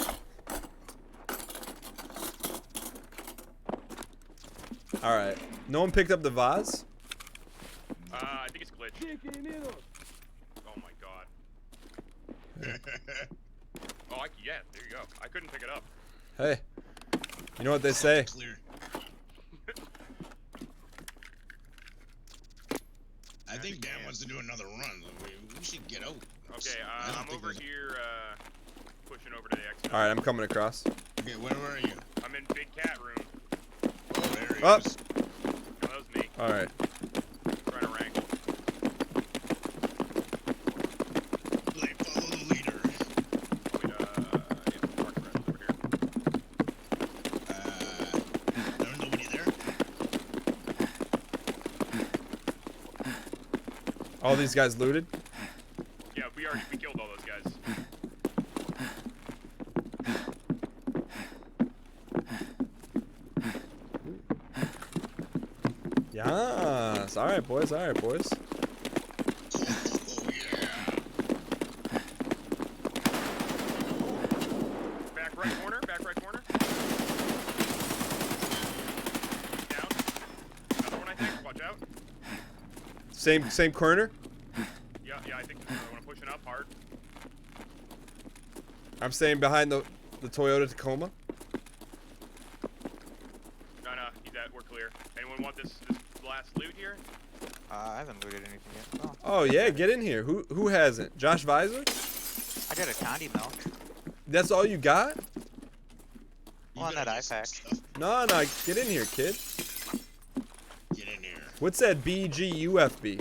All right. No one picked up the vase? I think it's glitched. Oh my god. Oh, yeah, there you go. I couldn't pick it up. Hey, you know what they say. Clear. I I think Dan wants to do another run. We should get out. Okay, I'm over here, pushing over to the exit. All right, I'm coming across. Okay, where are you? I'm in big cat room. Oh, there he Oh. is. Oh, that was me. All right. Trying to rank. Follow the leader. Wait, yeah, park the rest over here. There's nobody there? All these guys looted? Yeah, we killed all those guys. Yes. All right, boys. All right, boys. Oh, yeah. Back right corner, back right corner. Down. Another one, I think. Watch out. Same corner. Yeah, I think I want to push it up hard. I'm staying behind the Toyota Tacoma. No, we're clear. Anyone want this last loot here? I haven't looted anything yet. Oh, Oh yeah, get in here. Who hasn't? Josh Visor? I got a Condi milk. That's all you got? On that iPack. No, get in here, kid. Get in here. What's that BGUFB?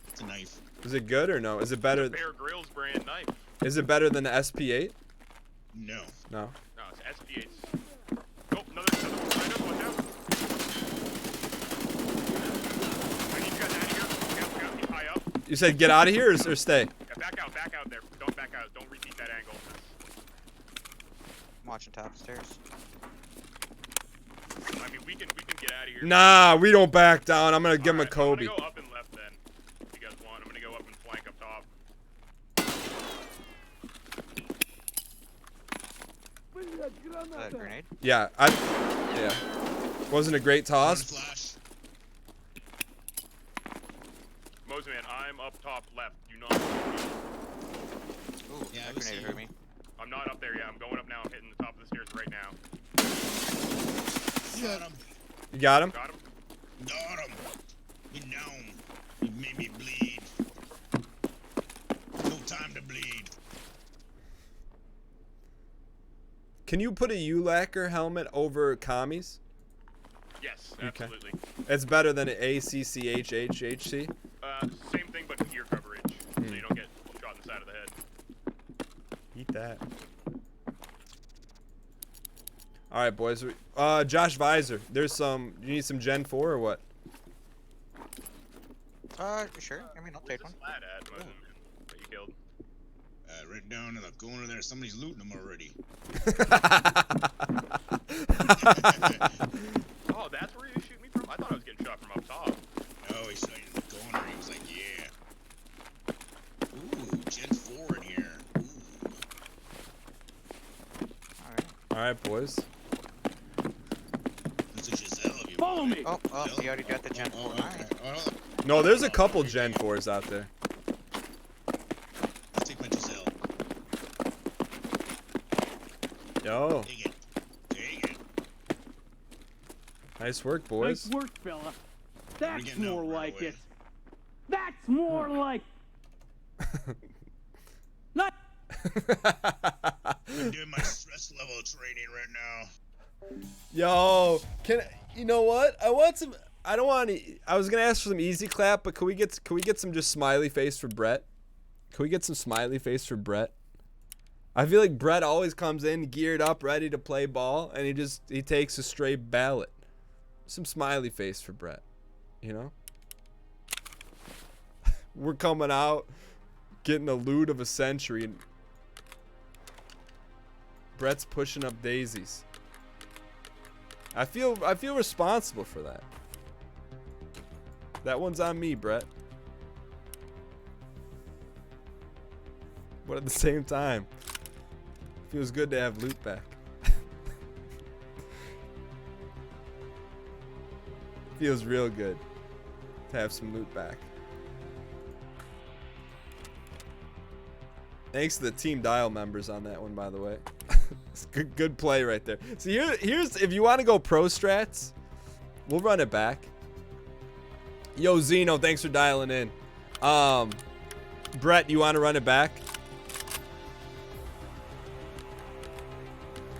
It's a knife. Is it good or no? Is it better? Bear Grylls brand knife. Is it better than the SP8? No. No. No, it's SP8. Oh, another one behind us. Watch out. I need you guys out of here. Look out, he's high up. You said get out of here or stay? Yeah, back out there. Don't back out. Don't repeat that angle. I'm watching top stairs. I mean, we can get out of here. Nah, we don't back down. I'm gonna give him a Kobe. I'm gonna go up and left then, if you guys want. I'm gonna go up and flank up top. Is that a grenade? Yeah, yeah. Wasn't a great toss. Flash. Mosin, man, I'm up top left. Do not. Ooh, Yeah, that we see grenade you. hurt me. I'm not up there yet. I'm going up now. I'm hitting the top of the stairs right now. Got him. You got him? Got him. Got him. He down. He made me bleed. No time to bleed. Can you put a U-Lacquer helmet over commies? Yes, Okay. absolutely. It's better than an ACCHHHC? Same thing, but ear coverage, so you don't get shot in the side of the head. Eat that. All right, boys. Josh Visor, there's some. You need some Gen 4 or what? Sure. I mean, I'll take one. Where's this lad at, Mosin, that you killed? Right down in the corner there. Somebody's looting them already. Oh, that's where you shoot me from? I thought I was getting shot from up top. No, he's in the corner. He was like, yeah. Ooh, Gen 4 in here. Ooh. All right, boys. There's a Giselle if you Follow want me. it. Oh, you already got the Gen 4. Alright. No, there's a couple Gen 4s out there. I'll take my Giselle. Yo, Take it. Take it. nice work, boys. Nice work, fella. That's getting out more right like away. it. That's more like. Not. I'm doing my stress level training right now. Yo, you know what? I want some. I don't want any. I was gonna ask for some easy clap, but can we get some just smiley face for Brett? Can we get some smiley face for Brett? I feel like Brett always comes in geared up, ready to play ball, and he takes a straight ballot. Some smiley face for Brett, you know? We're coming out, getting a loot of a century, and Brett's pushing up daisies. I feel responsible for that. That one's on me, Brett. But at the same time, feels good to have loot back. Feels real good to have some loot back. Thanks to the Team Dial members on that one, by the way. It's good play right there. So here's if you want to go pro strats, we'll run it back. Yo, Zeno, thanks for dialing in. Brett, you want to run it back?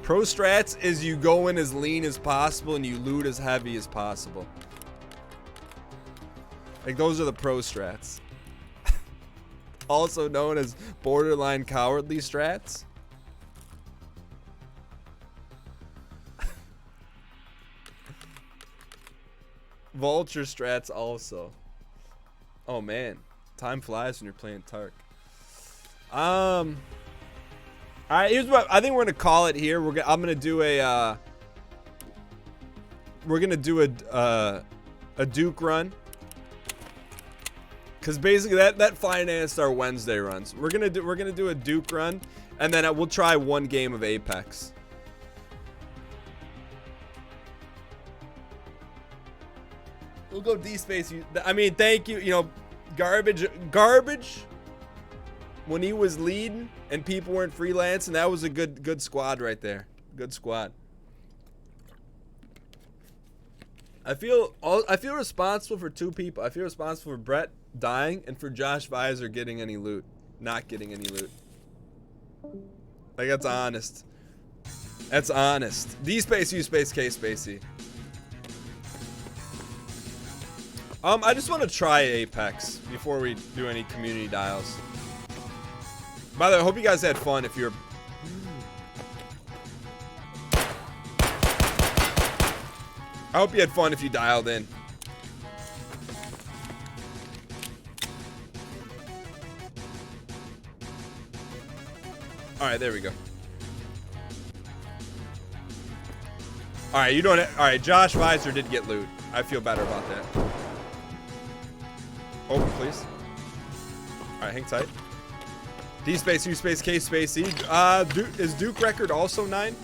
Pro strats is you go in as lean as possible and you loot as heavy as possible. Like, those are the pro strats. Also known as borderline cowardly strats. Vulture strats also. Oh man, time flies when you're playing Tark. All right, here's what I think we're gonna call it here. I'm gonna do a we're gonna do a Duke run, because basically that financed our Wednesday runs. We're gonna do a Duke run, and then we'll try one game of Apex. We'll go D-Space. I mean, thank you. You know, garbage. When he was leading and people weren't freelancing, that was a good squad right there. Good squad. I feel responsible for two people. I feel responsible for Brett dying and for Josh Visor getting any loot, not getting any loot. Like, that's honest. That's honest. D-Space, U-Space, K-Spacey. I just want to try Apex before we do any community dials. By the way, I hope you guys had fun. If you're... I hope you had fun if you dialed in. Alright, there we go. Alright, you don't... Alright, Josh Visor did get loot. I feel better about that. Open, please. Alright, hang tight. D-Space, U-Space, K-Spacey. Is Duke record also 9?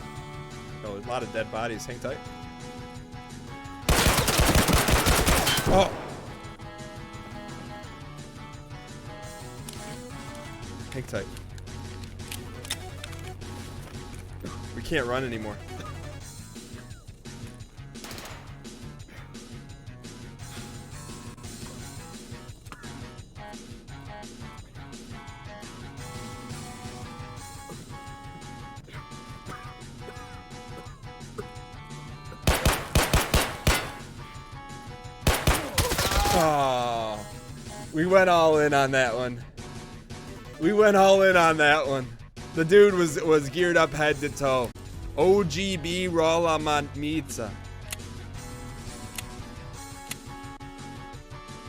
Oh, there's a lot of dead bodies. Hang tight. Oh! Hang tight. We can't run anymore. Oh, we went all in on that one. We went all in on that one. The dude was geared up head to toe. OGB Rolla Mitza.